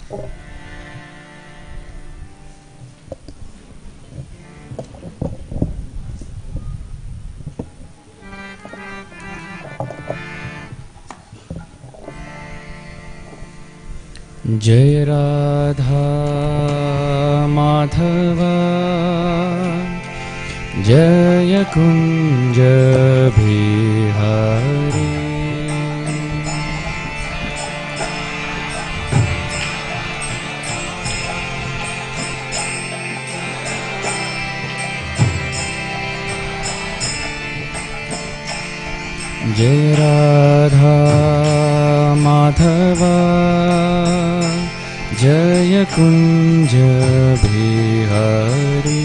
जय राधा माधव जय कुंज बिहारी। जय राधा माधव जय कुंज बिहारी।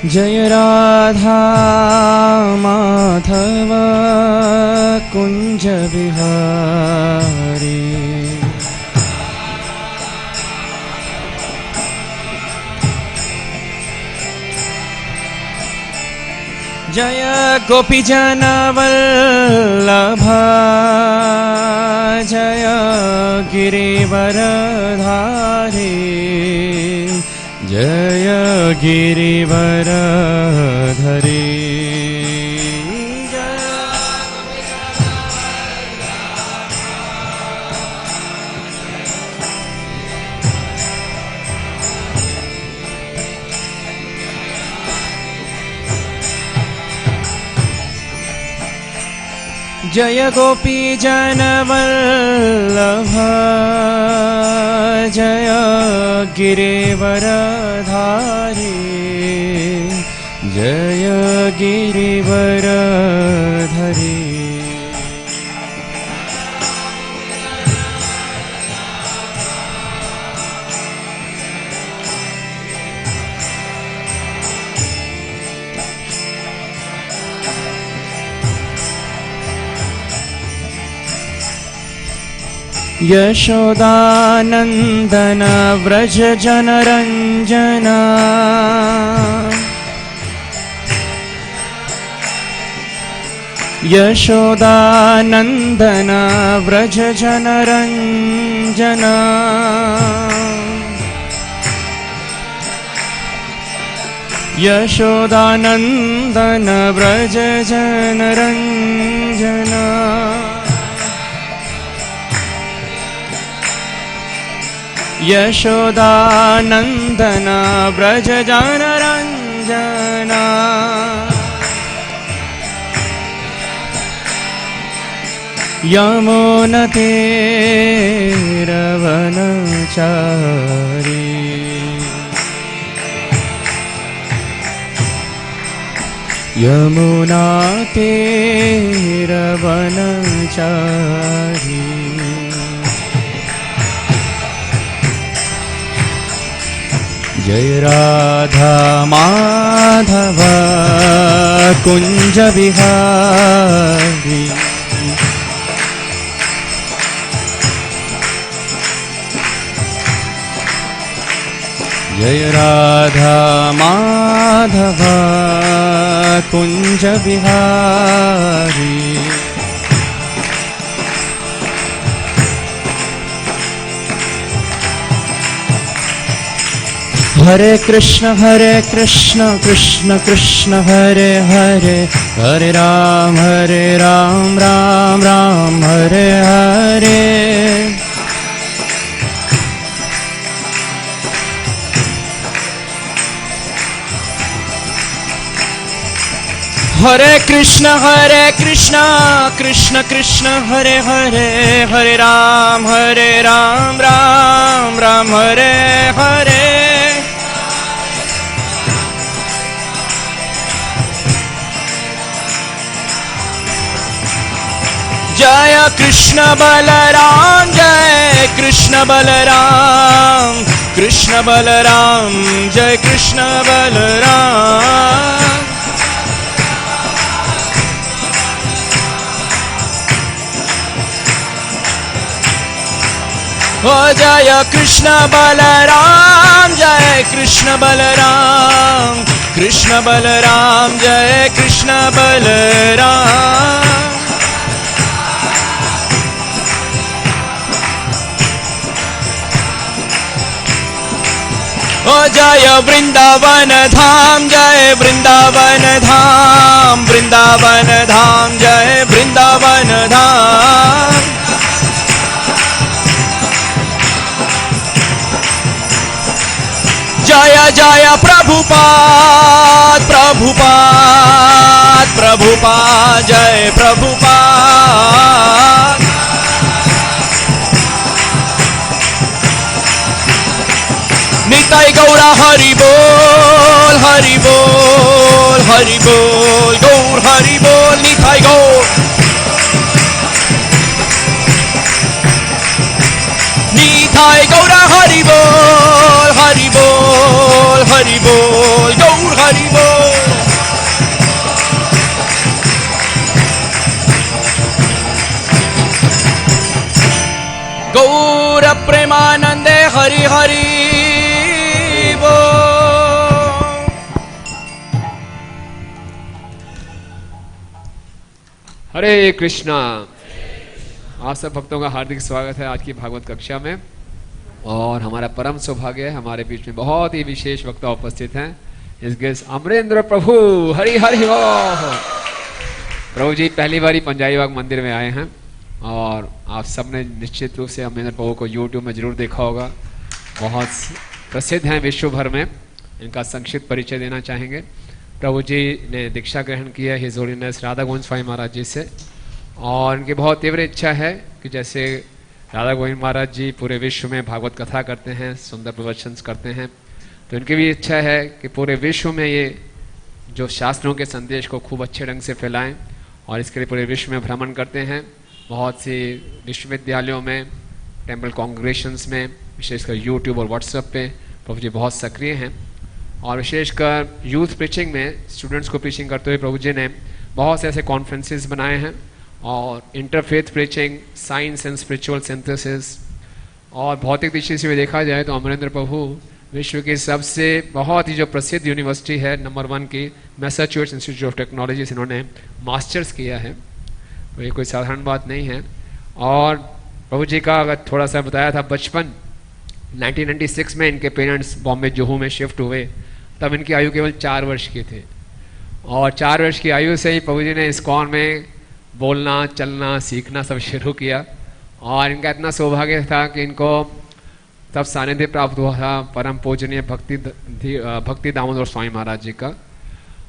जय राधा माधव कुंज बिहारी। जय गोपीजन वल्लभ जय गिरिवरधारी। जय गिरिवरधरी। जय गोपीजन वल्लभ जय गिरिवरधारी। जय गिरिवरधरी। यशोदानंदन व्रज जनरंजना। यशोदानंदन व्रज जनरंजना। यशोदानंदन व्रज जनरंजना। यशोदानंदन व्रज जनरंजना। यमुनतीरवनचारी। यमुनातीरवनचारी। जय राधा माधव कुंज बिहारी। जय राधा माधव कुंज बिहारी। हरे कृष्ण कृष्ण कृष्ण हरे हरे। हरे राम राम राम हरे हरे। हरे कृष्ण कृष्ण कृष्ण हरे हरे। हरे राम राम राम हरे हरे। जय कृष्ण बलराम जय कृष्ण बलराम। कृष्ण बलराम जय कृष्ण बलराम। ओ जय कृष्ण बलराम जय कृष्ण बलराम, कृष्ण बलराम, जय कृष्ण बलराम। ओ जय वृंदावन धाम, जय वृंदावन धाम, वृंदावन धाम, जय वृंदावन धाम। जय जय प्रभुपाद, प्रभुपाद, प्रभुपाद, जय प्रभुपाद। निताई गौरा हरि बोल, हरि बोल, हरि बोल, गौर हरि बोल, निताई गौर, निताई गौरा हरि बोल, हरि बोल, हरि बोल, गौर हरि बोल। गौर प्रेमानंदे हरि हरि हरे कृष्णा। आप सब भक्तों का हार्दिक स्वागत है आज की भागवत कक्षा में। और हमारा परम सौभाग्य है, हमारे बीच में बहुत ही विशेष वक्ता उपस्थित हैं। इस अमरेंद्र प्रभु, हरि हरि बोल। प्रभु जी पहली बार पंजाईबाग मंदिर में आए हैं और आप सबने निश्चित रूप से अमरेंद्र प्रभु को यूट्यूब में जरूर देखा होगा। बहुत प्रसिद्ध हैं विश्व भर में। इनका संक्षिप्त परिचय देना चाहेंगे। प्रभु जी ने दीक्षा ग्रहण किया हिज होलीनेस राधा गोविंद स्वामी महाराज जी से, और इनकी बहुत तीव्र इच्छा है कि जैसे राधा गोविंद महाराज जी पूरे विश्व में भागवत कथा करते हैं, सुंदर प्रवचन करते हैं, तो इनकी भी इच्छा है कि पूरे विश्व में ये जो शास्त्रों के संदेश को खूब अच्छे ढंग से फैलाएं। और इसके लिए पूरे विश्व में भ्रमण करते हैं। बहुत सी विश्वविद्यालयों में, टेम्पल कॉन्ग्रेगेशंस में, विशेषकर यूट्यूब और व्हाट्सएप पे प्रभु जी बहुत सक्रिय हैं। और विशेषकर यूथ प्रीचिंग में स्टूडेंट्स को प्रीचिंग करते हुए प्रभु जी ने बहुत से ऐसे कॉन्फ्रेंसेस बनाए हैं। और interfaith preaching, science and spiritual synthesis, और भौतिक दृष्टि से भी देखा जाए तो अमरेंद्र प्रभु विश्व की सबसे बहुत ही जो प्रसिद्ध यूनिवर्सिटी है नंबर 1 की मैसाचुसेट्स इंस्टीट्यूट ऑफ टेक्नोलॉजी से इन्होंने मास्टर्स किया है। तो ये कोई साधारण बात नहीं है। और प्रभु जी का अगर थोड़ा सा बताया था, बचपन 1996 में इनके पेरेंट्स बॉम्बे जुहू में शिफ्ट हुए, तब इनकी आयु केवल 4 वर्ष की थी। और 4 वर्ष की आयु से ही प्रभु जी ने इस्कॉन में बोलना, चलना, सीखना सब शुरू किया। और इनका इतना सौभाग्य था कि इनको तब सानिध्य प्राप्त हुआ था परम पूजनीय भक्ति दामोदर स्वामी महाराज जी का,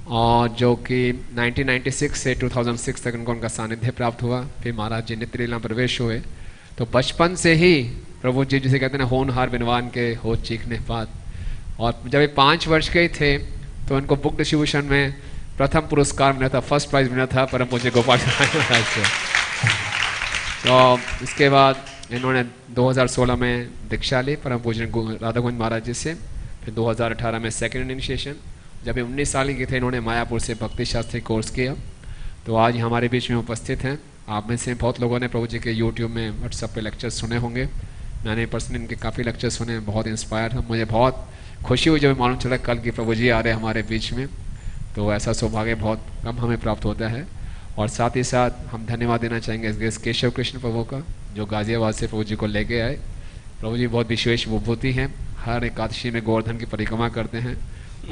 और जो कि 1996 से 2006 तक इनको उनका सानिध्य प्राप्त हुआ। फिर महाराज जी नित्य लीला प्रवेश हुए। तो बचपन से ही प्रभु जी जिसे कहते हैं होनहार विद्वान के हो चीखने बाद। और जब ये 5 वर्ष के थे तो इनको बुक डिस्ट्रीब्यूशन में प्रथम पुरस्कार मिला था, फर्स्ट प्राइज मिला था परम पूज्य गोपाल महाराज से। तो इसके बाद इन्होंने 2016 में दीक्षा ली परम पूज्य राधा गोविंद महाराज जी से। फिर 2018 में सेकेंड इनिशिएशन। जब ये 19 साल के थे इन्होंने मायापुर से भक्ति शास्त्री कोर्स किया। तो आज हमारे बीच में उपस्थित हैं। आप में से बहुत लोगों ने प्रभु जी के यूट्यूब में, व्हाट्सएप पे लेक्चर सुने होंगे। मैंने पर्सनली इनके काफ़ी लेक्चर सुने, बहुत इंस्पायर था। मुझे बहुत खुशी हुई जब मालूम चला कल की प्रभु जी आ रहे हैं हमारे बीच में। तो ऐसा सौभाग्य बहुत कम हमें प्राप्त होता है। और साथ ही साथ हम धन्यवाद देना चाहेंगे इस केशव कृष्ण प्रभु का, जो गाजियाबाद से प्रभु जी को लेके आए। प्रभु जी बहुत विशेष विभूति हैं। हर एकादशी में गोवर्धन की परिक्रमा करते हैं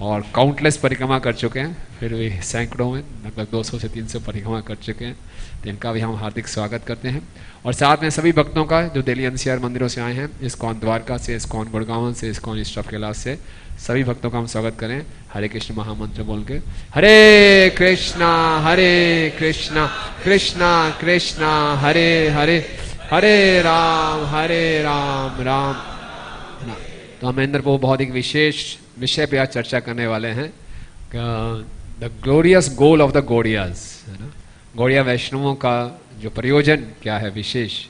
और काउंटलेस परिक्रमा कर चुके हैं। फिर भी सैकड़ों में लगभग 200 से 300 परिक्रमा कर चुके हैं। तो इनका भी हम हार्दिक स्वागत करते हैं। और साथ में सभी भक्तों का जो दिल्ली एनसीआर मंदिरों से आए हैं, इस्कॉन द्वारका से, इस्कॉन गुड़गांव से, इस्कॉन ईस्ट ऑफ कैलाश से, सभी भक्तों का हम स्वागत करें हरे कृष्ण महामंत्र बोल के। हरे कृष्णा कृष्णा कृष्णा हरे हरे, हरे राम राम राम। तो अमरेंद्र प्रभु बहुत एक विशेष विषय पे आज चर्चा करने वाले हैं, the glorious goal of the Gaudiyas, है ना। गौड़िया वैष्णवों का जो प्रयोजन क्या है विशेष,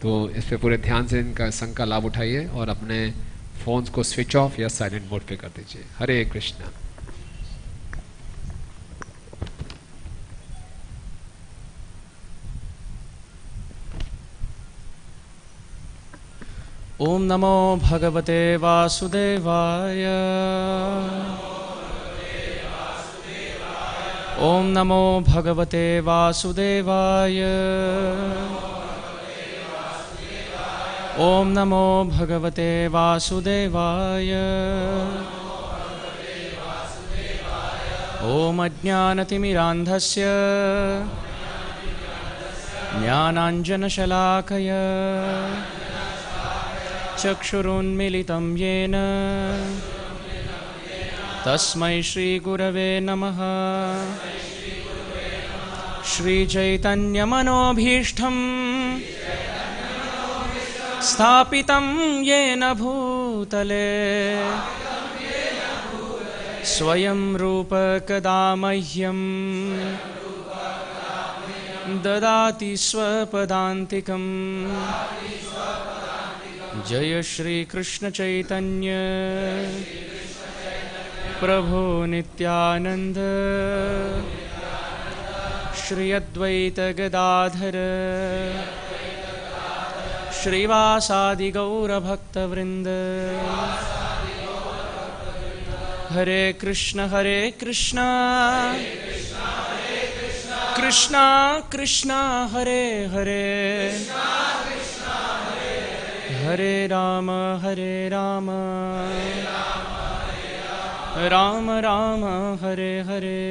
तो इस पे पूरे ध्यान से इनका संग का लाभ उठाइए और अपने फोन्स को स्विच ऑफ या साइलेंट मोड पे कर दीजिए। हरे कृष्णा। ओम नमो भगवते वासुदेवाय। ओम नमो भगवते वासुदेवाय। ओम नमो भगवते वासुदेवाय। ओम अज्ञानतिमिरान्धस्य ज्ञानाञ्जनशलाकया चक्षुरुन्मीलितं येन तस्मै श्रीगुरवे नमः। श्रीचैतन्यमनोभीष्टं स्थापितं येन भूतले स्वयं रूप कदा मह्यं ददाति स्वपदान्तिकम्। जय श्री कृष्ण चैतन्य प्रभु नित्यानंद श्री अद्वैत गदाधर श्रीवासादि गौर भक्तवृंद। हरे कृष्ण कृष्ण कृष्ण हरे हरे हरे राम राम राम हरे हरे।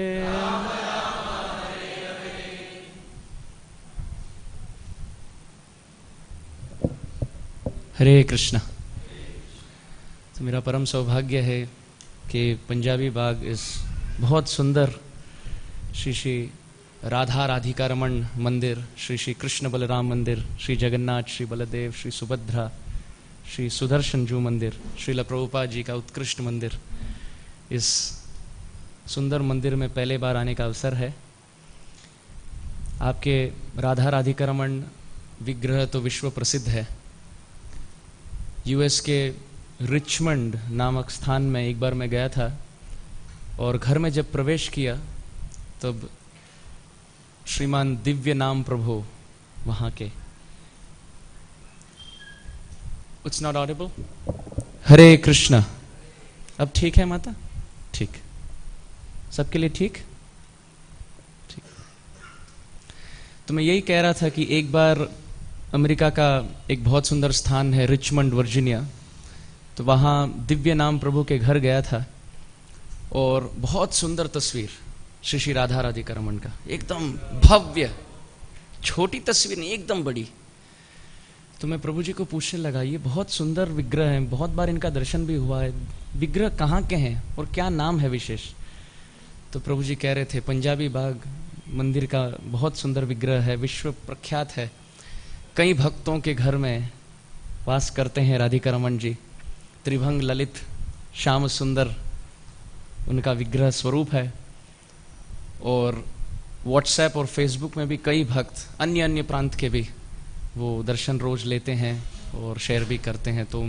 हरे कृष्ण। तो मेरा परम सौभाग्य है कि पंजाबी बाग इस बहुत सुंदर श्री श्री राधा राधिका रमण मंदिर, श्री श्री कृष्ण बलराम मंदिर, श्री जगन्नाथ, श्री बलदेव, श्री सुभद्रा, श्री सुदर्शन जू मंदिर, श्रील प्रभुपाद जी का उत्कृष्ट मंदिर, इस सुंदर मंदिर में पहले बार आने का अवसर है। आपके राधा राधिका रमण विग्रह तो विश्व प्रसिद्ध है। यूएस के रिचमंड नामक स्थान में एक बार मैं गया था और घर में जब प्रवेश किया तब श्रीमान दिव्य नाम प्रभु वहाँ के। It's not audible. Hare Krishna. अब ठीक है माता? ठीक, सबके लिए ठीक? ठीक। तो मैं यही कह रहा था कि एक बार अमेरिका का एक बहुत सुंदर स्थान है रिचमंड वर्जीनिया, तो वहाँ दिव्य नाम प्रभु के घर गया था और बहुत सुंदर तस्वीर श्री श्री राधा राधिका रमण का, एकदम भव्य, छोटी तस्वीर नहीं, एकदम बड़ी। तो मैं प्रभु जी को पूछने लगा, ये बहुत सुंदर विग्रह है, बहुत बार इनका दर्शन भी हुआ है, विग्रह कहाँ के हैं और क्या नाम है विशेष? तो प्रभु जी कह रहे थे पंजाबी बाग मंदिर का बहुत सुंदर विग्रह है, विश्व प्रख्यात है, कई भक्तों के घर में वास करते हैं राधिका रमण जी। त्रिभंग ललित श्याम सुंदर उनका विग्रह स्वरूप है और व्हाट्सएप और फेसबुक में भी कई भक्त अन्य अन्य प्रांत के भी वो दर्शन रोज लेते हैं और शेयर भी करते हैं। तो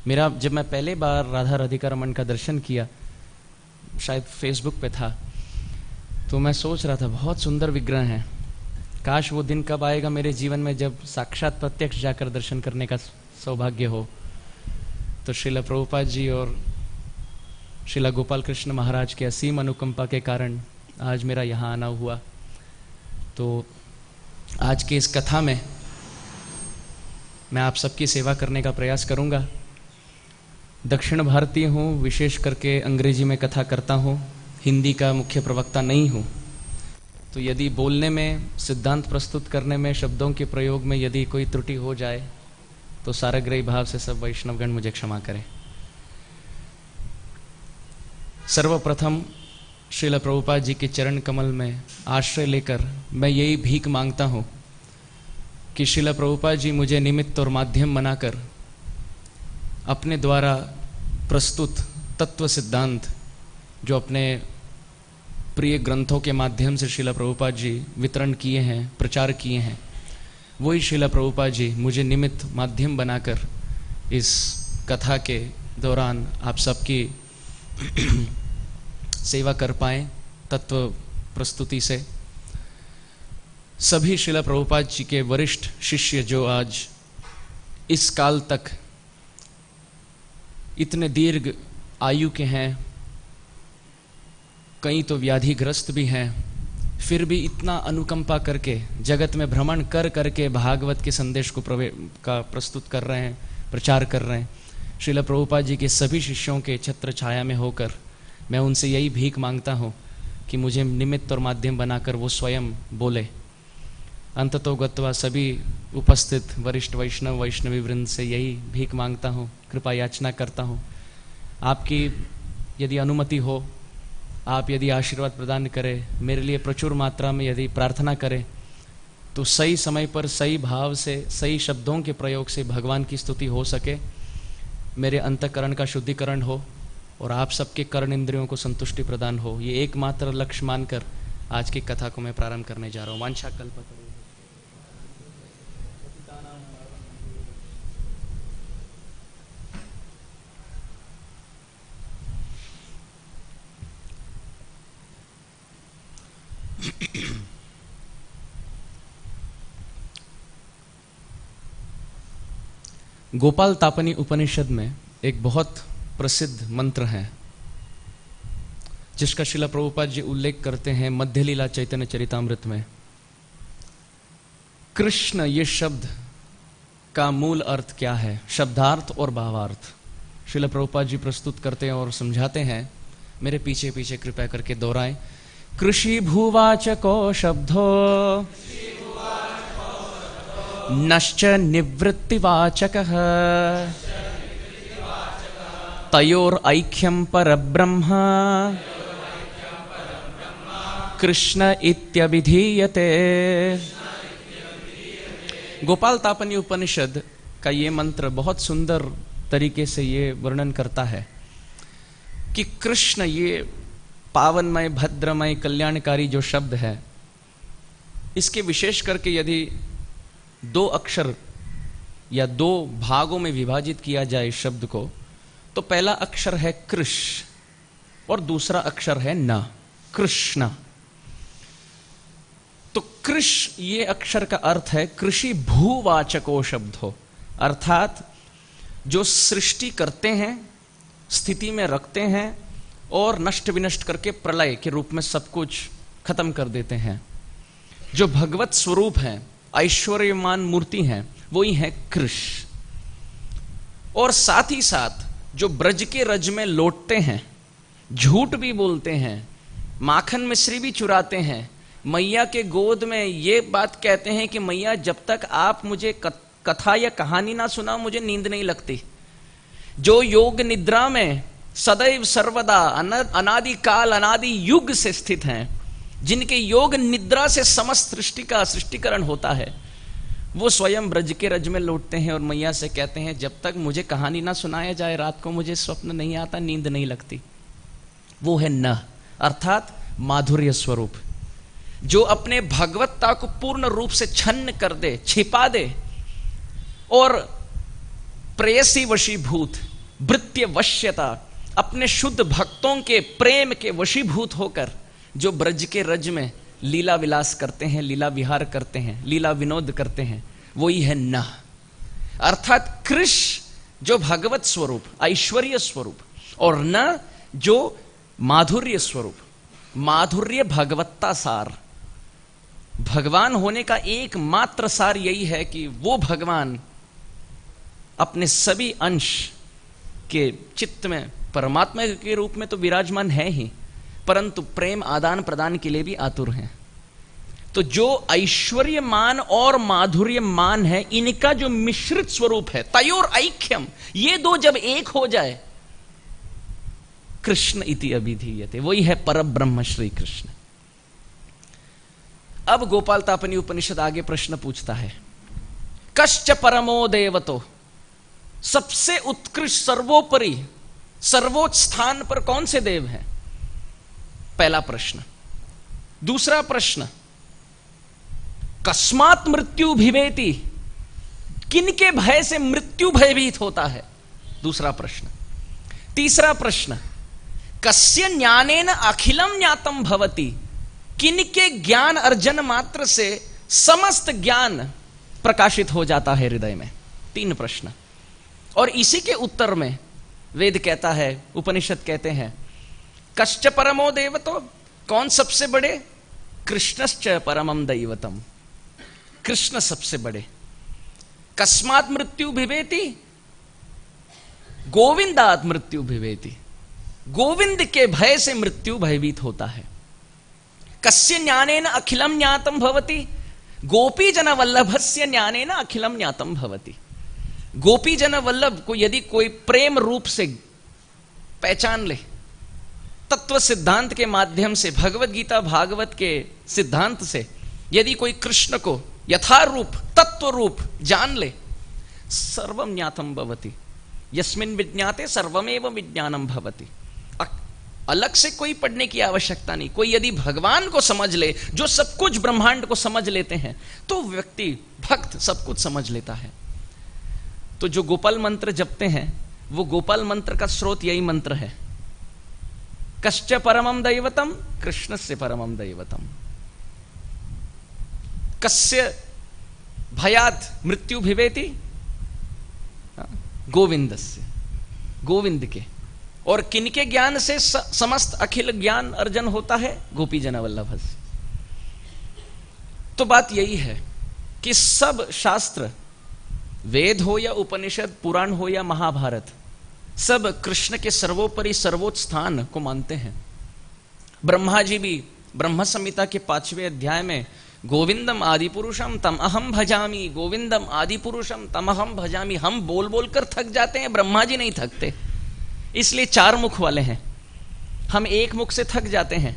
मेरा जब मैं पहले बार राधा राधिका रमण का दर्शन किया, शायद फेसबुक पे था, तो मैं सोच रहा था बहुत सुंदर विग्रह हैं, काश वो दिन कब आएगा मेरे जीवन में जब साक्षात प्रत्यक्ष जाकर दर्शन करने का सौभाग्य हो। तो श्रील प्रभुपाद जी और श्रील गोपाल कृष्ण महाराज के असीम अनुकंपा के कारण आज मेरा यहाँ आना हुआ। तो आज की इस कथा में मैं आप सबकी सेवा करने का प्रयास करूँगा। दक्षिण भारतीय हूँ, विशेष करके अंग्रेजी में कथा करता हूँ, हिंदी का मुख्य प्रवक्ता नहीं हूँ। तो यदि बोलने में, सिद्धांत प्रस्तुत करने में, शब्दों के प्रयोग में यदि कोई त्रुटि हो जाए तो साराग्रही भाव से सब वैष्णवगण मुझे क्षमा करें। सर्वप्रथम श्रील प्रभुपाद जी के चरण कमल में आश्रय लेकर मैं यही भीख मांगता हूँ कि श्रील प्रभुपाद जी मुझे निमित्त और माध्यम बनाकर अपने द्वारा प्रस्तुत तत्व सिद्धांत जो अपने प्रिय ग्रंथों के माध्यम से श्रील प्रभुपाद जी वितरण किए हैं, प्रचार किए हैं, वही श्रील प्रभुपाद जी मुझे निमित्त माध्यम बनाकर इस कथा के दौरान आप सबकी सेवा कर पाएँ तत्व प्रस्तुति से। सभी श्रील प्रभुपाद जी के वरिष्ठ शिष्य जो आज इस काल तक इतने दीर्घ आयु के हैं, कई तो व्याधिग्रस्त भी हैं, फिर भी इतना अनुकंपा करके जगत में भ्रमण कर करके भागवत के संदेश को प्रस्तुत कर रहे हैं, प्रचार कर रहे हैं। श्रील प्रभुपाद जी के सभी शिष्यों के छत्र छाया में होकर मैं उनसे यही भीख मांगता हूँ कि मुझे निमित्त और माध्यम बनाकर वो स्वयं बोले। अंततो गत्वा सभी उपस्थित वरिष्ठ वैष्णव वैष्णवी वृंद से यही भीख मांगता हूँ, कृपा याचना करता हूँ। आपकी यदि अनुमति हो, आप यदि आशीर्वाद प्रदान करें, मेरे लिए प्रचुर मात्रा में यदि प्रार्थना करें, तो सही समय पर सही भाव से सही शब्दों के प्रयोग से भगवान की स्तुति हो सके, मेरे अंतःकरण का शुद्धिकरण हो और आप सबके कर्ण इंद्रियों को संतुष्टि प्रदान हो। ये एकमात्र लक्ष्य मानकर आज की कथा को मैं प्रारंभ करने जा रहा हूँ। वांछा कल्पतरु। गोपाल तापनी उपनिषद में एक बहुत प्रसिद्ध मंत्र है जिसका श्रील प्रभुपाद जी उल्लेख करते हैं मध्य लीला चैतन्य चरितामृत में। कृष्ण ये शब्द का मूल अर्थ क्या है, शब्दार्थ और भावार्थ श्रील प्रभुपाद जी प्रस्तुत करते हैं और समझाते हैं। मेरे पीछे पीछे कृपया करके दोहराएं। कृषि भूवाचको शब्दो नश्च निवृत्तिवाचकः तयोर ऐक्यं परब्रह्म कृष्ण इत्यभिधीयते। गोपाल तापनी उपनिषद का ये मंत्र बहुत सुंदर तरीके से ये वर्णन करता है कि कृष्ण ये पावनमय भद्रमय कल्याणकारी जो शब्द है, इसके विशेष करके यदि दो अक्षर या दो भागों में विभाजित किया जाए शब्द को, तो पहला अक्षर है कृष और दूसरा अक्षर है न, कृष्ण। तो कृष ये अक्षर का अर्थ है कृषि भूवाचको शब्द हो, अर्थात जो सृष्टि करते हैं, स्थिति में रखते हैं और नष्ट विनष्ट करके प्रलय के रूप में सब कुछ खत्म कर देते हैं। जो भगवत स्वरूप है, ऐश्वर्यमान मूर्ति हैं, वही है कृष्ण। और साथ ही साथ जो ब्रज के रज में लौटते हैं, झूठ भी बोलते हैं, माखन मिश्री भी चुराते हैं, मैया के गोद में ये बात कहते हैं कि मैया जब तक आप मुझे कथा या कहानी ना सुना मुझे नींद नहीं लगती। जो योग निद्रा में सदैव सर्वदा अनादि काल अनादि युग से स्थित हैं, जिनके योग निद्रा से समस्त सृष्टि का सृष्टिकरण होता है, वो स्वयं ब्रज के रज में लौटते हैं और मैया से कहते हैं जब तक मुझे कहानी ना सुनाया जाए, रात को मुझे स्वप्न नहीं आता, नींद नहीं लगती। वो है न, अर्थात माधुर्य स्वरूप, जो अपने भगवत्ता को पूर्ण रूप से छन्न कर दे, छिपा दे और प्रेयसी वशीभूत, भृत्य वश्यता, अपने शुद्ध भक्तों के प्रेम के वशीभूत होकर जो ब्रज के रज में लीला विलास करते हैं, लीला विहार करते हैं, लीला विनोद करते हैं, वही है न। अर्थात कृष्ण जो भगवत स्वरूप, ऐश्वर्य स्वरूप, और न जो माधुर्य स्वरूप, माधुर्य भगवत्ता सार। भगवान होने का एकमात्र सार यही है कि वो भगवान अपने सभी अंश के चित्त में परमात्मा के रूप में तो विराजमान है ही, परंतु प्रेम आदान प्रदान के लिए भी आतुर हैं। तो जो ऐश्वर्यमान और माधुर्यमान है, इनका जो मिश्रित स्वरूप है, तयोर ऐक्यम, ये दो जब एक हो जाए, कृष्ण इति अभिधीयते, वही है परब्रह्म श्री कृष्ण। अब गोपाल तापनी उपनिषद आगे प्रश्न पूछता है, कश्च परमो देवतो, सबसे उत्कृष्ट सर्वोपरि सर्वोच्च स्थान पर कौन से देव हैं? पहला प्रश्न। दूसरा प्रश्न, कस्मात् मृत्यु भिवेति, किनके भय से मृत्यु भयभीत होता है? दूसरा प्रश्न। तीसरा प्रश्न, कस्य ज्ञानेन अखिलम ज्ञातम भवति, किनके ज्ञान अर्जन मात्र से समस्त ज्ञान प्रकाशित हो जाता है हृदय में? तीन प्रश्न। और इसी के उत्तर में वेद कहता है, उपनिषद कहते हैं, कश्च परमो देवतो, कौन सबसे बड़े? कृष्णश्च परमम दैवतम, कृष्ण सबसे बड़े। कस्मात् मृत्यु भिवेति, गोविंदात् मृत्यु भिवेति, गोविंद के भय से मृत्यु भयभीत होता है। कस्य ज्ञानेन अखिलम ज्ञातम भवति, गोपी जन वल्लभस्य ज्ञानेन अखिलम ज्ञातम भवति। गोपी जन वल्लभ को यदि कोई प्रेम रूप से पहचान ले, तत्व सिद्धांत के माध्यम से, भगवत गीता भागवत के सिद्धांत से यदि कोई कृष्ण को यथारूप तत्व रूप जान ले, सर्वम ज्ञातम भवति, यस्मिन् विज्ञाते सर्वमेव विज्ञानम भवति। अलग से कोई पढ़ने की आवश्यकता नहीं। कोई यदि भगवान को समझ ले, जो सब कुछ ब्रह्मांड को समझ लेते हैं, तो व्यक्ति भक्त सब कुछ समझ लेता है। तो जो गोपाल मंत्र जपते हैं, वो गोपाल मंत्र का स्रोत यही मंत्र है, कश्च परमम दैवतम, कृष्णस्य परमम दैवतम। कस्य भयात् मृत्यु भिवेति, गोविंदस्य, गोविंद के। और किनके ज्ञान से समस्त अखिल ज्ञान अर्जन होता है? गोपी जन वल्लभ से। तो बात यही है कि सब शास्त्र, वेद हो या उपनिषद, पुराण हो या महाभारत, सब कृष्ण के सर्वोपरि सर्वोच्च स्थान को मानते हैं। ब्रह्मा जी भी ब्रह्म संहिता के 5वें अध्याय में गोविंदम आदि पुरुषम तम अहम भजामी, गोविंदम आदि पुरुषम तम अहम भजामी। हम बोल बोल कर थक जाते हैं, ब्रह्मा जी नहीं थकते, इसलिए 4 मुख वाले हैं। हम 1 मुख से थक जाते हैं,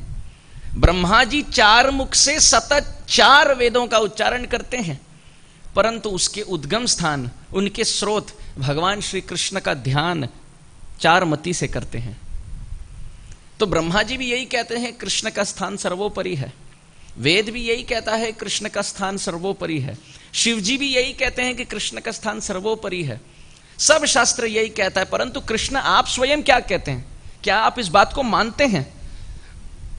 ब्रह्मा जी 4 मुख से सतत 4 वेदों का उच्चारण करते हैं, परंतु उसके उद्गम स्थान, उनके स्रोत भगवान श्री कृष्ण का ध्यान 4 मति से करते हैं। तो ब्रह्मा जी भी यही कहते हैं कृष्ण का स्थान सर्वोपरि है, वेद भी यही कहता है कृष्ण का स्थान सर्वोपरि है, शिव जी भी यही कहते हैं कि कृष्ण का स्थान सर्वोपरि है, सब शास्त्र यही कहता है। परंतु कृष्ण आप स्वयं क्या कहते हैं? क्या आप इस बात को मानते हैं?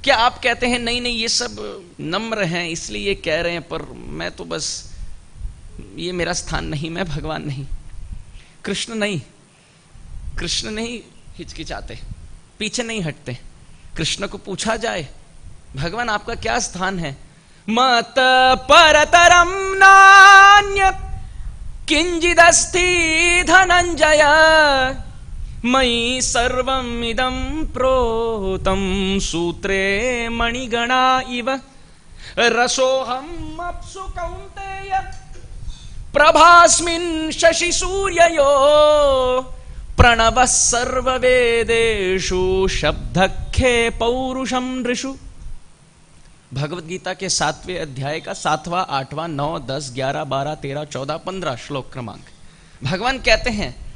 क्या आप कहते हैं नहीं नहीं ये सब नम्र हैं इसलिए ये कह रहे हैं, पर मैं तो बस, ये मेरा स्थान नहीं, मैं भगवान नहीं? कृष्ण नहीं, कृष्ण नहीं हिचकिचाते, पीछे नहीं हटते। कृष्ण को पूछा जाए भगवान आपका क्या स्थान है? मत परतरम नान्यत् किंचिदस्ति धनंजय, मयि सर्वम् इदं प्रोतं सूत्रे मणिगणा इव, रसोऽहम् अप्सु कौन्तेय प्रभास्मिन् शशि सूर्ययो, प्रणवः सर्ववेदेषु शब्दखे पौरुषं नृषु। भगवत गीता के 7वें अध्याय का 7वां, 8वां, 9, 10, 11, 12, 13, 14, 15 श्लोक क्रमांक। भगवान कहते हैं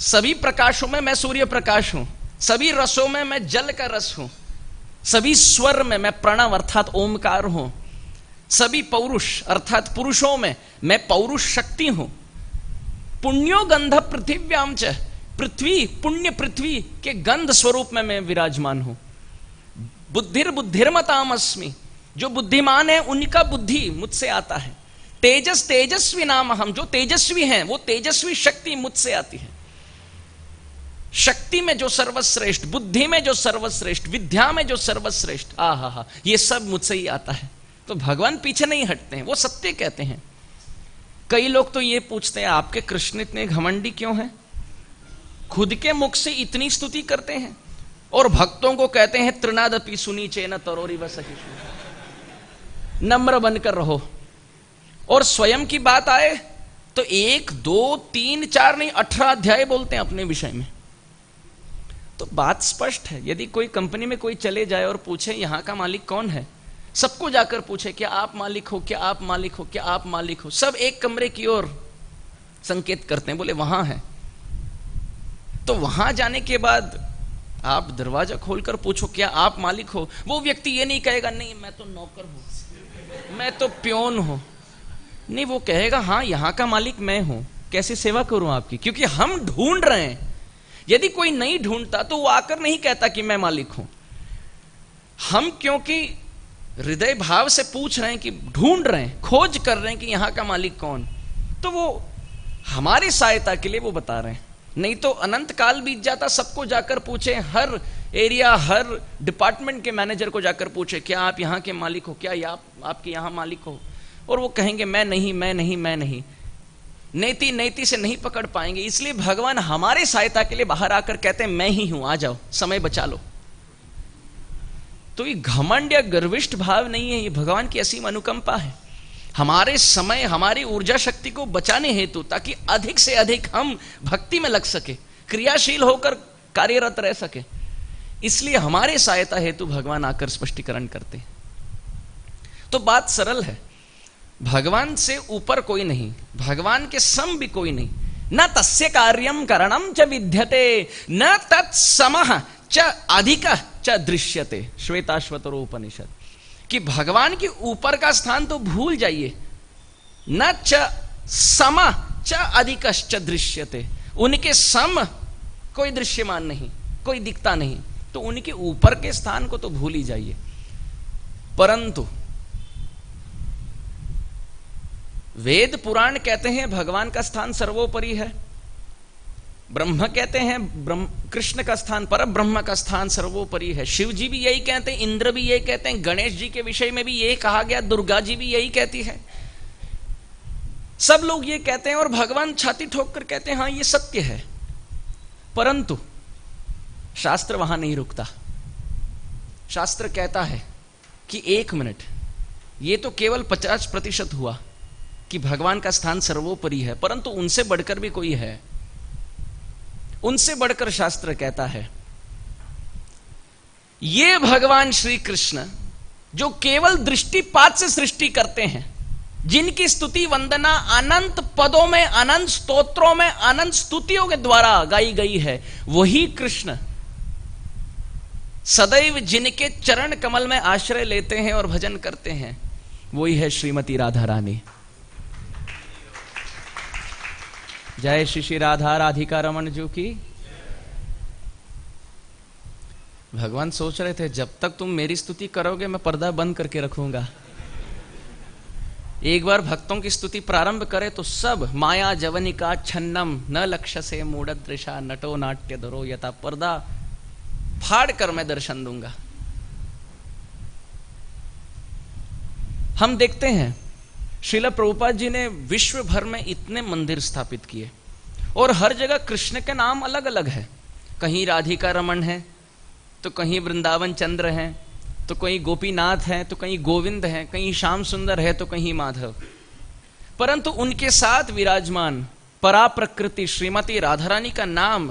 सभी प्रकाशों में मैं सूर्य प्रकाश हूं, सभी रसों में मैं जल का रस हूं, सभी स्वर में मैं प्रणव अर्थात ओमकार हूं, सभी पौरुष अर्थात पुरुषों में मैं पौरुष शक्ति हूं। पुण्यो गंध पृथिव्याम च, पृथ्वी, पुण्य पृथ्वी के गंध स्वरूप में मैं विराजमान हूं। बुद्धिर बुद्धिर्मताम अस्मि, जो बुद्धिमान है उनका बुद्धि मुझसे आता है। तेजस तेजस्वी नाम हम, जो तेजस्वी हैं वो तेजस्वी शक्ति मुझसे आती है। शक्ति में जो सर्वश्रेष्ठ, बुद्धि में जो सर्वश्रेष्ठ, विद्या में जो सर्वश्रेष्ठ, आहा, ये सब मुझसे ही आता है। तो भगवान पीछे नहीं हटते हैं, वो सत्य कहते हैं। कई लोग तो ये पूछते हैं आपके कृष्ण इतने घमंडी क्यों हैं? खुद के मुख से इतनी स्तुति करते हैं और भक्तों को कहते हैं तृणादपि सुनी चेन तरोरिव सहिष्णु। नम्र बनकर रहो। और स्वयं की बात आए तो 1, 2, 3, 4 नहीं 18 अध्याय बोलते हैं अपने विषय में। तो बात स्पष्ट है। यदि कोई कंपनी में कोई चले जाए और पूछे यहां का मालिक कौन है, सबको जाकर पूछे क्या आप मालिक हो, क्या आप मालिक हो, क्या आप मालिक हो, सब एक कमरे की ओर संकेत करते हैं, बोले वहां है। तो वहां जाने के बाद आप दरवाजा खोलकर पूछो क्या आप मालिक हो, वो व्यक्ति ये नहीं कहेगा नहीं मैं तो नौकर हूं, मैं तो प्योन हूं। नहीं, वो कहेगा हाँ यहां का मालिक मैं हूं, कैसी सेवा करूं आपकी, क्योंकि हम ढूंढ रहे हैं। यदि कोई नहीं ढूंढता तो वो आकर नहीं कहता कि मैं मालिक हूं। हम क्योंकि हृदय भाव से पूछ रहे हैं, कि ढूंढ रहे हैं, खोज कर रहे हैं कि यहां का मालिक कौन, तो वो हमारी सहायता के लिए वो बता रहे हैं। नहीं तो अनंत काल बीत जाता, सबको जाकर पूछे, हर एरिया हर डिपार्टमेंट के मैनेजर को जाकर पूछे क्या आप यहाँ के मालिक हो, क्या आपके यहाँ मालिक हो, और वो कहेंगे मैं नहीं मैं नहीं मैं नहीं। नेति नेति से नहीं पकड़ पाएंगे। इसलिए भगवान हमारे सहायता के लिए बाहर आकर कहते हैं मैं ही हूं, आ जाओ, समय बचा लो। तो ये घमंड या गर्विष्ठ भाव नहीं है, ये भगवान की असीम अनुकंपा है हमारे समय, हमारी ऊर्जा शक्ति को बचाने हेतु, ताकि अधिक से अधिक हम भक्ति में लग सके, क्रियाशील होकर कार्यरत रह सके। इसलिए हमारे सहायता हेतु भगवान आकर स्पष्टीकरण करते हैं। तो बात सरल है, भगवान से ऊपर कोई नहीं, भगवान के सम भी कोई नहीं। न तस्य कार्यम करणम च विद्यते न तत्समः च अधिकः च दृश्यते। श्वेताश्वतरो उपनिषद। कि भगवान के ऊपर का स्थान तो भूल जाइए, न च सम च अधिकश्च दृश्यते। उनके सम कोई दृश्यमान नहीं, कोई दिखता नहीं, तो उनके ऊपर के स्थान को तो भूल ही जाइए। परंतु वेद पुराण कहते हैं भगवान का स्थान सर्वोपरि है, ब्रह्म कहते हैं कृष्ण का स्थान, पर ब्रह्म का स्थान सर्वोपरि है। शिव जी भी यही कहते हैं, इंद्र भी यही कहते हैं, गणेश जी के विषय में भी यही कहा गया, दुर्गा जी भी यही कहती है, सब लोग ये कहते हैं और भगवान छाती ठोक कर कहते हैं हाँ ये सत्य है। परंतु शास्त्र वहां नहीं रुकता। शास्त्र कहता है कि 1 मिनट, ये तो केवल 50% हुआ कि भगवान का स्थान सर्वोपरि है, परंतु उनसे बढ़कर भी कोई है। उनसे बढ़कर शास्त्र कहता है ये भगवान श्री कृष्ण जो केवल दृष्टिपात से सृष्टि करते हैं, जिनकी स्तुति वंदना अनंत पदों में, अनंत स्तोत्रों में, अनंत स्तुतियों के द्वारा गाई गई है, वही कृष्ण सदैव जिनके चरण कमल में आश्रय लेते हैं और भजन करते हैं, वही है श्रीमती राधा रानी। जय श्री श्री राधा राधिका रमन जी की। भगवान सोच रहे थे जब तक तुम मेरी स्तुति करोगे मैं पर्दा बंद करके रखूंगा। एक बार भक्तों की स्तुति प्रारंभ करे तो सब माया जवनिका छन्नम न लक्ष्य से मूढ़दृशा नटो नाट्य धरो यथा, पर्दा फाड़ कर मैं दर्शन दूंगा। हम देखते हैं श्रील प्रभुपाद जी ने विश्व भर में इतने मंदिर स्थापित किए और हर जगह कृष्ण के नाम अलग अलग है। कहीं राधिका रमन है, तो कहीं वृंदावन चंद्र हैं, तो कहीं गोपीनाथ हैं, तो कहीं गोविंद हैं, कहीं श्याम सुंदर है, तो कहीं माधव। परंतु उनके साथ विराजमान परा प्रकृति श्रीमती राधा रानी का नाम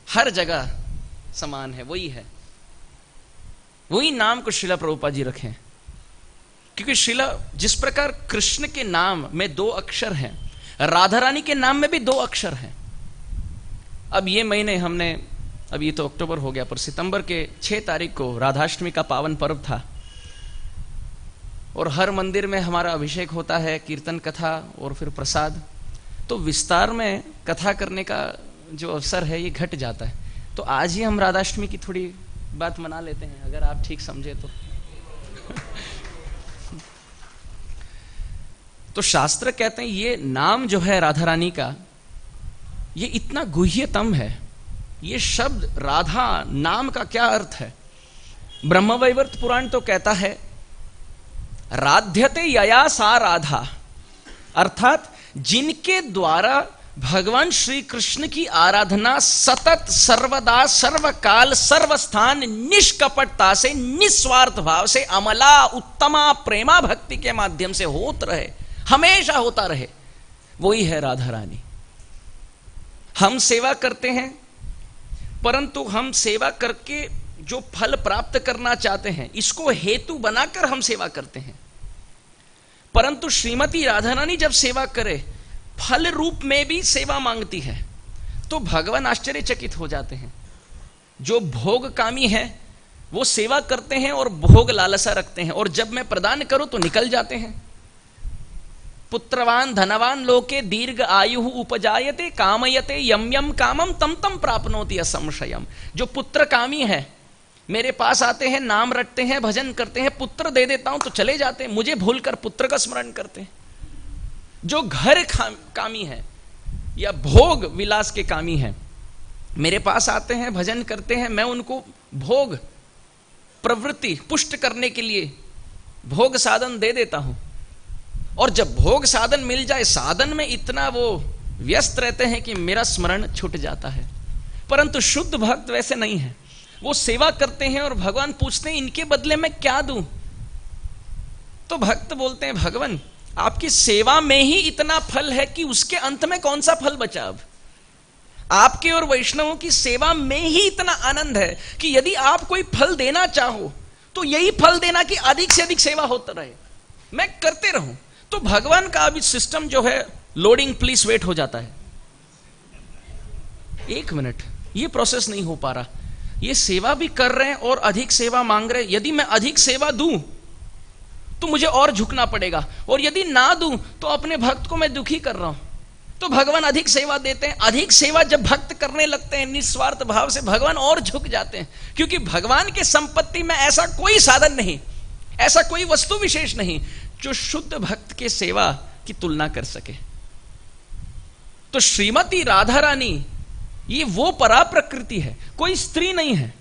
हर जगह समान है, वही है। वही नाम को श्रील प्रभुपाद जी रखें, क्योंकि श्रीला जिस प्रकार कृष्ण के नाम में 2 अक्षर हैं, राधा रानी के नाम में भी 2 अक्षर हैं। अब ये महीने हमने, अब ये तो अक्टूबर हो गया, पर सितंबर के 6 तारीख को राधाष्टमी का पावन पर्व था और हर मंदिर में हमारा अभिषेक होता है, कीर्तन कथा और फिर प्रसाद। तो विस्तार में कथा करने का जो अवसर है ये घट जाता है, तो आज ही हम राधाष्टमी की थोड़ी बात मना लेते हैं, अगर आप ठीक समझे तो। तो शास्त्र कहते हैं ये नाम जो है राधा रानी का, ये इतना गुह्यतम है। ये शब्द राधा नाम का क्या अर्थ है? ब्रह्मवैवर्त पुराण तो कहता है राध्यते यया सा राधा, अर्थात जिनके द्वारा भगवान श्री कृष्ण की आराधना सतत सर्वदा सर्वकाल सर्वस्थान निष्कपटता से, निस्वार्थ भाव से, अमला उत्तमा प्रेमा भक्ति के माध्यम से होत रहे, हमेशा होता रहे, वही है राधा रानी। हम सेवा करते हैं, परंतु हम सेवा करके जो फल प्राप्त करना चाहते हैं इसको हेतु बनाकर हम सेवा करते हैं। परंतु श्रीमती राधा रानी जब सेवा करे, फल रूप में भी सेवा मांगती है, तो भगवान आश्चर्यचकित हो जाते हैं। जो भोग कामी है वो सेवा करते हैं और भोग लालसा रखते हैं, और जब मैं प्रदान करूं तो निकल जाते हैं। पुत्रवान धनवान लोके दीर्घ आयु उपजायते कामयते यम यम कामम तम तम प्राप्नोति असंशयम। जो पुत्र कामी है मेरे पास आते हैं, नाम रटते हैं, भजन करते हैं, पुत्र दे देता हूं तो चले जाते हैं, मुझे भूलकर पुत्र का स्मरण करते हैं। जो घर कामी है या भोग विलास के कामी हैं। मेरे पास आते हैं, भजन करते हैं, मैं उनको भोग प्रवृत्ति पुष्ट करने के लिए भोग साधन दे देता हूं, और जब भोग साधन मिल जाए, साधन में इतना वो व्यस्त रहते हैं कि मेरा स्मरण छूट जाता है। परंतु शुद्ध भक्त वैसे नहीं है, वो सेवा करते हैं और भगवान पूछते हैं इनके बदले में क्या दूं। तो भक्त बोलते हैं भगवान आपकी सेवा में ही इतना फल है कि उसके अंत में कौन सा फल बचा। अब आपके और वैष्णवों की सेवा में ही इतना आनंद है कि यदि आप कोई फल देना चाहो तो यही फल देना कि अधिक से अधिक सेवा होता रहे, मैं करते रहूं। तो भगवान का अभी सिस्टम जो है, लोडिंग प्लीज वेट हो जाता है। 1 मिनट, ये प्रोसेस नहीं हो पा रहा, ये सेवा भी कर रहे हैं और अधिक सेवा मांग रहे हैं। यदि मैं अधिक सेवा दूं तो मुझे और झुकना पड़ेगा, और यदि ना दूं तो अपने भक्त को मैं दुखी कर रहा हूं। तो भगवान अधिक सेवा देते हैं। अधिक सेवा जब भक्त करने लगते हैं निस्वार्थ भाव से, भगवान और झुक जाते हैं, क्योंकि भगवान के संपत्ति में ऐसा कोई साधन नहीं, ऐसा कोई वस्तु विशेष नहीं जो शुद्ध भक्त के सेवा की तुलना कर सके। तो श्रीमती राधा रानी ये वो परा प्रकृति है, कोई स्त्री नहीं है,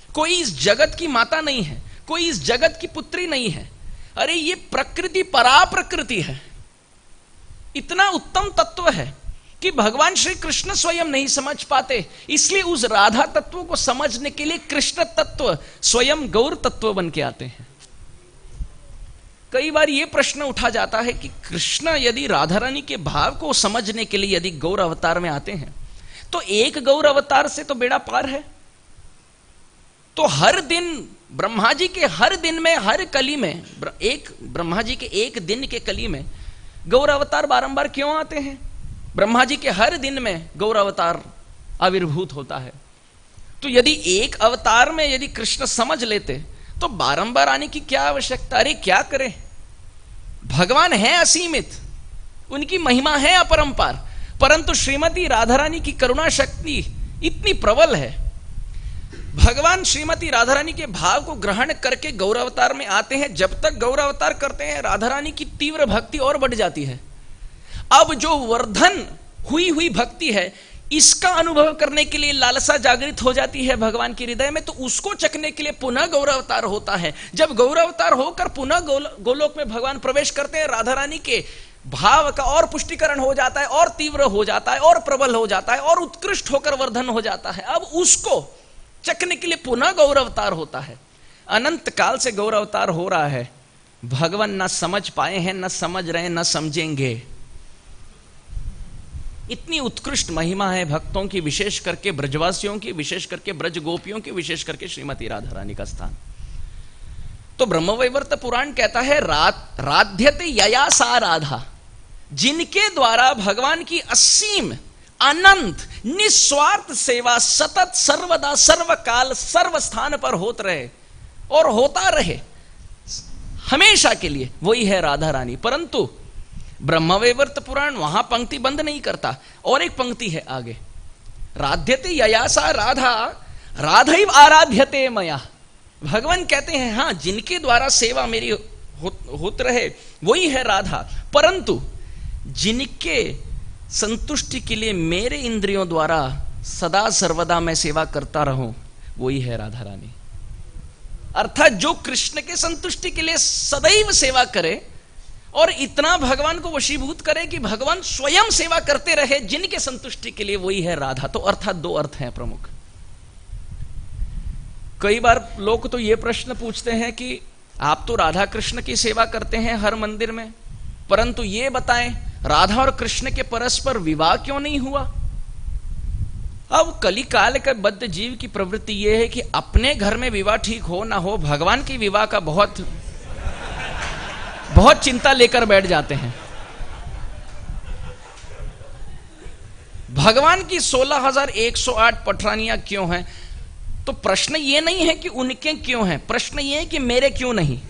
कोई इस जगत की माता नहीं है, कोई इस जगत की पुत्री नहीं है। अरे ये प्रकृति परा प्रकृति है, इतना उत्तम तत्व है कि भगवान श्री कृष्ण स्वयं नहीं समझ पाते, इसलिए उस राधा तत्व को समझने के लिए कृष्ण तत्व स्वयं गौर तत्व बन के आते हैं। कई बार यह प्रश्न उठा जाता है कि कृष्ण यदि राधा रानी के भाव को समझने के लिए यदि गौर अवतार में आते हैं तो एक गौर अवतार से तो बेड़ा पार है। तो हर दिन ब्रह्मा जी के हर दिन में, हर कली में, एक ब्रह्मा जी के एक दिन के कली में गौर अवतार बारंबार क्यों आते हैं? ब्रह्मा जी के हर दिन में गौर अवतार आविर्भूत होता है। तो यदि एक अवतार में यदि कृष्ण समझ लेते तो बारंबार आने की क्या आवश्यकता? अरे क्या करें, भगवान है असीमित, उनकी महिमा है अपरंपार, परंतु श्रीमती राधा रानी की करुणा शक्ति इतनी प्रबल है। भगवान श्रीमती राधा रानी के भाव को ग्रहण करके गौर अवतार में आते हैं। जब तक गौर अवतार करते हैं राधा रानी की तीव्र भक्ति और बढ़ जाती है। अब जो वर्धन हुई हुई भक्ति है, इसका अनुभव करने के लिए लालसा जागृत हो जाती है भगवान के हृदय में, तो उसको चखने के लिए पुनः गौर अवतार होता है। जब गौर अवतार होकर पुनः गोलोक में भगवान प्रवेश करते हैं, राधा रानी के भाव का और पुष्टिकरण हो जाता है, और तीव्र हो जाता है, और प्रबल हो जाता है, और उत्कृष्ट होकर वर्धन हो जाता है। अब उसको चखने के लिए पुनः गौर अवतार होता है। अनंत काल से गौर अवतार हो रहा है, भगवान न समझ पाए हैं, न समझ रहे हैं, न समझेंगे। इतनी उत्कृष्ट महिमा है भक्तों की, विशेष करके ब्रजवासियों की, विशेष करके ब्रज गोपियों की, विशेष करके श्रीमती राधा रानी का स्थान। तो ब्रह्मवैवर्त पुराण कहता है राध्यते यया सा राधा, जिनके द्वारा भगवान की असीम अनंत निस्वार्थ सेवा सतत सर्वदा सर्वकाल सर्व स्थान पर होत रहे और होता रहे हमेशा के लिए, वही है राधा रानी। परंतु ब्रह्मवैवर्त पुराण वहां पंक्ति बंद नहीं करता, और एक पंक्ति है आगे, राध्यते ययासा राधा राधैव आराध्यते मया। भगवान कहते हैं हाँ, जिनके द्वारा सेवा मेरी होत रहे वही है राधा, परंतु जिनके संतुष्टि के लिए मेरे इंद्रियों द्वारा सदा सर्वदा मैं सेवा करता रहूं वही है राधा रानी। अर्थात जो कृष्ण के संतुष्टि के लिए सदैव सेवा करे और इतना भगवान को वशीभूत करे कि भगवान स्वयं सेवा करते रहे जिनके संतुष्टि के लिए, वही है राधा। तो अर्थात दो अर्थ हैं प्रमुख। कई बार लोग तो ये प्रश्न पूछते हैं कि आप तो राधा कृष्ण की सेवा करते हैं हर मंदिर में, परंतु ये बताएं राधा और कृष्ण के परस्पर विवाह क्यों नहीं हुआ? अब कलिकाल का बद्ध जीव की प्रवृत्ति यह है कि अपने घर में विवाह ठीक हो ना हो, भगवान की विवाह का बहुत चिंता लेकर बैठ जाते हैं। भगवान की 16,108 पठरानियां क्यों हैं? तो प्रश्न ये नहीं है कि उनके क्यों हैं, प्रश्न ये है कि मेरे क्यों नहीं।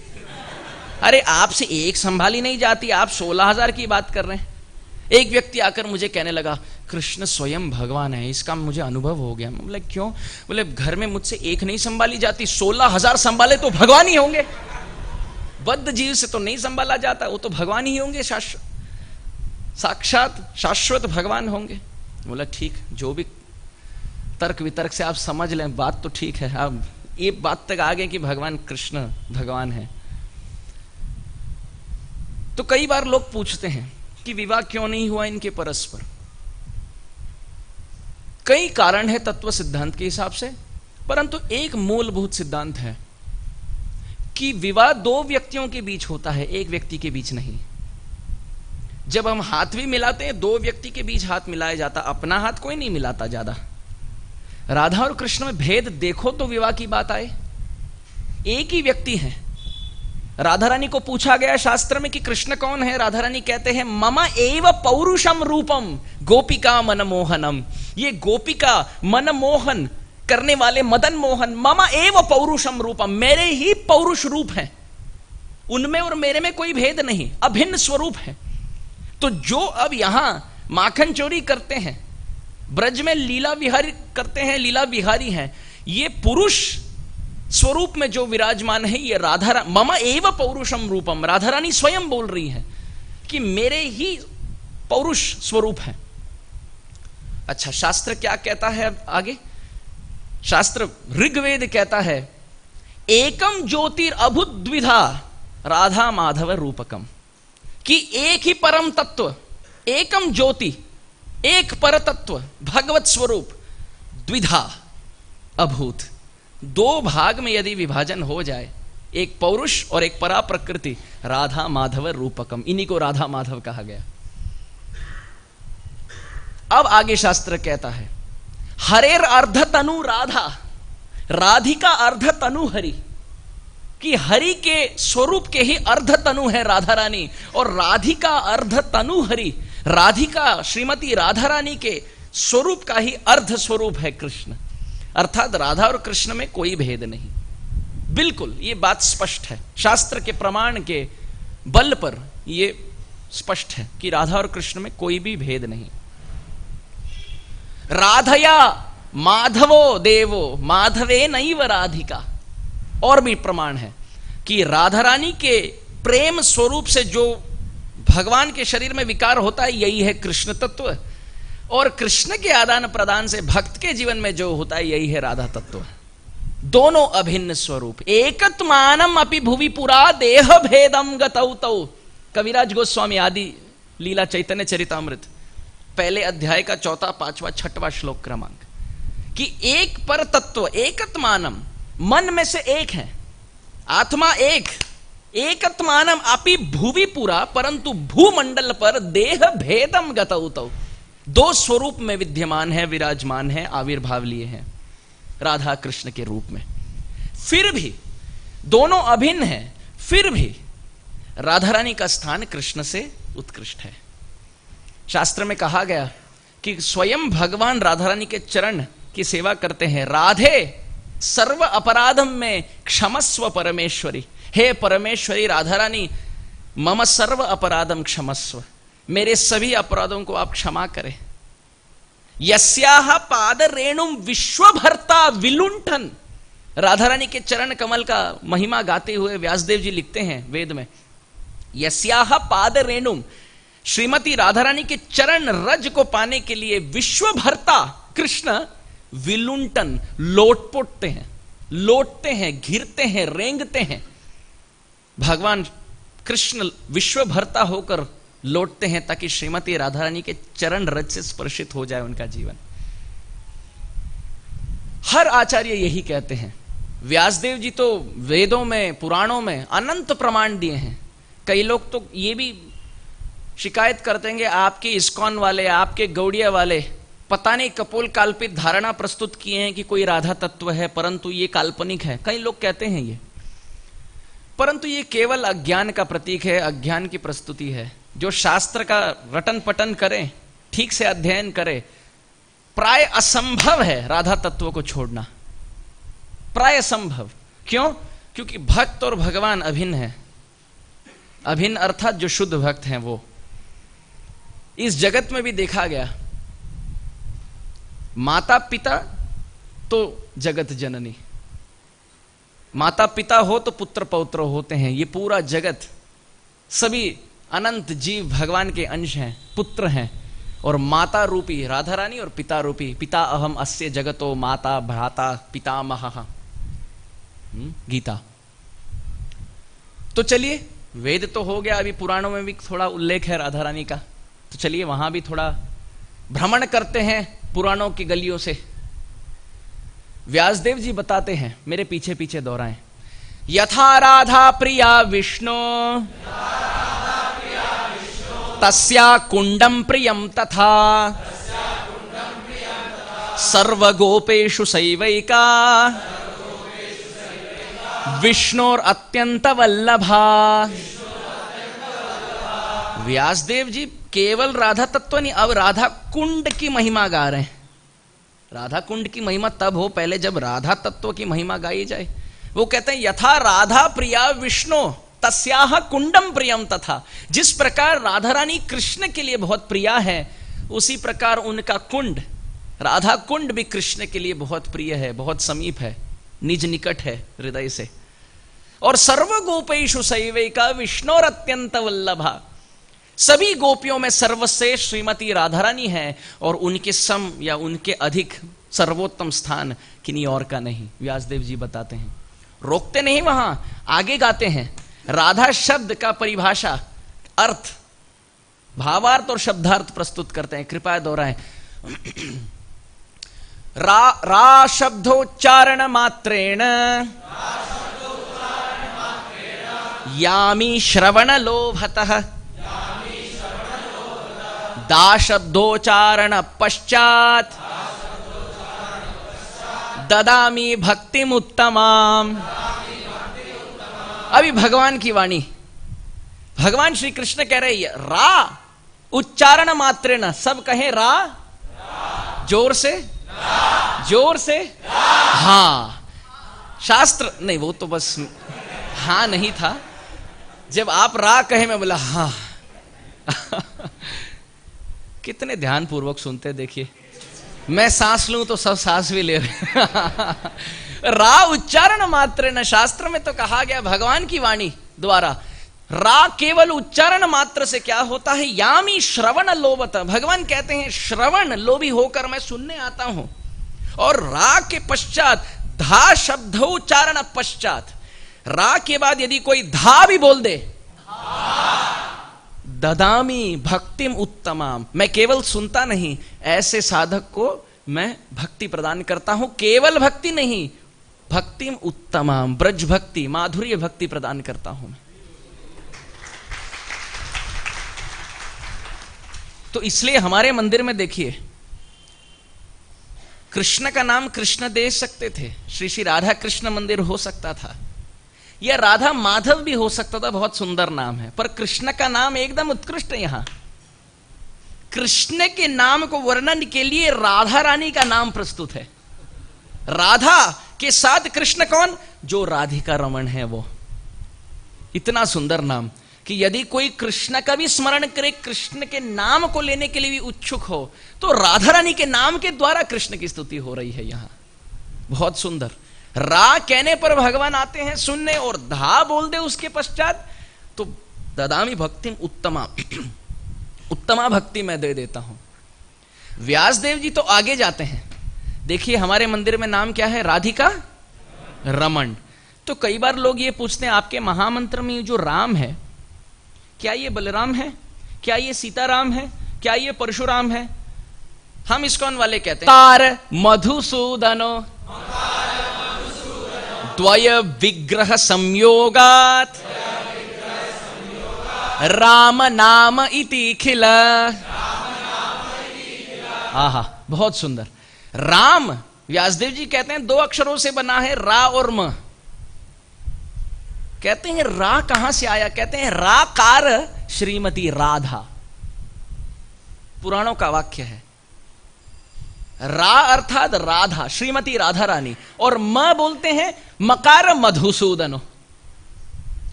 अरे आपसे एक संभाली नहीं जाती, आप 16,000 की बात कर रहे हैं। एक व्यक्ति आकर मुझे कहने लगा कृष्ण स्वयं भगवान है, इसका मुझे अनुभव हो गया। बोले क्यों? बोले घर में मुझसे एक नहीं संभाली जाती, 16,000 संभाले तो भगवान ही होंगे। बद्ध जीव से तो नहीं संभाला जाता, वो तो भगवान ही होंगे। साक्षात शाश्वत भगवान होंगे। बोला ठीक, जो भी तर्क वितर्क से आप समझ लें, बात तो ठीक है, आप ये बात तक आ गए कि भगवान कृष्ण भगवान है। तो कई बार लोग पूछते हैं कि विवाह क्यों नहीं हुआ इनके परस्पर। कई कारण है तत्व सिद्धांत के हिसाब से, परंतु एक मूलभूत सिद्धांत है कि विवाह दो व्यक्तियों के बीच होता है, एक व्यक्ति के बीच नहीं। जब हम हाथ भी मिलाते हैं, दो व्यक्ति के बीच हाथ मिलाया जाता, अपना हाथ कोई नहीं मिलाता ज्यादा। राधा और कृष्ण में भेद देखो तो विवाह की बात आए, एक ही व्यक्ति है। राधा रानी को पूछा गया शास्त्र में कि कृष्ण कौन है, राधा रानी कहते हैं मम एव पौरुषम रूपम गोपिका मनमोहनम। ये गोपिका मनमोहन करने वाले मदन मोहन, मम एव पौरुषम रूपम, मेरे ही पौरुष रूप है, उनमें और मेरे में कोई भेद नहीं, अभिन्न स्वरूप है। तो जो अब यहां माखन चोरी करते हैं, ब्रज में लीला विहारी करते हैं, लीला विहारी हैं, ये पुरुष स्वरूप में जो विराजमान है, ये राधा, मम एव पौरुषम रूपम, राधा रानी स्वयं बोल रही है कि मेरे ही पौरुष स्वरूप है। अच्छा, शास्त्र क्या कहता है अब आगे? शास्त्र ऋग्वेद कहता है एकम ज्योतिर अभुत द्विधा राधा माधव रूपकम, कि एक ही परम तत्व, एकम ज्योति, एक पर तत्व भगवत स्वरूप, द्विधा अभूत, दो भाग में यदि विभाजन हो जाए, एक पौरुष और एक परा प्रकृति, राधा माधव रूपकम, इन्हीं को राधा माधव कहा गया। अब आगे शास्त्र कहता है हरेर अर्ध तनु राधा, राधिका अर्ध तनु हरि, कि हरि के स्वरूप के ही अर्ध तनु है राधा रानी, और राधिका अर्ध तनु हरि, राधिका श्रीमती राधा रानी के स्वरूप का ही अर्ध स्वरूप है कृष्ण। अर्थात राधा और कृष्ण में कोई भेद नहीं, बिल्कुल ये बात स्पष्ट है, शास्त्र के प्रमाण के बल पर ये स्पष्ट है कि राधा और कृष्ण में कोई भी भेद नहीं। राधया माधवो देवो माधवे नैव राधिका, और भी प्रमाण है कि राधा रानी के प्रेम स्वरूप से जो भगवान के शरीर में विकार होता है, यही है कृष्ण तत्व, और कृष्ण के आदान प्रदान से भक्त के जीवन में जो होता है, यही है राधा तत्व। दोनों अभिन्न स्वरूप, एकत्मानम अपि भुवि पुरा देह भेदम गतौ तौ। कविराज गोस्वामी आदि लीला चैतन्य चरितामृत पहले अध्याय का 4, 5, 6वां श्लोक क्रमांक, कि एक पर तत्व, एकत्मानम, मन में से एक है, आत्मा एक, एकत्मानम अपि भुवि पुरा, परंतु भूमंडल पर देह भेदम गतौ तौ, दो स्वरूप में विद्यमान है, विराजमान है, आविर्भाव लिए हैं राधा कृष्ण के रूप में। फिर भी दोनों अभिन्न हैं, फिर भी राधा रानी का स्थान कृष्ण से उत्कृष्ट है। शास्त्र में कहा गया कि स्वयं भगवान राधा रानी के चरण की सेवा करते हैं। राधे सर्व अपराधम में क्षमस्व परमेश्वरी, हे परमेश्वरी राधा रानी मम सर्व अपराधम क्षमस्व, मेरे सभी अपराधों को आप क्षमा करें। यस्याह पाद रेणुम विश्वभर्ता विलुंठन, राधा रानी के चरण कमल का महिमा गाते हुए व्यासदेव जी लिखते हैं वेद में, यस्याह पाद रेणुम, श्रीमती राधा रानी के चरण रज को पाने के लिए विश्वभर्ता कृष्ण विलुंठन, लोटपोटते हैं, लोटते हैं, घिरते हैं, रेंगते हैं। भगवान कृष्ण विश्वभर्ता होकर लौटते हैं ताकि श्रीमती राधा रानी के चरण रज से स्पर्शित हो जाए उनका जीवन। हर आचार्य यही कहते हैं। व्यासदेव जी तो वेदों में, पुराणों में अनंत प्रमाण दिए हैं। कई लोग तो ये भी शिकायत करते हैं कि आपके इस्कॉन वाले, आपके गौड़िया वाले पता नहीं कपोल काल्पित धारणा प्रस्तुत किए हैं कि कोई राधा तत्व है, परंतु ये काल्पनिक है। कई लोग कहते हैं ये, परंतु ये केवल अज्ञान का प्रतीक है, अज्ञान की प्रस्तुति है। जो शास्त्र का रटन पटन करें, ठीक से अध्ययन करें, प्राय असंभव है राधा तत्व को छोड़ना, प्राय असंभव। क्यों? क्योंकि भक्त और भगवान अभिन्न है। अभिन्न अर्थात जो शुद्ध भक्त हैं वो। इस जगत में भी देखा गया, माता पिता तो जगत जननी, माता पिता हो तो पुत्र पौत्र होते हैं। ये पूरा जगत, सभी अनंत जीव भगवान के अंश हैं, पुत्र हैं, और माता रूपी राधा रानी और पिता रूपी पिता अहम अस्य जगतो माता भ्राता पितामहः, गीता। तो चलिए, वेद तो हो गया, अभी पुराणों में भी थोड़ा उल्लेख है राधा रानी का, तो चलिए वहां भी थोड़ा भ्रमण करते हैं पुराणों की गलियों से। व्यासदेव जी बताते हैं, मेरे पीछे पीछे दोहराएं। यथा राधा प्रिया विष्णु तस्या कुंडम प्रियम तथा सर्वगोपेषु सैवैका विष्णोर अत्यंत वल्लभा। व्यासदेव जी केवल राधा तत्व नहीं, अब राधा कुंड की महिमा गा रहे हैं। राधा कुंड की महिमा तब हो पहले जब राधा तत्व की महिमा गाई जाए। वो कहते हैं यथा राधा प्रिया विष्णु तस्याह कुंडम प्रियम तथा, जिस प्रकार राधा रानी कृष्ण के लिए बहुत प्रिया है, उसी प्रकार उनका कुंड राधा कुंड भी कृष्ण के लिए बहुत प्रिय है, बहुत समीप है, निज निकट है हृदय से। और सर्व गोपेषु सैवैका विष्णोर अत्यंत वल्लभा, सभी गोपियों में सर्वश्रेष्ठ श्रीमती राधा रानी है, और उनके सम या उनके अधिक सर्वोत्तम स्थान किन्हीं और का नहीं। व्यासदेव जी बताते हैं, रोकते नहीं, वहां आगे गाते हैं। राधा शब्द का परिभाषा, अर्थ, भावार्थ और शब्दार्थ प्रस्तुत करते हैं, कृपया दोहराएं। रा शब्दोच्चारण मात्रेण यामी श्रवण लोभतः दा शब्दोच्चारण पश्चात ददामी भक्तिम उत्तमाम। अभी भगवान की वाणी, भगवान श्री कृष्ण कह रहे हैं रा उच्चारण मात्र न, सब कहें रा, जोर से, जोर से, हाँ। शास्त्र नहीं, वो तो बस हाँ नहीं था, जब आप रा कहे मैं बोला हाँ। कितने ध्यान पूर्वक सुनते, देखिए मैं सांस लूं तो सब सांस भी ले रहे। रा उच्चारण मात्र न, शास्त्र में तो कहा गया भगवान की वाणी द्वारा रा केवल उच्चारण मात्र से क्या होता है, यामी श्रवण लोभत, भगवान कहते हैं श्रवण लोभी होकर मैं सुनने आता हूं। और रा के पश्चात धा शब्दोच्चारण पश्चात, रा के बाद यदि कोई धा भी बोल दे, ददामी भक्तिम उत्तमाम, मैं केवल सुनता नहीं, ऐसे साधक को मैं भक्ति प्रदान करता हूं। केवल भक्ति नहीं, भक्तिम उत्तमाम, ब्रज भक्ति, माधुर्य भक्ति प्रदान करता हूं मैं। तो इसलिए हमारे मंदिर में देखिए, कृष्ण का नाम कृष्ण दे सकते थे, श्री श्री राधा कृष्ण मंदिर हो सकता था, या राधा माधव भी हो सकता था, बहुत सुंदर नाम है, पर कृष्ण का नाम एकदम उत्कृष्ट है। यहां कृष्ण के नाम को वर्णन के लिए राधा रानी का नाम प्रस्तुत है। राधा के साथ कृष्ण कौन, जो राधिका रमण है, वो इतना सुंदर नाम कि यदि कोई कृष्ण का भी स्मरण करे, कृष्ण के नाम को लेने के लिए भी उत्सुक हो, तो राधा रानी के नाम के द्वारा कृष्ण की स्तुति हो रही है यहां। बहुत सुंदर। रा कहने पर भगवान आते हैं सुनने, और धा बोल दे उसके पश्चात तो ददामी भक्ति उत्तमा, उत्तमा भक्ति मैं दे देता हूं। व्यासदेव जी तो आगे जाते हैं। देखिए हमारे मंदिर में नाम क्या है, राधिका रमण। तो कई बार लोग ये पूछते हैं आपके महामंत्र में जो राम है, क्या ये बलराम है, क्या ये सीताराम है, क्या ये परशुराम है? हम इस्कॉन वाले कहते हैं तार मधुसूदनो द्वय विग्रह संयोगात राम नाम इति खिल। आहा, बहुत सुंदर। राम, व्यासदेव जी कहते हैं 2 अक्षरों से बना है, रा और म। कहते हैं रा कहां से आया, कहते हैं राकार श्रीमती राधा, पुराणों का वाक्य है। रा अर्थात राधा, श्रीमती राधा रानी, और म बोलते हैं मकार मधुसूदनो।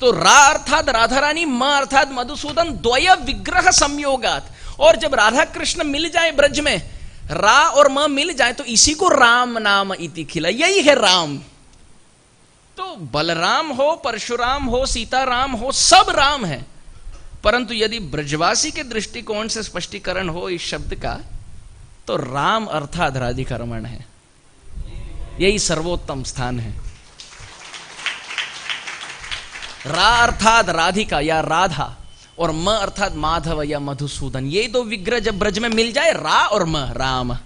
तो रा अर्थात राधा रानी, म अर्थात मधुसूदन, द्वय विग्रह संयोगात। और जब राधा कृष्ण मिल जाए ब्रज में, रा और म मिल जाए, तो इसी को राम नाम इति खिला, यही है राम। तो बलराम हो, परशुराम हो, सीताराम हो, सब राम है। परंतु यदि ब्रजवासी के दृष्टिकोण से स्पष्टीकरण हो इस शब्द का, तो राम अर्थात राधिका रमण है, यही सर्वोत्तम स्थान है। रा अर्थात राधिका या राधा, और म अर्थात माधव या मधुसूदन। ये दो विग्रह जब ब्रज में मिल जाए, रा और म, राम।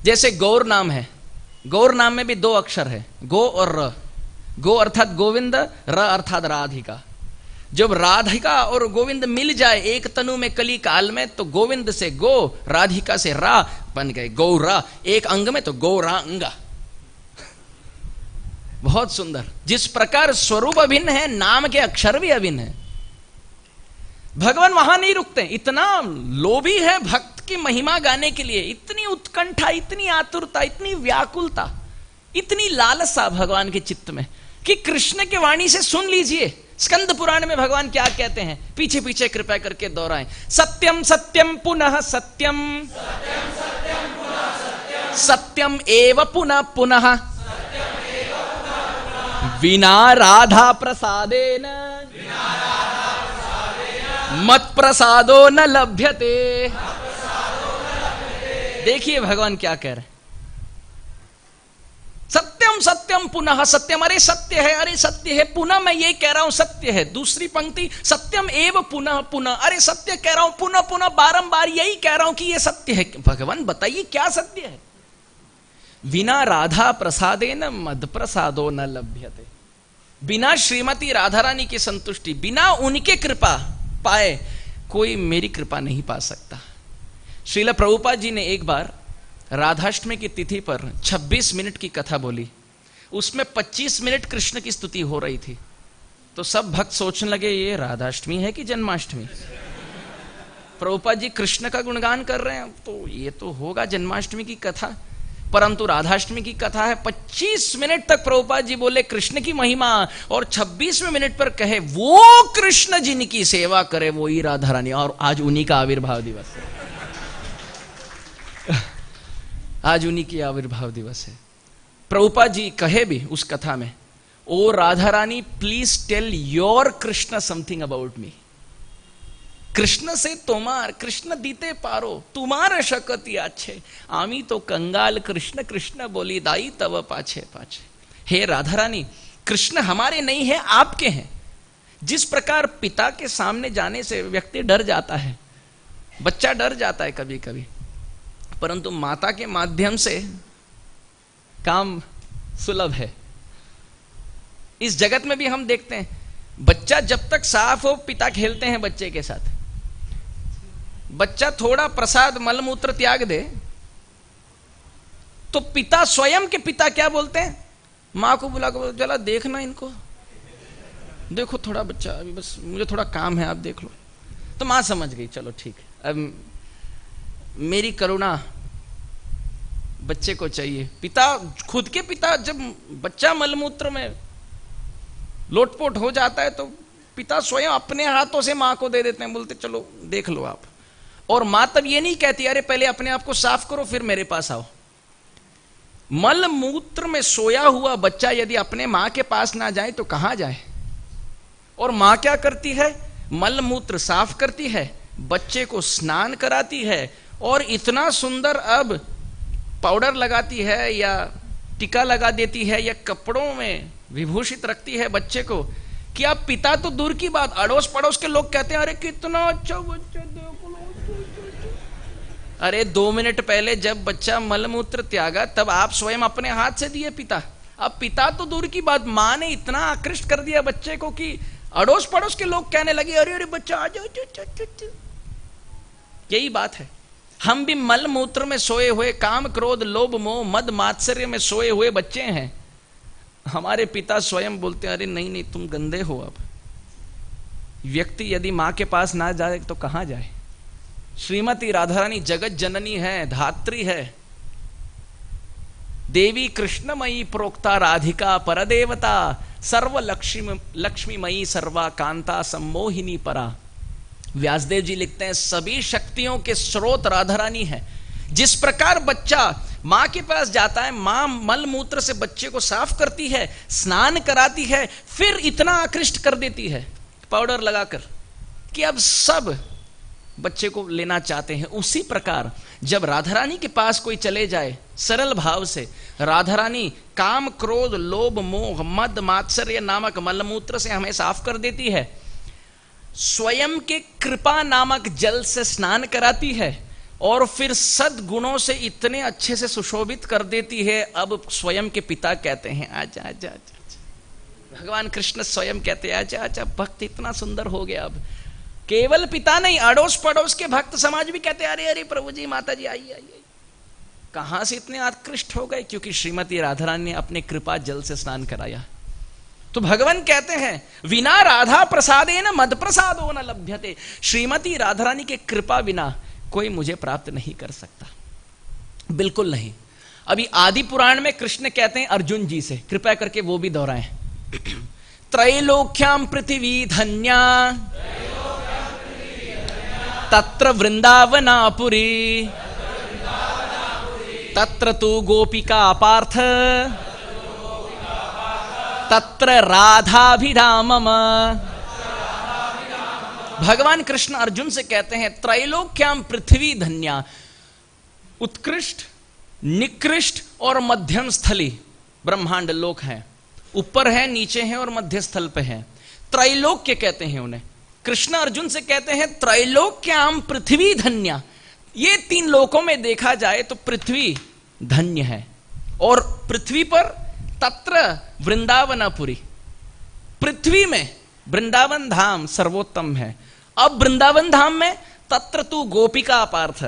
जैसे गौर नाम है, गौर नाम में भी दो अक्षर है, गो और र। गो अर्थात गोविंद, र अर्थात राधिका। जब राधिका और गोविंद मिल जाए एक तनु में कली काल में, तो गोविंद से गो, राधिका से रा बन गए गौरा। एक अंग में तो गौरांगा। बहुत सुंदर। जिस प्रकार स्वरूप अभिन्न है, नाम के अक्षर भी अभिन्न है। भगवान वहां नहीं रुकते, इतना लोभी है भक्त की महिमा गाने के लिए, इतनी उत्कंठा, इतनी आतुरता, इतनी व्याकुलता, इतनी लालसा भगवान के चित्त में कि कृष्ण की वाणी से सुन लीजिए। स्कंद पुराण में भगवान क्या कहते हैं, पीछे पीछे कृपया करके दोहराएं। सत्यम सत्यम पुनः सत्यम, सत्यम एव पुनः पुनः, विना राधा प्रसादेन मत प्रसादो न लभ्यते। देखिए भगवान क्या कह रहे हैं, सत्यम सत्यम पुनः सत्यम। अरे सत्य है, अरे सत्य है, पुनः मैं ये कह रहा हूं सत्य है। दूसरी पंक्ति, सत्यम एव पुनः पुनः, अरे सत्य कह रहा हूं, पुनः पुनः बारंबार यही कह रहा हूं कि ये सत्य है। भगवान बताइए क्या सत्य है। बिना राधा प्रसादेन मद प्रसादो न लभ्यते। बिना श्रीमती राधा रानी की संतुष्टि, बिना उनके कृपा पाए कोई मेरी कृपा नहीं पा सकता। श्रील प्रभुपाद जी ने एक बार राधाष्टमी की तिथि पर 26 मिनट की कथा बोली, उसमें 25 मिनट कृष्ण की स्तुति हो रही थी। तो सब भक्त सोचने लगे ये राधाष्टमी है कि जन्माष्टमी। प्रभुपाद जी कृष्ण का गुणगान कर रहे हैं, तो ये तो होगा जन्माष्टमी की कथा, परंतु राधाष्टमी की कथा है। 25 मिनट तक प्रभुपाद जी बोले कृष्ण की महिमा, और 26वें मिनट पर कहे वो कृष्ण जिनकी सेवा करे वो ही राधा रानी। और आज उन्हीं का आविर्भाव दिवस है, आज उन्हीं की आविर्भाव दिवस है। प्रभुपाद जी कहे भी उस कथा में, O Radha Rani please tell your Krishna something about me. Krishna से तोमार, कृष्ण दीते पारो, तुम्हार शकती अच्छे, आमी तो कंगाल, कृष्ण कृष्ण बोली दाई तब पाछे पाछे। हे राधा रानी, कृष्ण हमारे नहीं है, आपके हैं। जिस प्रकार पिता के सामने जाने से व्यक्ति डर जाता है, बच्चा डर जाता है कभी कभी, परंतु माता के माध्यम से काम सुलभ है। इस जगत में भी हम देखते हैं, बच्चा जब तक साफ हो पिता खेलते हैं बच्चे के साथ। बच्चा थोड़ा प्रसाद मलमूत्र त्याग दे तो पिता, स्वयं के पिता क्या बोलते हैं, मां को बुला कर, जरा देखना इनको, देखो थोड़ा बच्चा अभी बस मुझे थोड़ा काम है, आप देख लो। तो मां समझ गई, चलो ठीक है, अब मेरी करुणा बच्चे को चाहिए। पिता, खुद के पिता, जब बच्चा मलमूत्र में लोटपोट हो जाता है तो पिता स्वयं अपने हाथों से मां को दे देते हैं, बोलते चलो देख लो आप। और मां तब ये नहीं कहती अरे पहले अपने आप को साफ करो फिर मेरे पास आओ। मल मूत्र में सोया हुआ बच्चा यदि अपने मां के पास ना जाए तो कहां जाए। और मां क्या करती है, मल मूत्र साफ करती है, बच्चे को स्नान कराती है, और इतना सुंदर अब पाउडर लगाती है या टीका लगा देती है या कपड़ों में विभूषित रखती है बच्चे को, कि आप पिता तो दूर की बात, अड़ोस पड़ोस के लोग कहते हैं अरे कितना अच्छा बच्चा, देख लो। अरे 2 मिनट पहले जब बच्चा मलमूत्र त्यागा तब आप स्वयं अपने हाथ से दिए पिता। अब पिता तो दूर की बात, मां ने इतना आकृष्ट कर दिया बच्चे को कि अड़ोस पड़ोस के लोग कहने लगे अरे अरे बच्चा आ जाओ। यही बात है, हम भी मल मूत्र में सोए हुए, काम क्रोध लोभ मोह मद मात्सर्य में सोए हुए बच्चे हैं। हमारे पिता स्वयं बोलते हैं अरे नहीं नहीं तुम गंदे हो। अब व्यक्ति यदि मां के पास ना जाए तो कहां जाए। श्रीमती राधा रानी जगत जननी है, धात्री है, देवी कृष्णमयी प्रोक्ता राधिका परदेवता, सर्व लक्ष्मीमयी सर्वा कांता सम्मोहिनी परा। व्यासदेव जी लिखते हैं सभी शक्तियों के स्रोत राधा रानी है। जिस प्रकार बच्चा मां के पास जाता है, मां मल मूत्र से बच्चे को साफ करती है, स्नान कराती है, फिर इतना आकृष्ट कर देती है पाउडर लगाकर कि अब सब बच्चे को लेना चाहते हैं। उसी प्रकार जब राधा रानी के पास कोई चले जाए सरल भाव से, राधा रानी काम क्रोध लोभ मोह मद मात्सर्य नामक मलमूत्र से हमें साफ कर देती है, स्वयं के कृपा नामक जल से स्नान कराती है और फिर सद्गुणों से इतने अच्छे से सुशोभित कर देती है। अब स्वयं के पिता कहते हैं आजा आजा आजा, भगवान कृष्ण स्वयं कहते हैं आजा आजा, भक्त इतना सुंदर हो गया। अब केवल पिता नहीं, अड़ोस पड़ोस के भक्त समाज भी कहते हैं अरे अरे प्रभु जी माता जी आइए आइए। कहां से इतने आकृष्ट हो गए? क्योंकि श्रीमती राधा रानी ने अपने कृपा जल से स्नान कराया। तो भगवान कहते हैं विना राधा प्रसादेन मद प्रसादो न लभ्यते, श्रीमती राधा रानी के कृपा बिना कोई मुझे प्राप्त नहीं कर सकता, बिल्कुल नहीं। अभी आदि पुराण में कृष्ण कहते हैं अर्जुन जी से, कृपया करके वो भी दोहराएं। त्रैलोक्याम पृथ्वी धन्या तत्र वृंदावनापुरी तत्र तु गोपिका पार्थ तत्र राधाभिधामम। भगवान कृष्ण अर्जुन से कहते हैं त्रैलोक्याम पृथ्वी धन्या, उत्कृष्ट निकृष्ट और मध्यम स्थली ब्रह्मांड लोक हैं, ऊपर है नीचे हैं और मध्य स्थल पे हैं। त्रैलोक्य कहते हैं उन्हें। कृष्ण अर्जुन से कहते हैं त्रैलोक्याम पृथ्वी धन्या, ये तीन लोकों में देखा जाए तो पृथ्वी धन्य है। और पृथ्वी पर तत्र वृंदावनापुरी, पृथ्वी में वृंदावन धाम सर्वोत्तम है। अब वृंदावन धाम में तत्र तू गोपिका पार्थ,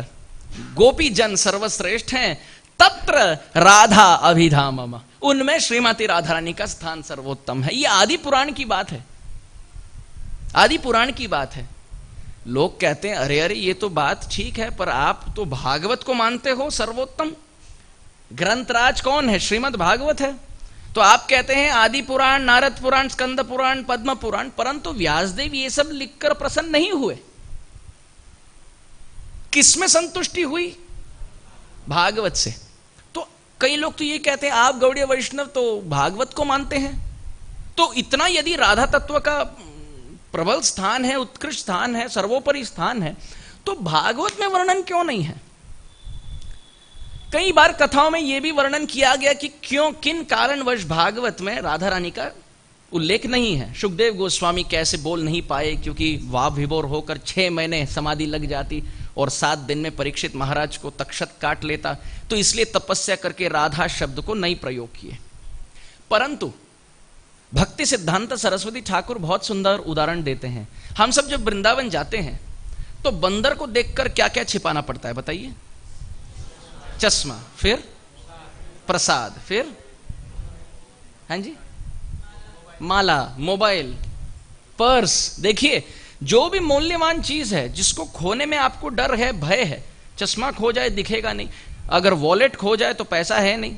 गोपी जन सर्वश्रेष्ठ हैं। तत्र राधा अभिधामम, उनमें श्रीमती राधा रानी का स्थान सर्वोत्तम है। यह आदि पुराण की बात है, आदि पुराण की बात है। लोग कहते हैं अरे अरे ये तो बात ठीक है, पर आप तो भागवत को मानते हो सर्वोत्तम, ग्रंथराज कौन है? श्रीमद् भागवत है। तो आप कहते हैं आदि पुराण, नारद पुराण, स्कंद पुराण, पद्म पुराण, परंतु व्यासदेव ये सब लिखकर प्रसन्न नहीं हुए। किसमें संतुष्टि हुई? भागवत से। तो कई लोग तो ये कहते हैं आप गौड़ीय वैष्णव तो भागवत को मानते हैं, तो इतना यदि राधा तत्व का प्रबल स्थान है, उत्कृष्ट स्थान है, सर्वोपरि स्थान है, तो भागवत में वर्णन क्यों नहीं है? कई बार कथाओं में यह भी वर्णन किया गया कि क्यों किन कारणवश भागवत में राधा रानी का उल्लेख नहीं है। सुखदेव गोस्वामी कैसे बोल नहीं पाए, क्योंकि वाव विभोर होकर 6 महीने समाधि लग जाती और 7 दिन में परीक्षित महाराज को तक्षक काट लेता, तो इसलिए तपस्या करके राधा शब्द को नहीं प्रयोग किए। परंतु भक्ति सिद्धांत सरस्वती ठाकुर बहुत सुंदर उदाहरण देते हैं। हम सब जब वृंदावन जाते हैं तो बंदर को देखकर क्या क्या छिपाना पड़ता है बताइए? चश्मा, फिर प्रसाद, फिर हाँ जी माला, मोबाइल, पर्स। देखिए जो भी मूल्यवान चीज है जिसको खोने में आपको डर है, भय है, चश्मा खो जाए दिखेगा नहीं, अगर वॉलेट खो जाए तो पैसा है नहीं,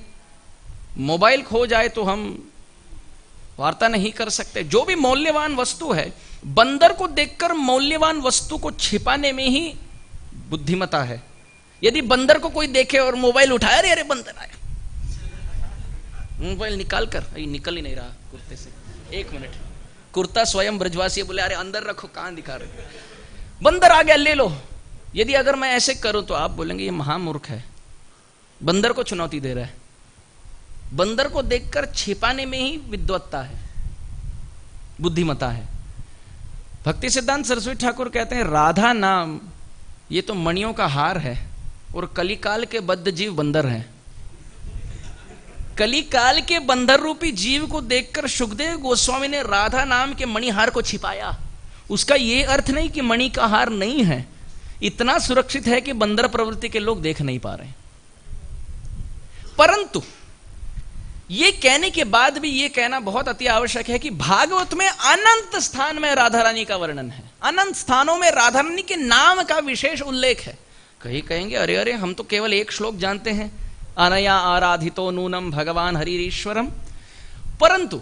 मोबाइल खो जाए तो हम वार्ता नहीं कर सकते। जो भी मूल्यवान वस्तु है, बंदर को देखकर मूल्यवान वस्तु को छिपाने में ही बुद्धिमता है। यदि बंदर को कोई देखे और मोबाइल उठाए, अरे अरे बंदर आया, मोबाइल निकाल कर, निकल ही नहीं रहा कुर्ते से, 1 मिनट, कुर्ता स्वयं ब्रजवासी बोले अरे अंदर रखो, कहां दिखा रहे, बंदर आ गया ले लो। यदि अगर मैं ऐसे करूं तो आप बोलेंगे ये महामूर्ख है, बंदर को चुनौती दे रहा है। बंदर को देखकर छिपाने में ही विद्वत्ता है, बुद्धिमता है। भक्ति सिद्धांत सरस्वती ठाकुर कहते हैं राधा नाम ये तो मणियों का हार है और कलिकाल के बद्ध जीव बंदर हैं। कलिकाल के बंदर रूपी जीव को देखकर सुखदेव गोस्वामी ने राधा नाम के मणिहार को छिपाया। उसका यह अर्थ नहीं कि मणि का हार नहीं है, इतना सुरक्षित है कि बंदर प्रवृत्ति के लोग देख नहीं पा रहे। परंतु ये कहने के बाद भी ये कहना बहुत अति आवश्यक है कि भागवत में अनंत स्थान में राधा रानी का वर्णन है, अनंत स्थानों में राधा रानी के नाम का विशेष उल्लेख है। कहीं कहेंगे अरे अरे हम तो केवल एक श्लोक जानते हैं, अनया आराधितो नूनम भगवान हरिश्वरम। परंतु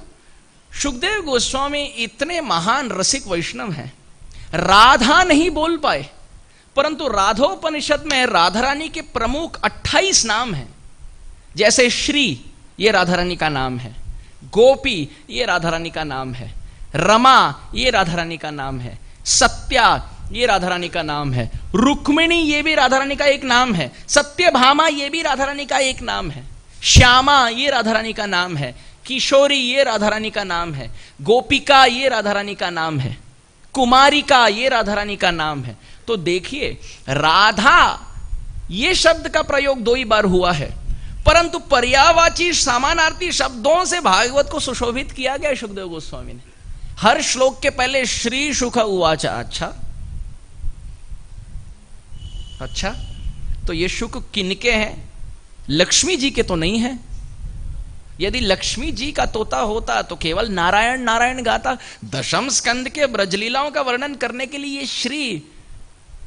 सुखदेव गोस्वामी इतने महान रसिक वैष्णव हैं, राधा नहीं बोल पाए, परंतु राधोपनिषद में राधा रानी के प्रमुख 28 नाम हैं। जैसे श्री ये राधा रानी का नाम है, गोपी ये राधा रानी का नाम है, रमा ये राधा रानी का नाम है, सत्या ये राधा रानी का नाम है, रुक्मिणी ये भी राधा रानी का एक नाम है, सत्यभामा ये भी राधा रानी का एक नाम है, श्यामा ये राधा रानी का नाम है, किशोरी ये राधा रानी का नाम है, गोपिका ये राधा रानी का नाम है, कुमारिका ये राधा रानी का नाम है। तो देखिए राधा ये शब्द का प्रयोग 2 ही बार हुआ है, परंतु पर्यायवाची समानार्थी शब्दों से भागवत को सुशोभित किया गया सुखदेव गोस्वामी ने। हर श्लोक के पहले श्री शुक उवाचा। अच्छा तो ये शुक किनके हैं? लक्ष्मी जी के तो नहीं है। यदि लक्ष्मी जी का तोता होता तो केवल नारायण नारायण गाता। दशम स्कंद के ब्रजलीलाओं का वर्णन करने के लिए ये श्री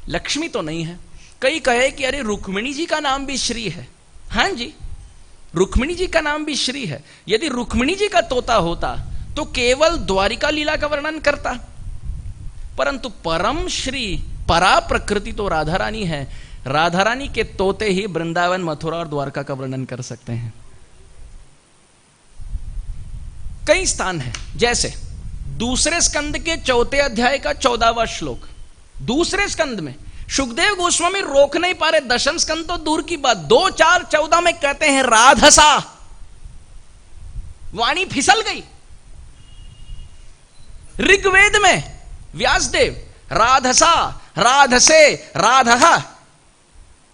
लक्ष्मी तो नहीं है। कई कहे कि अरे रुक्मिणी जी का नाम भी श्री है। हां जी, रुक्मिणी जी का नाम भी श्री है। यदि रुक्मिणी जी का तोता होता तो केवल द्वारिका लीला का वर्णन करता, परंतु परम श्री परा प्रकृति तो राधा रानी है। राधा रानी के तोते ही वृंदावन, मथुरा और द्वारका का वर्णन कर सकते हैं। कई स्थान है, जैसे दूसरे स्कंद के 4 अध्याय का 14वां श्लोक, दूसरे स्कंद में सुखदेव गोस्वामी रोक नहीं पा रहे। दशम स्कंद तो दूर की बात, 2, 4, 14 में कहते हैं राधसा, वाणी फिसल गई। ऋग्वेद में व्यासदेव राधसा, राधसे, राधः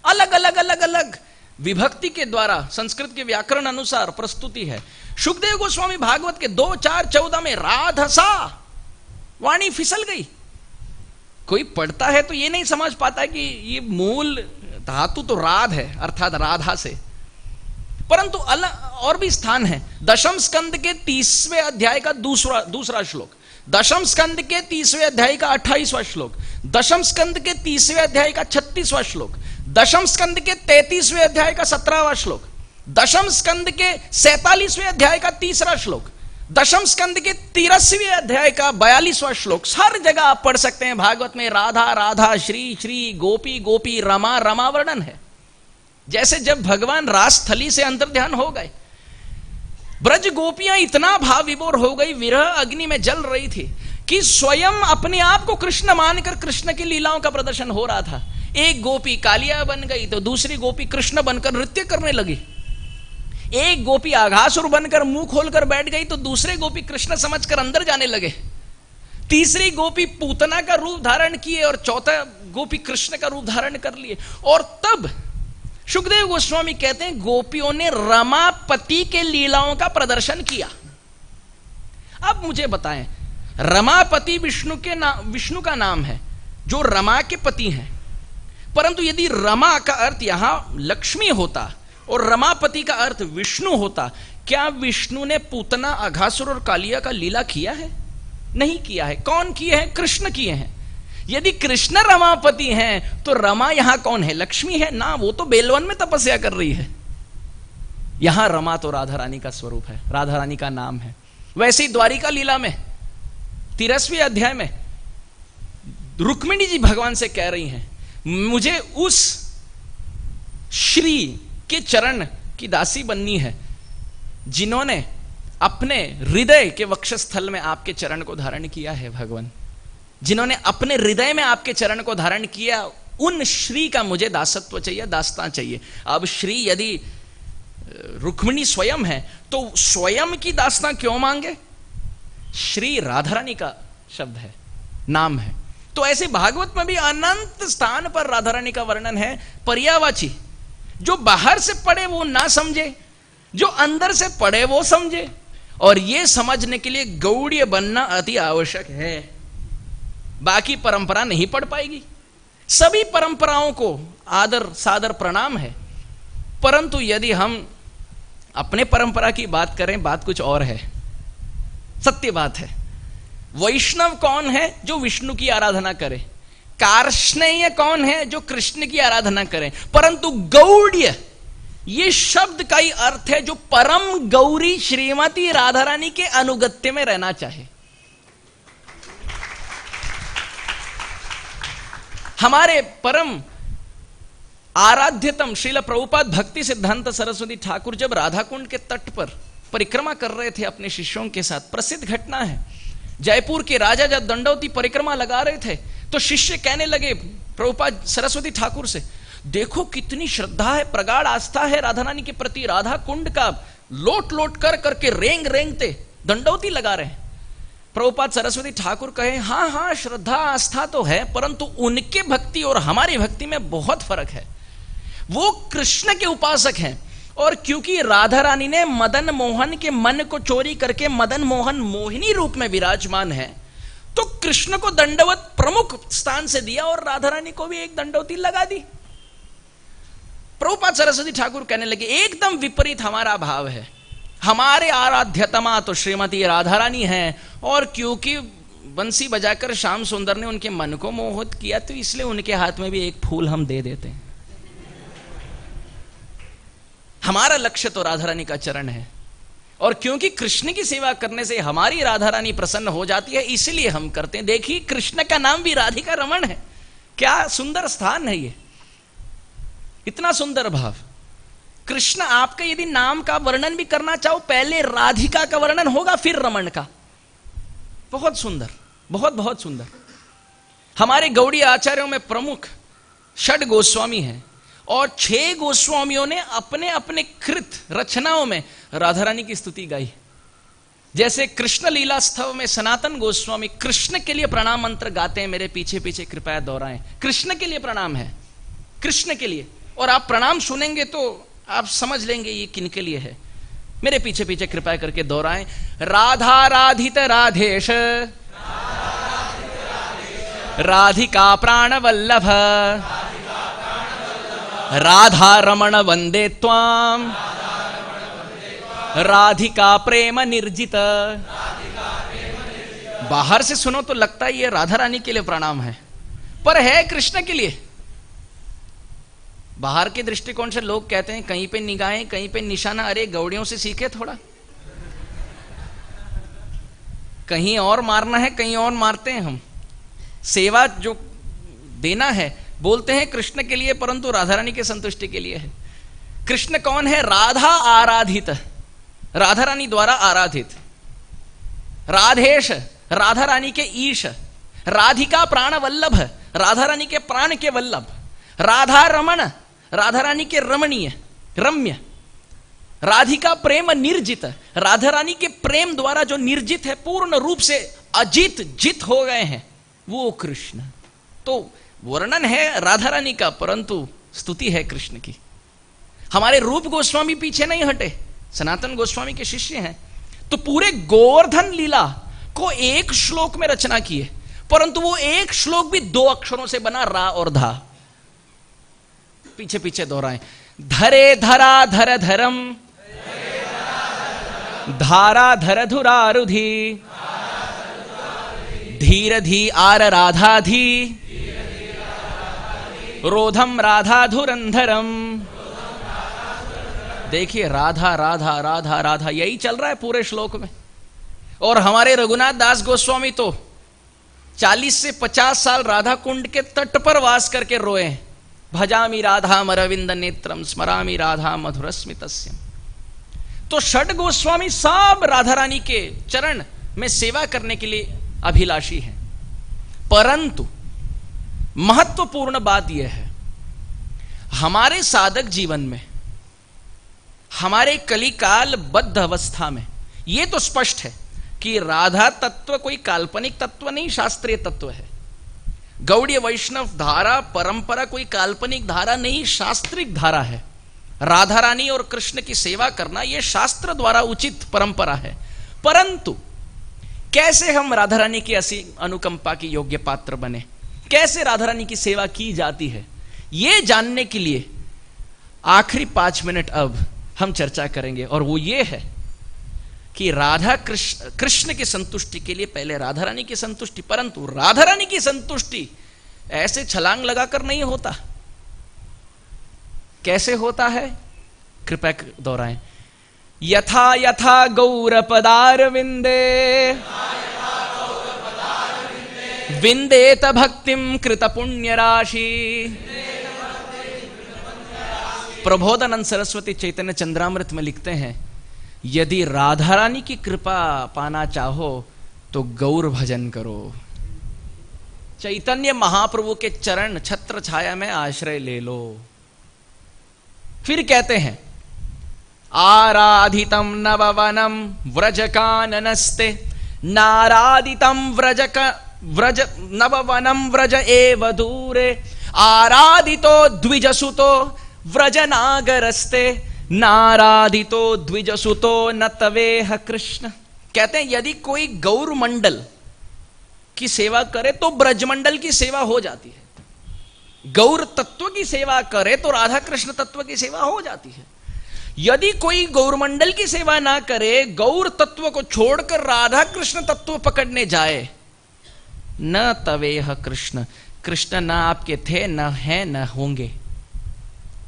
अलग अलग अलग अलग विभक्ति के द्वारा संस्कृत के व्याकरण अनुसार प्रस्तुति है। सुखदेव गोस्वामी भागवत के 2, 4, 14 में राधसा, वाणी फिसल गई। कोई पढ़ता है तो ये नहीं समझ पाता है कि ये मूल धातु तो राध है, अर्थात राधा से, परंतु और भी स्थान है। दशम स्कंद के 30वें अध्याय का दूसरा श्लोक, दशम स्कंद के 30वें अध्याय का 28वां श्लोक, दशम स्कंद के 30वें अध्याय का 36वां श्लोक, दशम स्कंद के 33वें अध्याय का 17वां श्लोक, दशम स्कंद के 47वें अध्याय का 3रा श्लोक, दशम स्कंद के 83वें अध्याय का 42वां श्लोक। हर जगह आप पढ़ सकते हैं भागवत में राधा राधा, श्री श्री, गोपी गोपी, रमा रमा वर्णन है। जैसे जब भगवान रास थली से अंतर्ध्यान हो गए, ब्रज गोपियां इतना भाव विभोर हो गई, विरह अग्नि में जल रही थी कि स्वयं अपने आप को कृष्ण मानकर कृष्ण की लीलाओं का प्रदर्शन हो रहा था। एक गोपी कालिया बन गई तो दूसरी गोपी कृष्ण बनकर नृत्य करने लगी। एक गोपी आघासुर बनकर मुंह खोलकर बैठ गई तो दूसरे गोपी कृष्ण समझकर अंदर जाने लगे। तीसरी गोपी पूतना का रूप धारण किए और चौथा गोपी कृष्ण का रूप धारण कर लिए। और तब सुखदेव गोस्वामी कहते हैं गोपियों ने रमापति के लीलाओं का प्रदर्शन किया। अब मुझे बताएं, रमापति विष्णु का नाम है जो रमा के पति हैं, परंतु यदि रमा का अर्थ यहां लक्ष्मी होता और रमापति का अर्थ विष्णु होता, क्या विष्णु ने पूतना, अघासुर और कालिया का लीला किया है? नहीं किया है। कौन किए हैं? कृष्ण किए हैं। यदि कृष्ण रमापति हैं तो रमा यहां कौन है? लक्ष्मी है ना, वो तो बेलवन में तपस्या कर रही है। यहां रमा तो राधा रानी का स्वरूप है, राधा रानी का नाम है। वैसे ही द्वारिका लीला में 13वें अध्याय में रुक्मिणी जी भगवान से कह रही हैं, मुझे उस श्री के चरण की दासी बननी है जिन्होंने अपने हृदय के वक्षस्थल में आपके चरण को धारण किया है। भगवान जिन्होंने अपने हृदय में आपके चरण को धारण किया, उन श्री का मुझे दासत्व चाहिए, दास्तां चाहिए। अब श्री यदि रुक्मिणी स्वयं है तो स्वयं की दास्तां क्यों मांगे? श्री राधा रानी का शब्द है, नाम है। तो ऐसे भागवत में भी अनंत स्थान पर राधा रानी का वर्णन है। पर्यायवाची, जो बाहर से पढ़े वो ना समझे, जो अंदर से पढ़े वो समझे। और ये समझने के लिए गौड़ीय बनना अति आवश्यक है, बाकी परंपरा नहीं पढ़ पाएगी। सभी परंपराओं को आदर सादर प्रणाम है, परंतु यदि हम अपने परंपरा की बात करें, बात कुछ और है। सत्य बात है। वैष्णव कौन है? जो विष्णु की आराधना करे। कार्ष्णेय कौन है? जो कृष्ण की आराधना करें। परंतु गौड़ीय ये शब्द का ही अर्थ है जो परम गौरी श्रीमती राधा रानी के अनुगत्य में रहना चाहे। हमारे परम आराध्यतम श्रील प्रभुपाद भक्ति सिद्धांत सरस्वती ठाकुर जब राधा कुंड के तट पर परिक्रमा कर रहे थे अपने शिष्यों के साथ, प्रसिद्ध घटना है। जयपुर के राजा जब दंडवती परिक्रमा लगा रहे थे तो शिष्य कहने लगे प्रभुपाद सरस्वती ठाकुर से, देखो कितनी श्रद्धा है, प्रगाढ़ आस्था है राधा रानी के प्रति, राधा कुंड का लोट लोट कर करके रेंगते दंडवती लगा रहे हैं। प्रभुपाद सरस्वती ठाकुर कहे, हाँ हाँ श्रद्धा आस्था तो है, परंतु उनके भक्ति और हमारी भक्ति में बहुत फर्क है। वो कृष्ण के उपासक हैं, और क्योंकि राधा रानी ने मदन मोहन के मन को चोरी करके मदन मोहन मोहिनी रूप में विराजमान है, तो कृष्ण को दंडवत प्रमुख स्थान से दिया और राधा रानी को भी एक दंडवती लगा दी। प्रभुपाद सरस्वती ठाकुर कहने लगे, एकदम विपरीत हमारा भाव है, हमारे आराध्यतमा तो श्रीमती राधा रानी है, और क्योंकि बंसी बजाकर श्याम सुंदर ने उनके मन को मोहित किया, तो इसलिए उनके हाथ में भी एक फूल हम दे देते हैं। हमारा लक्ष्य तो राधा रानी का चरण है, और क्योंकि कृष्ण की सेवा करने से हमारी राधा रानी प्रसन्न हो जाती है, इसलिए हम करते हैं। देखिए, कृष्ण का नाम भी राधिका रमण है, क्या सुंदर स्थान है ये, इतना सुंदर भाव। कृष्ण आपका यदि नाम का वर्णन भी करना चाहो, पहले राधिका का वर्णन होगा, फिर रमण का। बहुत सुंदर, बहुत बहुत सुंदर। हमारे गौड़ी आचार्यों में प्रमुख षड गोस्वामी हैं, और 6 गोस्वामियों ने अपने अपने कृत रचनाओं में राधा रानी की स्तुति गाई। जैसे कृष्ण लीला स्तव में सनातन गोस्वामी कृष्ण के लिए प्रणाम मंत्र गाते हैं, मेरे पीछे पीछे कृपया दोहराएं। कृष्ण के लिए प्रणाम है, कृष्ण के लिए, और आप प्रणाम सुनेंगे तो आप समझ लेंगे ये किन के लिए है। मेरे पीछे पीछे कृपया करके दोहराएं। राधा राधित राधेश, राधिका प्राण वल्लभ, राधा रमण वंदे त्वाम, राधिका प्रेम निर्जित। बाहर से सुनो तो लगता है ये राधा रानी के लिए प्रणाम है, पर है कृष्ण के लिए। बाहर के दृष्टिकोण से लोग कहते हैं कहीं पे निगाहें, कहीं पे निशाना। अरे गौड़ियों से सीखे थोड़ा, कहीं और मारना है, कहीं और मारते हैं हम। सेवा जो देना है बोलते हैं कृष्ण के लिए, परंतु राधा रानी के संतुष्टि के लिए है। कृष्ण कौन है? राधा आराधित, राधा रानी द्वारा आराधित। राधेश, राधा रानी के ईश। राधिका प्राण वल्लभ, राधा रानी के प्राण के वल्लभ। राधा रमण, राधा रानी के रमणीय रम्य। राधिका प्रेम निर्जित, राधा रानी के प्रेम द्वारा जो निर्जित है, पूर्ण रूप से अजित जित हो गए हैं, वो कृष्ण। तो वर्णन है राधा रानी का, परंतु स्तुति है कृष्ण की। हमारे रूप गोस्वामी पीछे नहीं हटे, सनातन गोस्वामी के शिष्य हैं, तो पूरे गोवर्धन लीला को एक श्लोक में रचना की है, परंतु वो एक श्लोक भी 2 अक्षरों से बना, रा और धा। पीछे पीछे दोहराएं। धरे धरा धर धरम, धारा धर धुरारुधि, धीर धी आर राधाधी, रोधम राधा धुरंधरम। देखिए, राधा राधा राधा राधा यही चल रहा है पूरे श्लोक में। और हमारे रघुनाथ दास गोस्वामी तो 40 से 50 साल राधा कुंड के तट पर वास करके रोए। भजामि राधा मरविंद नेत्रम, स्मरामि राधा मधुरस्मितस्यम। तो षड गोस्वामी सब राधा रानी के चरण में सेवा करने के लिए अभिलाषी हैं, परंतु महत्वपूर्ण बात यह है, हमारे साधक जीवन में, हमारे कलिकाल बद्ध अवस्था में यह तो स्पष्ट है कि राधा तत्व कोई काल्पनिक तत्व नहीं, शास्त्रीय तत्व है। गौड़ीय वैष्णव धारा परंपरा कोई काल्पनिक धारा नहीं, शास्त्रिक धारा है। राधा रानी और कृष्ण की सेवा करना यह शास्त्र द्वारा उचित परंपरा है। परंतु कैसे हम राधा रानी की ऐसी अनुकंपा की योग्य पात्र बने, कैसे राधा रानी की सेवा की जाती है, यह जानने के लिए आखिरी 5 मिनट अब हम चर्चा करेंगे। और वो ये है कि राधा कृष्ण की संतुष्टि के लिए पहले राधा रानी की संतुष्टि, परंतु राधा रानी की संतुष्टि ऐसे छलांग लगाकर नहीं होता। कैसे होता है? कृपया दोहराएं। यथा यथा गौर पदार विंदे, विंदेत भक्तिम कृत पुण्य राशि। प्रबोधानंद सरस्वती चैतन्य चंद्रामृत में लिखते हैं, यदि राधा रानी की कृपा पाना चाहो तो गौर भजन करो। चैतन्य महाप्रभु के चरण छत्र छाया में आश्रय ले लो। फिर कहते हैं आराधितम नववनम व्रज काननस्ते नाराधितम व्रज नववनम व्रज एव दूरे आराधितो द्विजसुतो व्रज नागरस्ते नाराधितो द्विजसुतो न तवेह कृष्ण। कहते हैं यदि कोई गौर मंडल की सेवा करे तो ब्रजमंडल की सेवा हो जाती है। गौर तत्व की सेवा करे तो राधा कृष्ण तत्व की सेवा हो जाती है। यदि कोई गौरमंडल की सेवा ना करे, गौर तत्व को छोड़कर राधा कृष्ण तत्व पकड़ने जाए, न तवेह कृष्ण, कृष्ण न आपके थे, न है, न होंगे।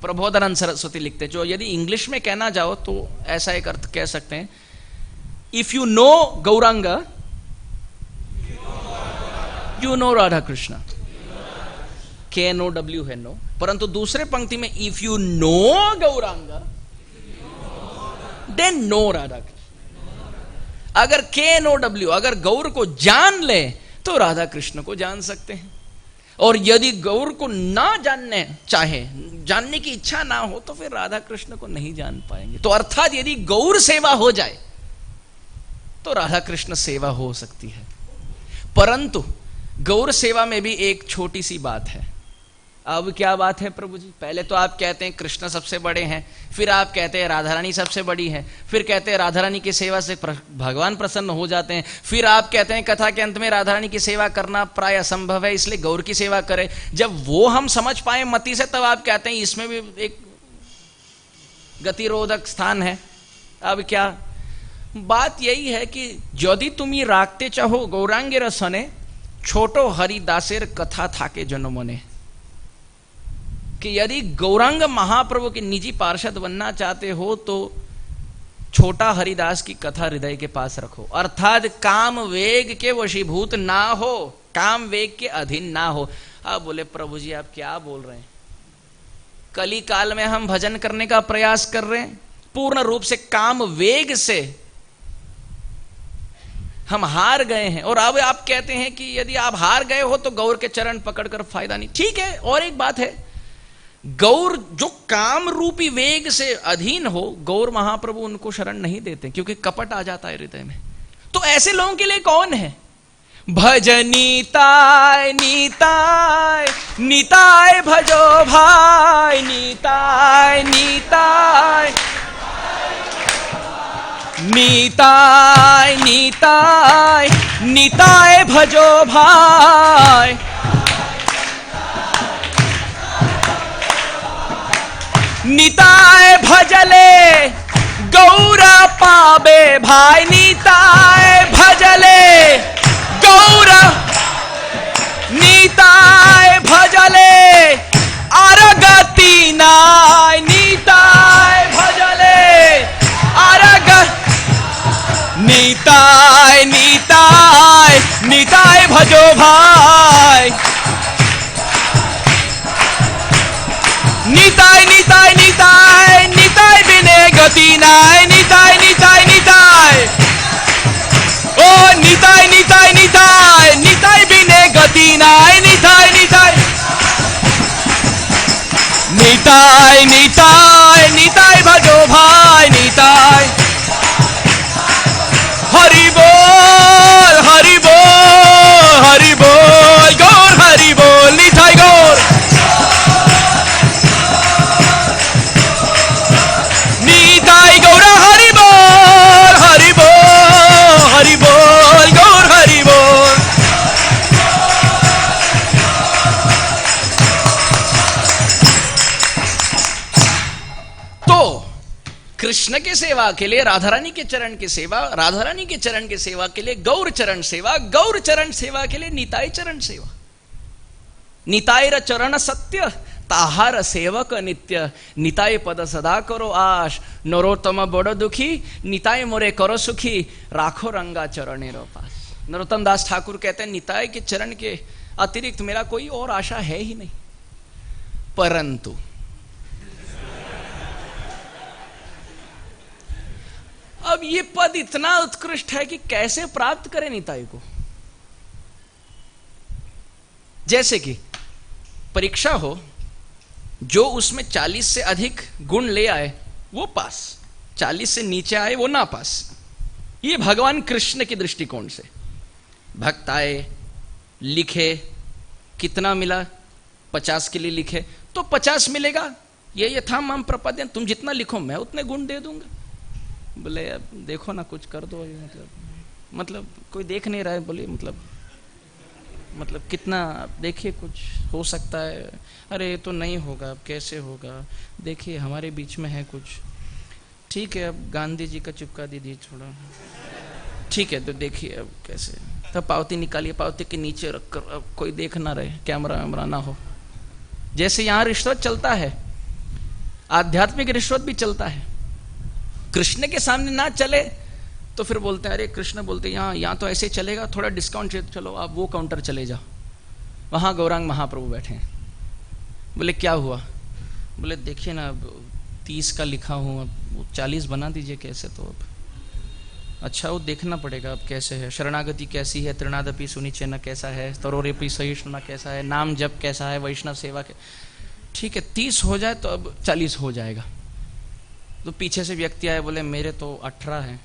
प्रबोधानंद सरस्वती लिखते, जो यदि इंग्लिश में कहना जाओ तो ऐसा एक अर्थ कह सकते हैं, if you know Gaurang you know Radha Krishna. KNOW है नो, परंतु दूसरे पंक्ति में if you know Gaurang then no Radha Krishna. अगर KNOW अगर गौर को जान ले तो राधा कृष्ण को जान सकते हैं, और यदि गौर को ना जानने चाहे, जानने की इच्छा ना हो, तो फिर राधा कृष्ण को नहीं जान पाएंगे। तो अर्थात यदि गौर सेवा हो जाए तो राधा कृष्ण सेवा हो सकती है। परंतु गौर सेवा में भी एक छोटी सी बात है। अब क्या बात है प्रभु जी? पहले तो आप कहते हैं कृष्ण सबसे बड़े हैं, फिर आप कहते हैं राधा रानी सबसे बड़ी है, फिर कहते हैं राधा रानी की सेवा से भगवान प्रसन्न हो जाते हैं, फिर आप कहते हैं कथा के अंत में राधा रानी की सेवा करना प्राय असंभव है, इसलिए गौर की सेवा करें। जब वो हम समझ पाए मति से, तब आप कहते हैं इसमें भी एक गतिरोधक स्थान है। अब क्या बात यही है कि यदि तुम राखते चाहो गौरांगे रसने छोटो हरिदासेर कथा थाके जनमने, कि यदि गौरांग महाप्रभु के निजी पार्षद बनना चाहते हो तो छोटा हरिदास की कथा हृदय के पास रखो। अर्थात काम वेग के वशीभूत ना हो, काम वेग के अधीन ना हो। आप बोले प्रभु जी आप क्या बोल रहे हैं? कली काल में हम भजन करने का प्रयास कर रहे हैं, पूर्ण रूप से काम वेग से हम हार गए हैं, और अब आप कहते हैं कि यदि आप हार गए हो तो गौर के चरण पकड़कर फायदा नहीं। ठीक है, और एक बात है, गौर जो काम रूपी वेग से अधीन हो, गौर महाप्रभु उनको शरण नहीं देते, क्योंकि कपट आ जाता है हृदय में। तो ऐसे लोगों के लिए कौन है? भज नीताय नीताय नीताय भजो भाई, नीताय नीताय नीताय नीताय नीताय भजो भाई, नीताय भजले गौरा पाबे भाई, नीताय भजले गौरा, नीताय भजले अरगति नाय, नीताय भजले अरग, नीताय नीताय नीताय भजो भाई, नीताय नीताय नीताय नीताय बिने गति नाय, नीताय नीताय नीताय, ओ नीताय नीताय नीताय नीताय बिने गति नाय, नीताय नीताय नीताय नीताय नीताय भजो भाई, नीताय हरि बोल हरि बोल हरि बोल, गौर हरि बोल, नीताय गौर, नीताय गौरा हरि बोल हरि बोल हरि बोल, गौर हरि बोल। तो कृष्ण के सेवा के लिए राधा रानी के चरण की सेवा, राधा रानी के चरण की सेवा के लिए गौर चरण सेवा, गौर चरण सेवा के लिए निताय चरण सेवा। निताय चरण सत्य ताहार सेवक नित्य, निताय पद सदा करो आश, नरोत्तम बड़ दुखी निताय मोरे करो सुखी, राखो रंगा चरणेरो पास। नरोत्तम दास ठाकुर कहते हैं निताय के चरण के अतिरिक्त मेरा कोई और आशा है ही नहीं। परंतु अब ये पद इतना उत्कृष्ट है कि कैसे प्राप्त करें निताई को। जैसे कि परीक्षा हो, जो उसमें 40 से अधिक गुण ले आए वो पास, 40 से नीचे आए वो ना पास। ये भगवान कृष्ण के दृष्टिकोण से। भक्त आए, लिखे, कितना मिला, 50 के लिए लिखे तो 50 मिलेगा, ये यथा माम प्रपद्यन, तुम जितना लिखो मैं उतने गुण दे दूंगा। बोले अब देखो ना कुछ कर दो, मतलब कोई देख नहीं रहा है, बोले मतलब कितना देखिए कुछ हो सकता है। अरे ये तो नहीं होगा, अब कैसे होगा, देखिए हमारे बीच में है कुछ, ठीक है अब गांधी जी का चिपका दीजिए थोड़ा, ठीक है तो देखिए अब कैसे, तब पावती निकालिए, पावती के नीचे रखकर, अब कोई देख ना रहे, कैमरा वैमरा ना हो। जैसे यहाँ रिश्वत चलता है, आध्यात्मिक रिश्वत भी चलता है। कृष्ण के सामने ना चले तो फिर बोलते हैं, अरे कृष्ण बोलते हैं यहाँ तो ऐसे चलेगा, थोड़ा डिस्काउंट चाहिए, चलो आप वो काउंटर चले जाओ, वहाँ गौरांग महाप्रभु बैठे हैं। बोले क्या हुआ? बोले देखिए ना अब 30 का लिखा हूँ, अब 40 बना दीजिए कैसे, तो अब अच्छा वो देखना पड़ेगा अब कैसे है, शरणागति कैसी है, त्रिनादपि सुनिचेन कैसा है, तरोरेपि सहिष्णुना कैसा है, नाम जप कैसा है, वैष्णव सेवा के, ठीक है 30 हो जाए तो अब 40 हो जाएगा। तो पीछे से व्यक्ति आए, बोले मेरे तो 18 है,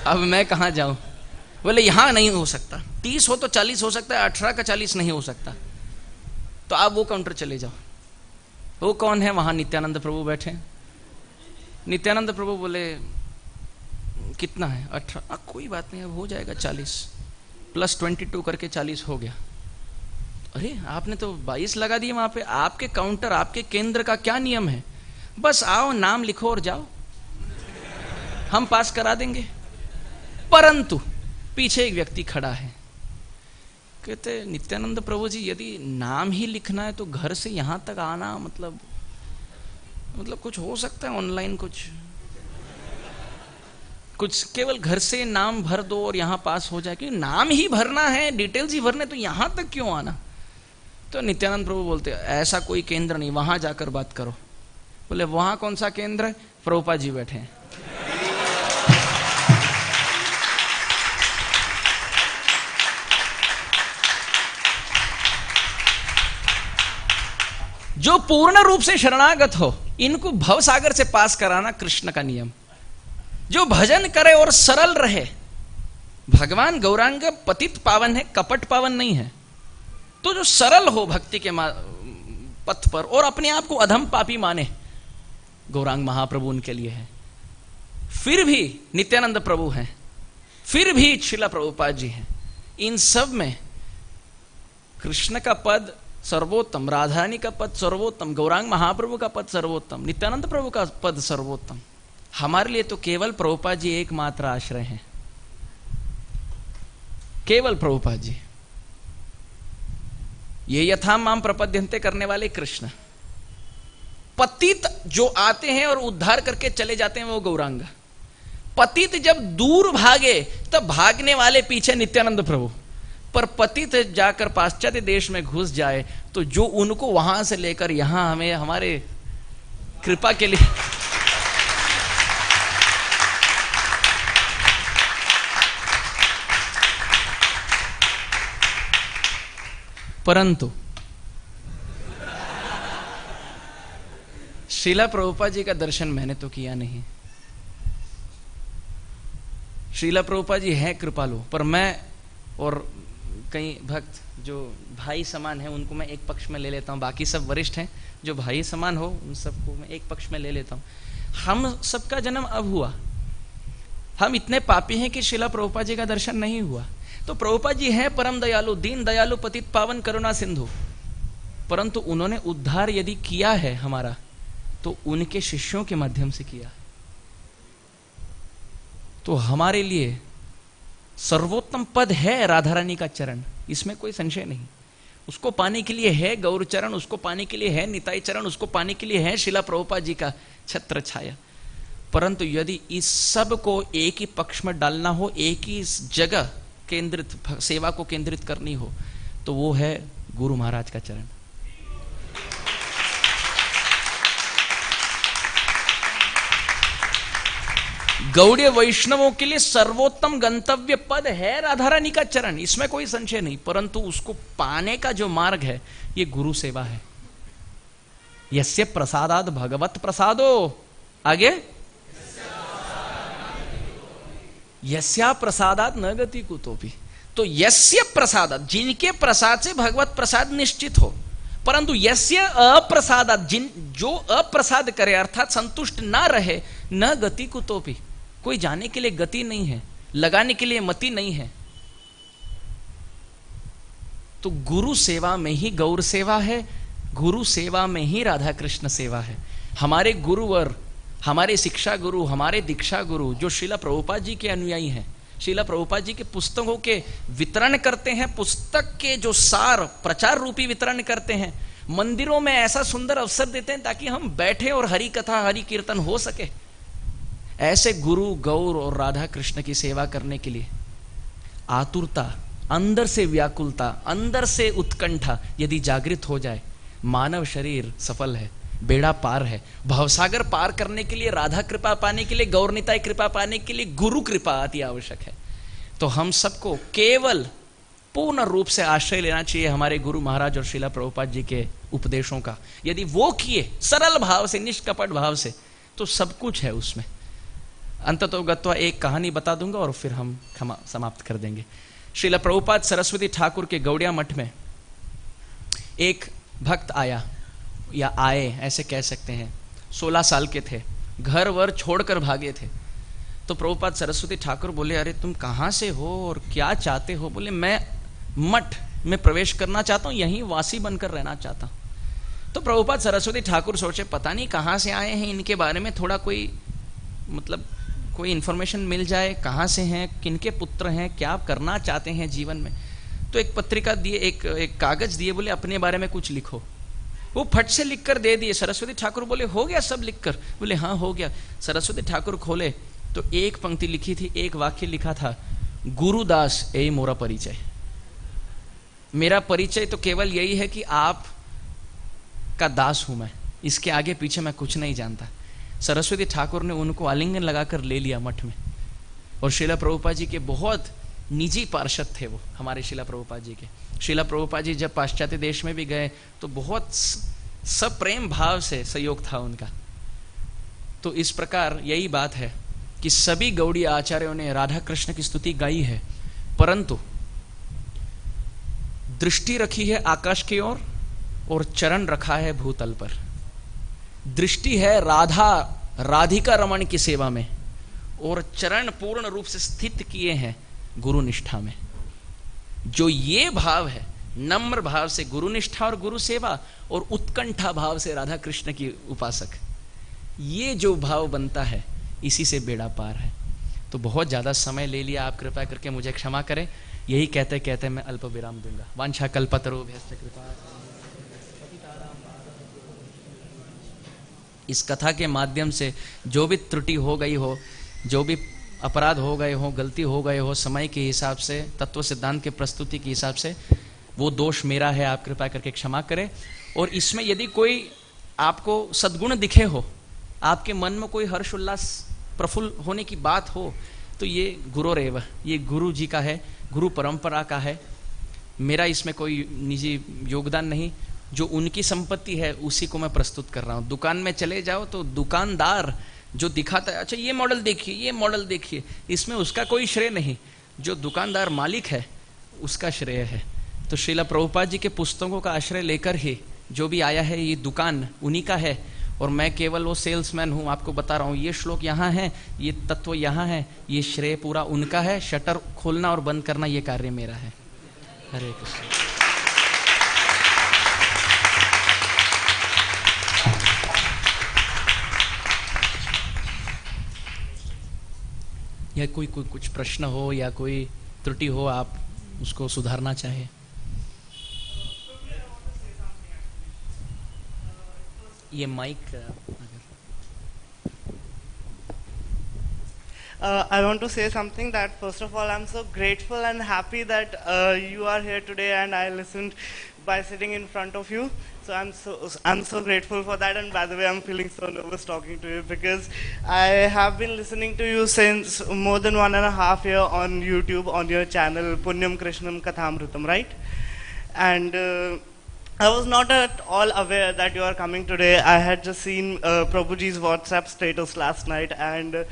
अब मैं कहाँ जाऊं? बोले यहाँ नहीं हो सकता, 30 हो तो 40 हो सकता है, 18 का 40 नहीं हो सकता, तो आप वो काउंटर चले जाओ। वो कौन है? वहां नित्यानंद प्रभु बैठे। नित्यानंद प्रभु बोले कितना है? 18। कोई बात नहीं, अब हो जाएगा 40 प्लस 22 करके 40 हो गया। अरे आपने तो 22 लगा दिए वहां पे, आपके काउंटर आपके केंद्र का क्या नियम है? बस आओ, नाम लिखो और जाओ, हम पास करा देंगे। परंतु पीछे एक व्यक्ति खड़ा है, कहते नित्यानंद प्रभु जी यदि नाम ही लिखना है तो घर से यहां तक आना, मतलब कुछ हो सकता है ऑनलाइन, कुछ केवल घर से नाम भर दो और यहां पास हो जाए, क्योंकि नाम ही भरना है, डिटेल्स ही भरने, तो यहां तक क्यों आना? तो नित्यानंद प्रभु बोलते ऐसा कोई केंद्र नहीं, वहां जाकर बात करो। बोले वहां कौन सा केंद्र है? प्रभुपाद जी बैठे हैं। जो पूर्ण रूप से शरणागत हो, इनको भव सागर से पास कराना कृष्ण का नियम। जो भजन करे और सरल रहे, भगवान गौरांग पतित पावन है, कपट पावन नहीं है। तो जो सरल हो भक्ति के पथ पर और अपने आप को अधम पापी माने, गौरांग महाप्रभु उनके लिए है। फिर भी नित्यानंद प्रभु हैं, फिर भी श्रीला प्रभुपाद जी हैं। इन सब में कृष्ण का पद सर्वोत्तम, राधारानी का पद सर्वोत्तम, गौरांग महाप्रभु का पद सर्वोत्तम, नित्यानंद प्रभु का पद सर्वोत्तम। हमारे लिए तो केवल प्रभुपाद जी एकमात्र आश्रय हैं, केवल प्रभुपाद जी। ये यथा माम प्रपद्यन्ते करने वाले कृष्ण। पतित जो आते हैं और उद्धार करके चले जाते हैं वो गौरांग। पतित जब दूर भागे तब भागने वाले पीछे नित्यानंद प्रभु। पर पतित जाकर पाश्चात्य देश में घुस जाए तो जो उनको वहां से लेकर यहां हमें हमारे कृपा के लिए परंतु श्रीला प्रभुपाद जी का दर्शन मैंने तो किया नहीं। श्रीला प्रभुपाद जी हैं कृपालु, पर मैं और कई भक्त जो भाई समान हैं उनको मैं एक पक्ष में ले लेता हूं। बाकी सब वरिष्ठ हैं, जो भाई समान हो उन सबको मैं एक पक्ष में ले लेता हूं। हम सबका जन्म अब हुआ, हम इतने पापी हैं कि श्रीला प्रभुपाद जी का दर्शन नहीं हुआ। तो प्रभुपाद जी हैं परम दयालु, दीन दयालु, पतित पावन, करुणा सिंधु, परंतु उन्होंने उद्धार यदि किया है हमारा तो उनके शिष्यों के माध्यम से किया। तो हमारे लिए सर्वोत्तम पद है राधा रानी का चरण, इसमें कोई संशय नहीं। उसको पाने के लिए है गौर चरण, उसको पाने के लिए है निताई चरण, उसको पाने के लिए है श्रीला प्रभुपाद जी का छत्र छाया। परंतु यदि इस सब को एक ही पक्ष में डालना हो, एक ही जगह केंद्रित सेवा को केंद्रित करनी हो, तो वो है गुरु महाराज का चरण। गौड़ीय वैष्णवों के लिए सर्वोत्तम गंतव्य पद है राधा रानी का चरण, इसमें कोई संशय नहीं, परंतु उसको पाने का जो मार्ग है ये गुरु सेवा है। यस्य प्रसादाद भगवत प्रसादो, आगे यस्या प्रसादात न गति कुतोपि। तो यस्य प्रसादात, जिनके प्रसाद से भगवत प्रसाद निश्चित हो, परंतु यस्य अप्रसादात, जो अप्रसाद करे अर्थात संतुष्ट ना रहे, न गति कुतोपि, कोई जाने के लिए गति नहीं है, लगाने के लिए मति नहीं है। तो गुरु सेवा में ही गौर सेवा है, गुरु सेवा में ही राधा कृष्ण सेवा है। हमारे गुरुवर, हमारे शिक्षा गुरु, हमारे दीक्षा गुरु जो श्रीला प्रभुपाद जी के अनुयायी हैं, श्रीला प्रभुपाद जी के पुस्तकों के वितरण करते हैं, पुस्तक के जो सार प्रचार रूपी वितरण करते हैं, मंदिरों में ऐसा सुंदर अवसर देते हैं ताकि हम बैठे और हरि कथा हरि कीर्तन हो सके। ऐसे गुरु गौर और राधा कृष्ण की सेवा करने के लिए आतुरता, अंदर से व्याकुलता, अंदर से उत्कंठा यदि जागृत हो जाए, मानव शरीर सफल है, बेड़ा पार है। भवसागर पार करने के लिए, राधा कृपा पाने के लिए, गौरनिताई कृपा पाने के लिए गुरु कृपा अति आवश्यक है। तो हम सबको केवल पूर्ण रूप से आश्रय लेना चाहिए हमारे गुरु महाराज और श्रीला प्रभुपाद जी के उपदेशों का। यदि वो किए सरल भाव से, निष्कपट भाव से, तो सब कुछ है उसमें। अंततोगत्वा एक कहानी बता दूंगा और फिर हम समाप्त कर देंगे। श्रीला प्रभुपाद सरस्वती ठाकुर के गौड़िया मठ में एक भक्त आया, या आए ऐसे कह सकते हैं, 16 साल के थे, घर वर छोड़कर भागे थे। तो प्रभुपाद सरस्वती ठाकुर बोले, अरे तुम कहाँ से हो और क्या चाहते हो? बोले, मैं मठ में प्रवेश करना चाहता हूँ, यहीं वासी बनकर रहना चाहता हूँ। तो प्रभुपाद सरस्वती ठाकुर सोचे, पता नहीं कहाँ से आए हैं, इनके बारे में थोड़ा कोई मतलब कोई इन्फॉर्मेशन मिल जाए, कहाँ से हैं, किनके पुत्र हैं, क्या करना चाहते हैं जीवन में। तो एक पत्रिका दिए, एक कागज दिए, बोले अपने बारे में कुछ लिखो। वो फट से लिख कर दे दिए। सरस्वती ठाकुर बोले, हो गया सब लिखकर? बोले हाँ हो गया। सरस्वती ठाकुर खोले तो एक पंक्ति लिखी थी, एक वाक्य लिखा था, गुरुदास यही मोरा परिचय। मेरा परिचय तो केवल यही है कि आप का दास हूं मैं, इसके आगे पीछे मैं कुछ नहीं जानता। सरस्वती ठाकुर ने उनको आलिंगन लगाकर ले लिया मठ में। और श्रीला प्रभुपाद जी के बहुत निजी पार्षद थे वो, हमारे श्रीला प्रभुपाद जी के। श्रीला प्रभुपाद जी जब पाश्चात्य देश में भी गए तो बहुत सप्रेम भाव से सहयोग था उनका। तो इस प्रकार यही बात है कि सभी गौड़ीय आचार्यों ने राधा कृष्ण की स्तुति गाई है, परंतु दृष्टि रखी है आकाश की ओर और चरण रखा है भूतल पर। दृष्टि है राधिका रमण की सेवा में और चरण पूर्ण रूप से स्थित किए हैं गुरु निष्ठा में। जो ये भाव है, नम्र भाव से गुरु निष्ठा और गुरु सेवा और उत्कंठा भाव से राधा कृष्ण की उपासक, ये जो भाव बनता है इसी से बेड़ा पार है। तो बहुत ज्यादा समय ले लिया, आप कृपा करके मुझे क्षमा करें। यही कहते कहते मैं अल्प विराम दूंगा। वांछा कल्पतरुभ्यश्च कृपा। इस कथा के माध्यम से जो भी त्रुटि हो गई हो, जो भी अपराध हो गए हो, गलती हो गए हो, समय के हिसाब से, तत्व सिद्धांत के प्रस्तुति के हिसाब से, वो दोष मेरा है, आप कृपा करके क्षमा करें। और इसमें यदि कोई आपको सद्गुण दिखे हो, आपके मन में कोई हर्ष उल्लास प्रफुल्ल होने की बात हो, तो ये गुरुरेव, ये गुरु जी का है, गुरु परंपरा का है। मेरा इसमें कोई निजी योगदान नहीं। जो उनकी संपत्ति है उसी को मैं प्रस्तुत कर रहा हूँ। दुकान में चले जाओ तो दुकानदार जो दिखाता है, अच्छा ये मॉडल देखिए, ये मॉडल देखिए, इसमें उसका कोई श्रेय नहीं। जो दुकानदार मालिक है उसका श्रेय है। तो श्रीला प्रभुपाद जी के पुस्तकों का आश्रय लेकर ही जो भी आया है, ये दुकान उन्हीं का है और मैं केवल वो सेल्समैन हूँ। आपको बता रहा हूँ, ये श्लोक यहाँ है, ये तत्व यहाँ है, ये श्रेय पूरा उनका है। शटर खोलना और बंद करना ये कार्य मेरा है। हरे कृष्ण। या कोई कुछ प्रश्न हो या कोई त्रुटि हो, आप उसको सुधारना चाहे। ये mic I want to say something that first of all I'm so grateful and happy that you are here today and I listened by sitting in front of you. So I'm so grateful for that. And by the way, I'm feeling so nervous talking to you because I have been listening to you since more than 1.5 years on YouTube on your channel Punyam Krishnam Kathamrutam, right? And I was not at all aware that you are coming today. I had just seen Prabhuji's WhatsApp status last night, and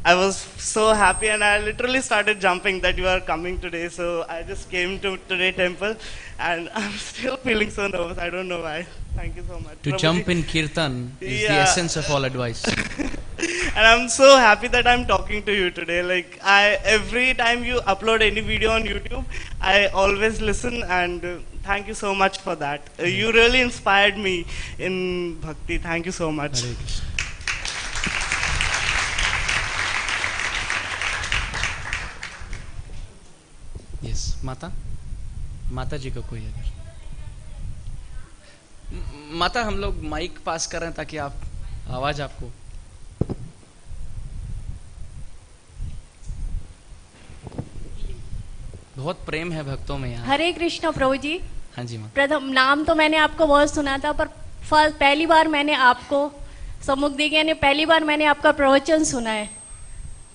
I was so happy, and I literally started jumping that you are coming today. So I just came to today temple, and I'm still feeling so nervous. I don't know why. Thank you so much. To Prabhuji. jump in kirtan is the essence of all advice. And I'm so happy that I'm talking to you today. Like every time you upload any video on YouTube, I always listen, and thank you so much for that. You really inspired me in bhakti. Thank you so much. Hare Krishna. Yes माता जी को कोई अगर माता, हम लोग mic पास कर रहे हैं ताकि आप आवाज आपको। बहुत प्रेम है भक्तों में यहाँ। हरे कृष्ण प्रभु जी। हाँ जी माँ। प्रथम नाम तो मैंने आपको बहुत सुना था, पर पहली बार मैंने आपको सम्मुख देखा, यानी पहली बार मैंने आपका प्रवचन सुना है।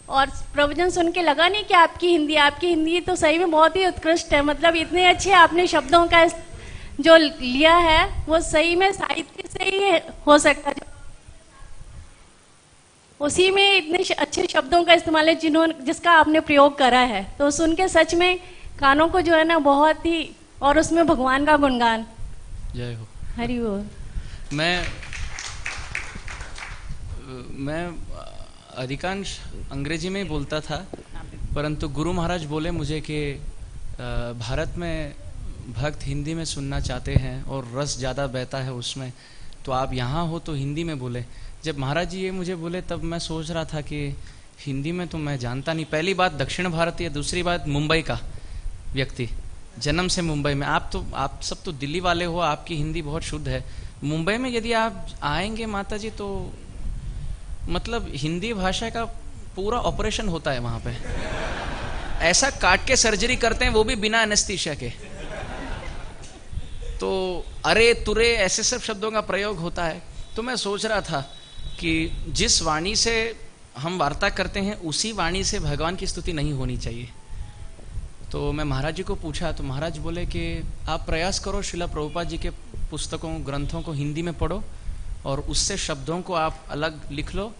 और प्रवचन सुन के लगा नहीं कि आपकी हिंदी तो सही में बहुत ही उत्कृष्ट है। मतलब इतने अच्छे आपने शब्दों का जो लिया है वो सही में साहित्य से ही हो सकता है। उसी में इतने अच्छे शब्दों का इस्तेमाल है जिसका आपने प्रयोग करा है। तो सुन के सच में कानों को जो है ना बहुत ही, और उसमें भगवान का गुणगान। जय हो। हरि बोल। मैं अधिकांश अंग्रेजी में ही बोलता था, परंतु गुरु महाराज बोले मुझे कि भारत में भक्त हिंदी में सुनना चाहते हैं और रस ज़्यादा बहता है उसमें, तो आप यहाँ हो तो हिंदी में बोले। जब महाराज जी ये मुझे बोले तब मैं सोच रहा था कि हिंदी में तो मैं जानता नहीं। पहली बात दक्षिण भारतीय, दूसरी बात मुंबई का व्यक्ति, जन्म से मुंबई में। आप सब तो दिल्ली वाले हो, आपकी हिंदी बहुत शुद्ध है। मुंबई में यदि आप आएंगे माता जी तो मतलब हिंदी भाषा का पूरा ऑपरेशन होता है वहां पे। ऐसा काट के सर्जरी करते हैं, वो भी बिना एनेस्थीसिया के। तो अरे तुरे ऐसे सब शब्दों का प्रयोग होता है। तो मैं सोच रहा था कि जिस वाणी से हम वार्ता करते हैं उसी वाणी से भगवान की स्तुति नहीं होनी चाहिए। तो मैं महाराज जी को पूछा तो महाराज बोले कि आप प्रयास करो, श्रीला प्रभुपाद जी के पुस्तकों ग्रंथों को हिंदी में पढ़ो और उससे शब्दों को आप अलग लिख लो,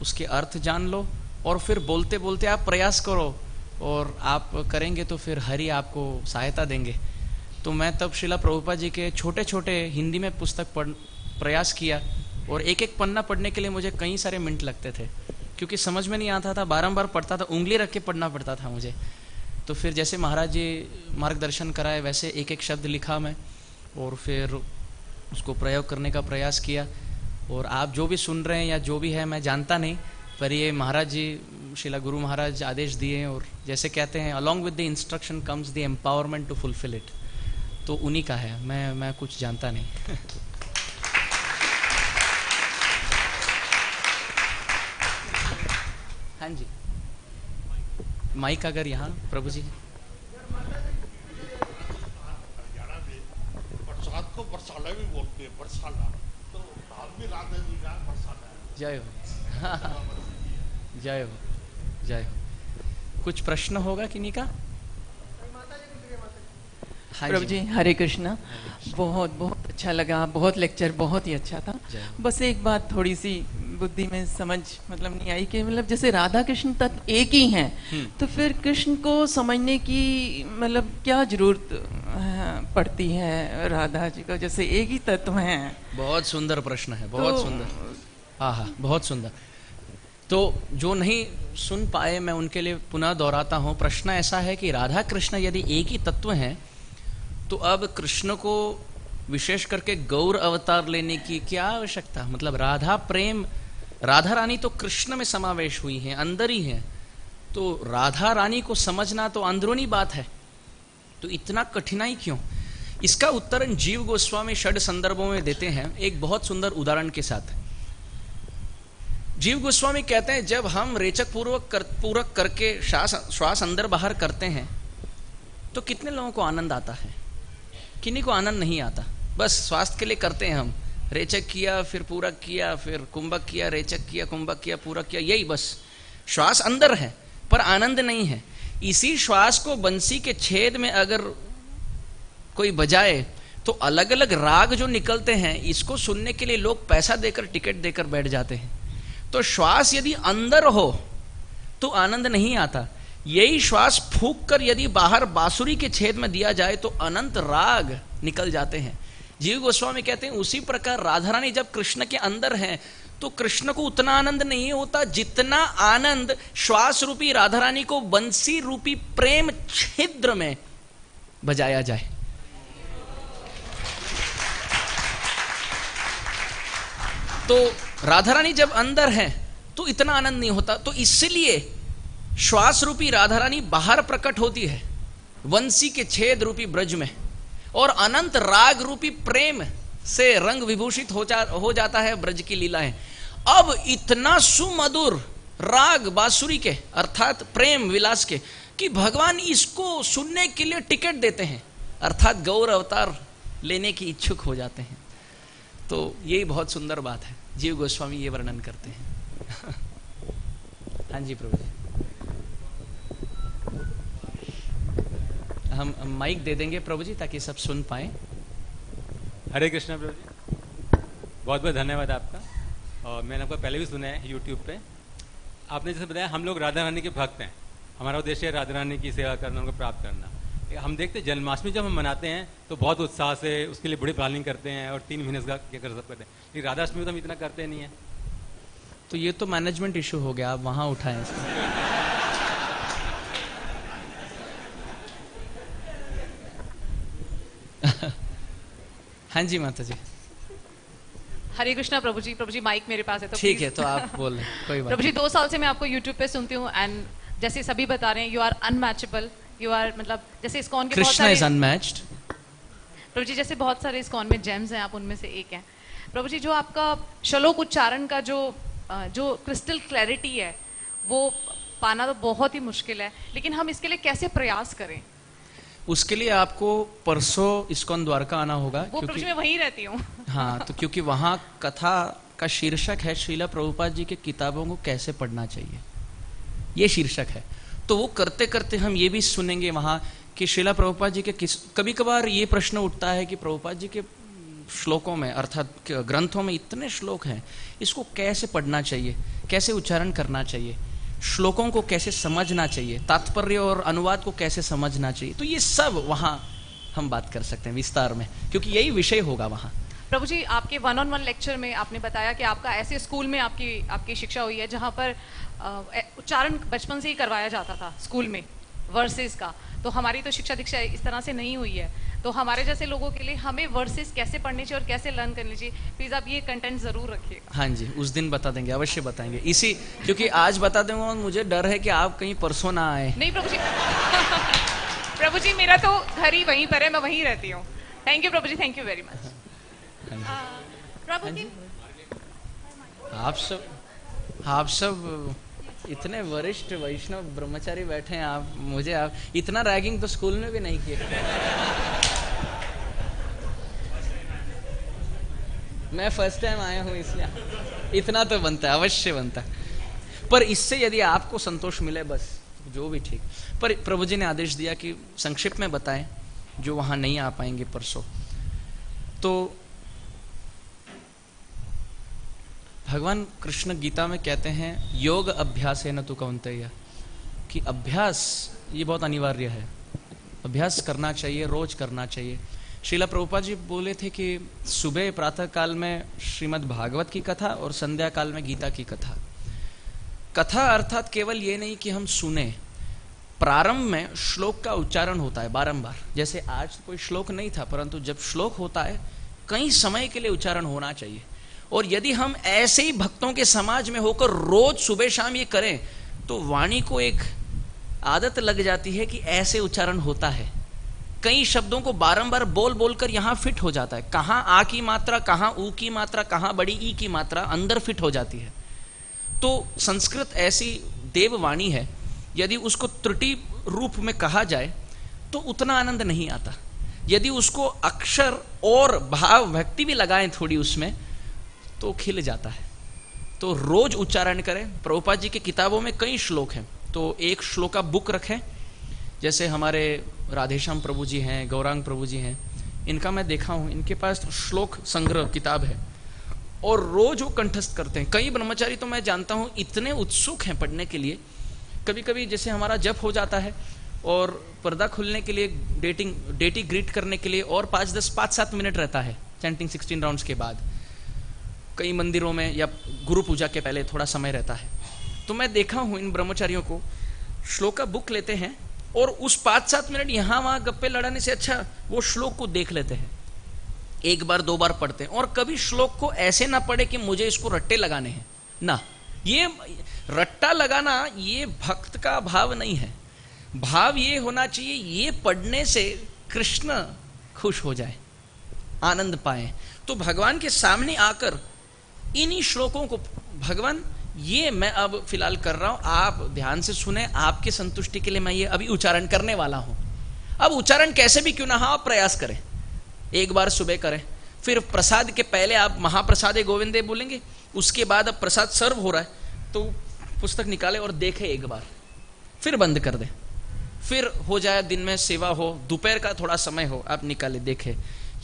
उसके अर्थ जान लो, और फिर बोलते बोलते आप प्रयास करो, और आप करेंगे तो फिर हरि आपको सहायता देंगे। तो मैं तब श्रीला प्रभुपाद जी के छोटे छोटे हिंदी में पुस्तक प्रयास किया, और एक एक पन्ना पढ़ने के लिए मुझे कई सारे मिनट लगते थे, क्योंकि समझ में नहीं आता था, बारंबार पढ़ता था, उंगली रख के पढ़ना पड़ता था मुझे। तो फिर जैसे महाराज जी मार्गदर्शन कराए वैसे एक एक शब्द लिखा मैं, और फिर उसको प्रयोग करने का प्रयास किया। और आप जो भी सुन रहे हैं या जो भी है मैं जानता नहीं, पर ये महाराज जी शिला गुरु महाराज आदेश दिए, और जैसे कहते हैं along with the instruction comes the empowerment to fulfil it. तो उन्हीं का है, मैं कुछ जानता नहीं। हाँ जी, माइक अगर यहाँ प्रभु जी। बरसात को बरसाला भी बोलते हैं, बरसाला तो आप भी राधा जी का बरसाला है। जय हो। जय हो, जय हो। कुछ प्रश्न होगा किन्हीं का? हाँ प्रभु जी हरे कृष्णा। बहुत बहुत अच्छा लगा, बहुत लेक्चर बहुत ही अच्छा था। बस एक बात थोड़ी सी बुद्धि में समझ मतलब नहीं आई कि मतलब जैसे राधा कृष्ण तत्व एक ही हैं, तो फिर कृष्ण को समझने की मतलब क्या जरूरत पड़ती है राधा जी को, जैसे एक ही तत्व हैं। बहुत सुंदर प्रश्न है, बहुत सुंदर। हाँ हाँ, बहुत सुंदर। तो जो नहीं सुन पाए मैं उनके लिए पुनः दोहराता हूँ। प्रश्न ऐसा है कि राधा कृष्ण यदि एक ही तत्व हैं, तो अब कृष्ण को विशेष करके गौर अवतार लेने की क्या आवश्यकता? मतलब राधा प्रेम, राधा रानी तो कृष्ण में समावेश हुई हैं, अंदर ही हैं, तो राधा रानी को समझना तो अंदरूनी बात है, तो इतना कठिनाई क्यों? इसका उत्तर जीव गोस्वामी षड संदर्भों में देते हैं एक बहुत सुंदर उदाहरण के साथ। जीव गोस्वामी कहते हैं जब हम रेचक पूर्वक करके श्वास अंदर बाहर करते हैं तो कितने लोगों को आनंद आता है, किन्हीं को आनंद नहीं आता। बस स्वास्थ्य के लिए करते हैं हम, रेचक किया फिर पूरक किया फिर कुंभक किया, रेचक किया कुंभक किया पूरक किया, यही बस। श्वास अंदर है पर आनंद नहीं है। इसी श्वास को बंसी के छेद में अगर कोई बजाए तो अलग अलग राग जो निकलते हैं, इसको सुनने के लिए लोग पैसा देकर टिकट देकर बैठ जाते हैं। तो श्वास यदि अंदर हो तो आनंद नहीं आता। यही श्वास फूंक कर यदि बाहर बांसुरी के छेद में दिया जाए तो अनंत राग निकल जाते हैं। जीव गोस्वामी कहते हैं उसी प्रकार राधा रानी जब कृष्ण के अंदर हैं तो कृष्ण को उतना आनंद नहीं होता जितना आनंद श्वास रूपी राधा रानी को बंसी रूपी प्रेम छिद्र में बजाया जाए। तो राधा रानी जब अंदर है तो इतना आनंद नहीं होता। तो इसलिए श्वास रूपी राधा रानी बाहर प्रकट होती है वंशी के छेद रूपी ब्रज में, और अनंत राग रूपी प्रेम से रंग विभूषित हो जाता है ब्रज की लीलाएं। अब इतना सुमधुर राग बांसुरी के अर्थात प्रेम विलास के कि भगवान इसको सुनने के लिए टिकट देते हैं, अर्थात गौर अवतार लेने की इच्छुक हो जाते हैं। तो यही बहुत सुंदर बात है, जीव गोस्वामी ये वर्णन करते हैं। हाँ जी प्रभु जी, हम माइक दे देंगे प्रभु जी ताकि सब सुन पाए। हरे कृष्णा प्रभु जी, बहुत बहुत धन्यवाद आपका। और मैंने आपको पहले भी सुना है यूट्यूब पे। आपने जैसे बताया हम लोग राधा रानी के भक्त हैं, हमारा उद्देश्य है राधा रानी की सेवा करना, उनको प्राप्त करना। हम देखते हैं जन्माष्टमी जब हम मनाते हैं तो बहुत उत्साह से उसके लिए बड़ी प्लानिंग करते हैं और 3 महीने का क्या कर सब करते हैं, लेकिन राधाष्टमी तो हम इतना करते नहीं है। तो ये तो मैनेजमेंट इशू हो गया, आप वहां उठाएं इसको। हाँ जी माता जी। हरे कृष्णा प्रभु जी माइक मेरे पास है तो ठीक है, तो आप बोल लें, कोई बात। प्रभु जी 2 साल से मैं आपको यूट्यूब पे सुनती हूँ एंड जैसे सभी बता रहे हैं you are unmatchable, you are मतलब जैसे इस्कॉन के बहुत कृष्णा इज अनमैच्ड। प्रभु जी जैसे बहुत सारे इस्कॉन में जेम्स हैं, आप उनमें से एक हैं। प्रभु जी जो आपका श्लोक उच्चारण का जो क्रिस्टल क्लैरिटी है वो पाना तो बहुत ही मुश्किल है, लेकिन हम इसके लिए कैसे प्रयास करें? उसके लिए आपको परसों इस्कॉन द्वारका आना होगा। वो प्रभु जी मैं वहीं रहती हूँ। हाँ, तो क्योंकि वहाँ कथा का शीर्षक है श्रीला प्रभुपाद जी के किताबों को कैसे पढ़ना चाहिए, ये शीर्षक है। तो वो करते करते हम ये भी सुनेंगे वहाँ कि श्रीला प्रभुपाद जी के कभी कभार ये प्रश्न उठता है कि प्रभुपाद जी के श्लोकों में अर्थात ग्रंथों में इतने श्लोक हैं, इसको कैसे पढ़ना चाहिए, कैसे उच्चारण करना चाहिए, श्लोकों को कैसे समझना चाहिए, तात्पर्य और अनुवाद को कैसे समझना चाहिए। तो ये सब वहाँ हम बात कर सकते हैं विस्तार में, क्योंकि यही विषय होगा वहाँ। प्रभु जी आपके 1-on-1 लेक्चर में आपने बताया कि आपका ऐसे स्कूल में आपकी शिक्षा हुई है जहाँ पर उच्चारण बचपन से ही करवाया जाता था स्कूल में वर्सेस का। तो हमारी तो शिक्षा दीक्षा इस तरह से नहीं हुई है, तो हमारे जैसे लोगों के लिए हमें वर्सेस कैसे पढ़नी चाहिए और कैसे लर्न करनी चाहिए, प्लीज आप ये कंटेंट जरूर रखिएगा। हाँ जी, उस दिन बता देंगे, अवश्य बताएंगे। इसी क्योंकि आज बता दूंगा मुझे डर है कि आप कहीं परसों ना आए। नहीं प्रभु जी प्रभु जी मेरा तो घर ही वहीं पर है, मैं वहीं रहती हूँ। थैंक यू प्रभु जी, थैंक यू वेरी मच। प्रभु जी आप सब इतने वरिष्ठ वैष्णव ब्रह्मचारी बैठे हैं, आप इतना रैगिंग तो स्कूल में भी नहीं किए। मैं फर्स्ट टाइम आया हूं इसलिए इतना तो बनता है, अवश्य बनता है। पर इससे यदि आपको संतोष मिले बस जो भी ठीक। पर प्रभु जी ने आदेश दिया कि संक्षिप्त में बताएं जो वहां नहीं आ पाएंगे परसों। तो भगवान कृष्ण गीता में कहते हैं योग अभ्यास है न तु कौन्तेय, कि अभ्यास ये बहुत अनिवार्य है, अभ्यास करना चाहिए, रोज करना चाहिए। श्रीला प्रभुपाद जी बोले थे कि सुबह प्रातः काल में श्रीमद् भागवत की कथा और संध्या काल में गीता की कथा। कथा अर्थात केवल ये नहीं कि हम सुने, प्रारंभ में श्लोक का उच्चारण होता है बारंबार। जैसे आज कोई श्लोक नहीं था, परंतु जब श्लोक होता है कई समय के लिए उच्चारण होना चाहिए। और यदि हम ऐसे ही भक्तों के समाज में होकर रोज सुबह शाम ये करें तो वाणी को एक आदत लग जाती है कि ऐसे उच्चारण होता है। कई शब्दों को बारंबार बोल बोलकर यहाँ फिट हो जाता है, कहाँ आ की मात्रा, कहाँ ऊ की मात्रा, कहाँ बड़ी ई की मात्रा अंदर फिट हो जाती है। तो संस्कृत ऐसी देववाणी है, यदि उसको त्रुटि रूप में कहा जाए तो उतना आनंद नहीं आता। यदि उसको अक्षर और भाव भक्ति भी लगाएं थोड़ी उसमें, तो खिल जाता है। तो रोज उच्चारण करें। प्रभुपाद जी की किताबों में कई श्लोक हैं, तो एक श्लोक का बुक रखें। जैसे हमारे राधेश्याम प्रभु जी हैं, गौरांग प्रभु जी हैं, इनका मैं देखा हूं, इनके पास श्लोक संग्रह किताब है और रोज वो कंठस्थ करते हैं। कई ब्रह्मचारी तो मैं जानता हूं इतने उत्सुक हैं पढ़ने के लिए। कभी कभी जैसे हमारा जप हो जाता है और पर्दा खुलने के लिए डेटी ग्रीट करने के लिए और 5-7 मिनट रहता है चैंटिंग 16 राउंड्स के बाद। कई मंदिरों में या गुरु पूजा के पहले थोड़ा समय रहता है। तो मैं देखा हूं इन ब्रह्मचारियों को श्लोक का बुक लेते हैं और उस 5-7 मिनट यहां वहां गप्पे लड़ाने से अच्छा वो श्लोक को देख लेते हैं, 1 बार 2 बार पढ़ते हैं। और कभी श्लोक को ऐसे ना पढ़े कि मुझे इसको रट्टे लगाने हैं ना। ये रट्टा लगाना ये भक्त का भाव नहीं है। भाव ये होना चाहिए ये पढ़ने से कृष्ण खुश हो जाए, आनंद पाए। तो भगवान के सामने आकर इन्हीं श्लोकों को, भगवान ये मैं अब फिलहाल कर रहा हूं, आप ध्यान से सुने, आपके संतुष्टि के लिए मैं ये अभी उच्चारण करने वाला हूं। अब उच्चारण कैसे भी क्यों ना हो आप प्रयास करें। 1 बार सुबह करें, फिर प्रसाद के पहले आप महाप्रसादे गोविंदे बोलेंगे, उसके बाद अब प्रसाद सर्व हो रहा है तो पुस्तक निकाले और देखें 1 बार, फिर बंद कर दें। फिर हो जाए दिन में सेवा हो, दोपहर का थोड़ा समय हो, आप निकाले देखें।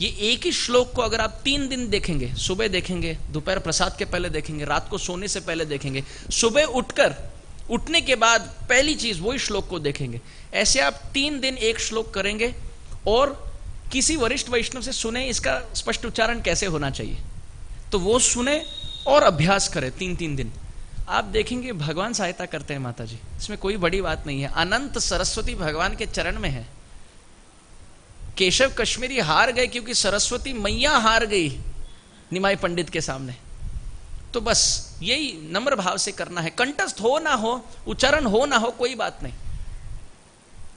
ये एक ही श्लोक को अगर आप 3 दिन देखेंगे, सुबह देखेंगे, दोपहर प्रसाद के पहले देखेंगे, रात को सोने से पहले देखेंगे, सुबह उठने के बाद पहली चीज वही श्लोक को देखेंगे, ऐसे आप 3 दिन एक श्लोक करेंगे और किसी वरिष्ठ वैष्णव से सुने इसका स्पष्ट उच्चारण कैसे होना चाहिए, तो वो सुने और अभ्यास करें 3-3 दिन। आप देखेंगे भगवान सहायता करते हैं माता जी, इसमें कोई बड़ी बात नहीं है। अनंत सरस्वती भगवान के चरण में है। केशव कश्मीरी हार गए क्योंकि सरस्वती मैया हार गई निमाई पंडित के सामने। तो बस यही नम्र भाव से करना है। कंठस्थ हो ना हो, उच्चारण हो ना हो, कोई बात नहीं।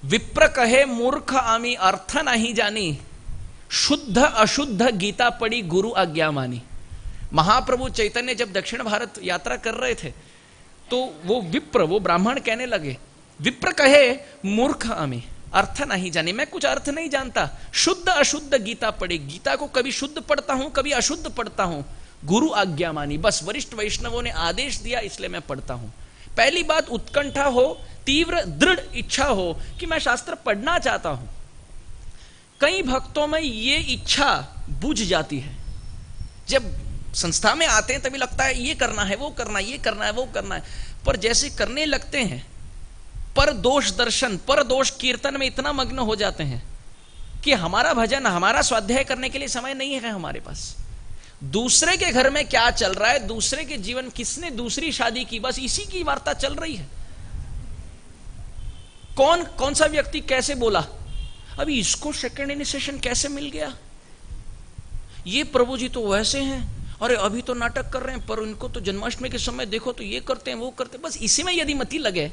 विप्र कहे मूर्ख आमी अर्थ नहीं जानी, शुद्ध अशुद्ध गीता पड़ी गुरु आज्ञा मानी। महाप्रभु चैतन्य जब दक्षिण भारत यात्रा कर रहे थे तो वो ब्राह्मण कहने लगे, विप्र कहे मूर्ख आमी अर्थ नहीं जानी, मैं कुछ अर्थ नहीं जानता, शुद्ध अशुद्ध गीता पढ़ी, गीता को कभी शुद्ध पढ़ता हूं कभी अशुद्ध पढ़ता हूं, गुरु आज्ञा मानी। बस वरिष्ठ वैष्णवों ने आदेश दिया इसलिए मैं पढ़ता हूं। पहली बात उत्कंठा हो, तीव्र दृढ़ इच्छा हो कि मैं शास्त्र पढ़ना चाहता हूं। कई भक्तों में ये इच्छा बुझ जाती है, जब संस्था में आते हैं तभी लगता है ये करना है वो करना है, ये करना है वो करना है, पर जैसे करने लगते हैं पर दोष दर्शन, पर दोष कीर्तन में इतना मग्न हो जाते हैं कि हमारा भजन, हमारा स्वाध्याय करने के लिए समय नहीं है हमारे पास। दूसरे के घर में क्या चल रहा है, दूसरे के जीवन, किसने दूसरी शादी की, बस इसी की वार्ता चल रही है। कौन सा व्यक्ति कैसे बोला, अभी इसको सेकंड इनिशिएशन कैसे मिल गया, ये प्रभु जी तो वैसे हैं, अरे अभी तो नाटक कर रहे हैं पर उनको तो जन्माष्टमी के समय देखो तो ये करते हैं वो करते हैं। बस इसी में यदि मति लगे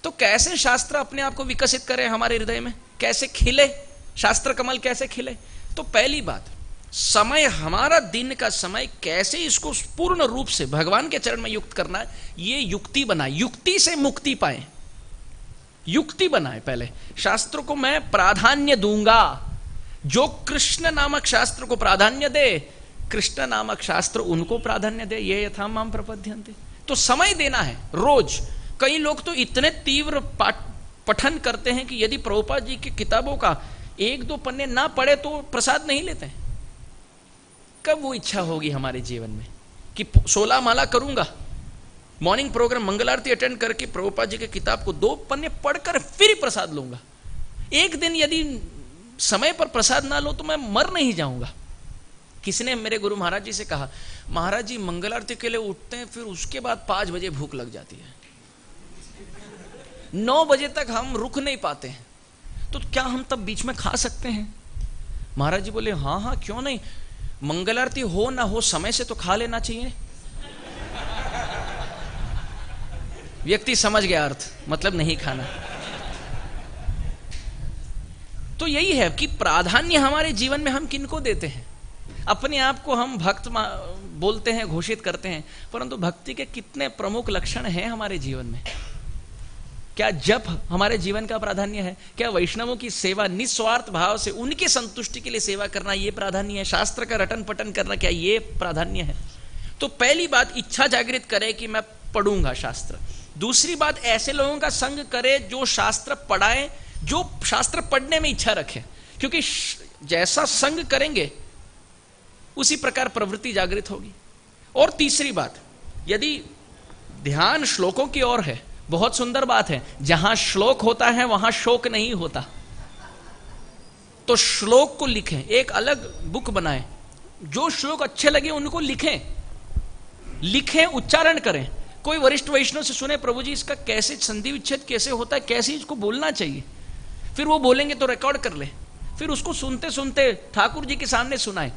तो कैसे शास्त्र अपने आप को विकसित करें हमारे हृदय में, कैसे खिले शास्त्र कमल, कैसे खिले। तो पहली बात, समय, हमारा दिन का समय कैसे इसको पूर्ण रूप से भगवान के चरण में युक्त करना है, ये युक्ति बनाए, युक्ति से मुक्ति पाए, युक्ति बनाए। पहले शास्त्र को मैं प्राधान्य दूंगा, जो कृष्ण नामक शास्त्र को प्राधान्य दे, कृष्ण नामक शास्त्र उनको प्राधान्य दे, ये यथा माम प्रपद्यन्ते। तो समय देना है रोज। कई लोग तो इतने तीव्र पठन करते हैं कि यदि प्रभुपाद जी की किताबों का 1-2 पन्ने ना पढ़े तो प्रसाद नहीं लेते हैं। कब वो इच्छा होगी हमारे जीवन में कि 16 माला करूंगा, मॉर्निंग प्रोग्राम मंगल आरती अटेंड करके प्रभुपाद जी की किताब को 2 पन्ने पढ़कर फिर ही प्रसाद लूंगा। एक दिन यदि समय पर प्रसाद ना लो तो मैं मर नहीं जाऊंगा। किसी ने मेरे गुरु महाराज जी से कहा, महाराज जी मंगल आरती के लिए उठते हैं, फिर उसके बाद 5 बजे भूख लग जाती है, 9 बजे तक हम रुक नहीं पाते हैं, तो क्या हम तब बीच में खा सकते हैं? महाराज जी बोले, हाँ हाँ क्यों नहीं, मंगल आरती हो ना हो समय से तो खा लेना चाहिए। व्यक्ति समझ गया अर्थ, मतलब नहीं खाना। तो यही है कि प्राधान्य हमारे जीवन में हम किनको देते हैं। अपने आप को हम भक्त बोलते हैं, घोषित करते हैं, परंतु भक्ति के कितने प्रमुख लक्षण हैं हमारे जीवन में। क्या जप हमारे जीवन का प्राधान्य है? क्या वैष्णवों की सेवा निस्वार्थ भाव से उनकी संतुष्टि के लिए सेवा करना ये प्राधान्य है? शास्त्र का रटन पठन करना क्या ये प्राधान्य है? तो पहली बात इच्छा जागृत करे कि मैं पढ़ूंगा शास्त्र। दूसरी बात ऐसे लोगों का संग करे जो शास्त्र पढ़ाए, जो शास्त्र पढ़ने में इच्छा रखे, क्योंकि जैसा संग करेंगे उसी प्रकार प्रवृत्ति जागृत होगी। और तीसरी बात, यदि ध्यान श्लोकों की ओर है, बहुत सुंदर बात है, जहां श्लोक होता है वहां शोक नहीं होता। तो श्लोक को लिखें, एक अलग बुक बनाएं, जो श्लोक अच्छे लगे उनको लिखें, उच्चारण करें। कोई वरिष्ठ वैष्णव से सुने, प्रभु जी इसका कैसे संधि विच्छेद कैसे होता है, कैसे इसको बोलना चाहिए, फिर वो बोलेंगे तो रिकॉर्ड कर ले, फिर उसको सुनते सुनते ठाकुर जी के सामने सुनाए।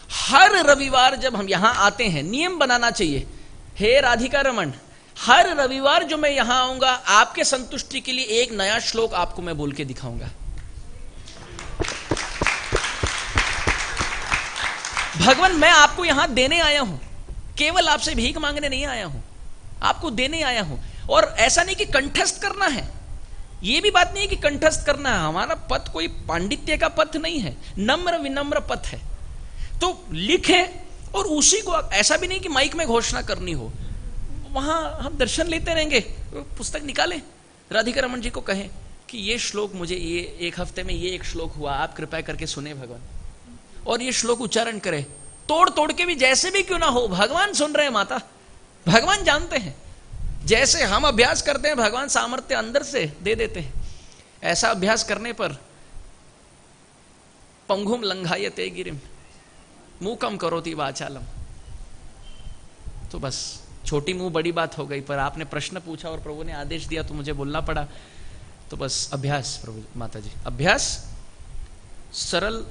हर रविवार जब हम यहां आते हैं, नियम बनाना चाहिए, हे राधिका रमन, हर रविवार जो मैं यहां आऊंगा आपके संतुष्टि के लिए एक नया श्लोक आपको मैं बोल के दिखाऊंगा। भगवान मैं आपको यहां देने आया हूं, केवल आपसे भीख मांगने नहीं आया हूं, आपको देने आया हूं। और ऐसा नहीं कि कंठस्थ करना है, यह भी बात नहीं है कि कंठस्थ करना है। हमारा पथ कोई पांडित्य का पथ नहीं है, नम्र विनम्र पथ है। तो लिखे, और उसी को, ऐसा भी नहीं कि माइक में घोषणा करनी हो, वहां हम दर्शन लेते रहेंगे, पुस्तक निकालें, राधिका रमन जी को कहें कि ये श्लोक मुझे, ये एक हफ्ते में ये एक श्लोक हुआ, आप कृपया करके सुने भगवान, और ये श्लोक उच्चारण करें, तोड़ तोड़ के भी, जैसे भी क्यों ना हो। भगवान सुन रहे हैं माता, भगवान जानते हैं। जैसे हम अभ्यास करते हैं, भगवान सामर्थ्य अंदर से दे देते हैं। ऐसा अभ्यास करने पर पंगुम लंघायते गिरिम मूकम करोति वाचालम। तो बस छोटी मुंह बड़ी बात हो गई, पर आपने प्रश्न पूछा और प्रभु ने आदेश दिया तो मुझे बोलना पड़ा। तो बस अभ्यास, प्रभु माता जी, अभ्यास, सरल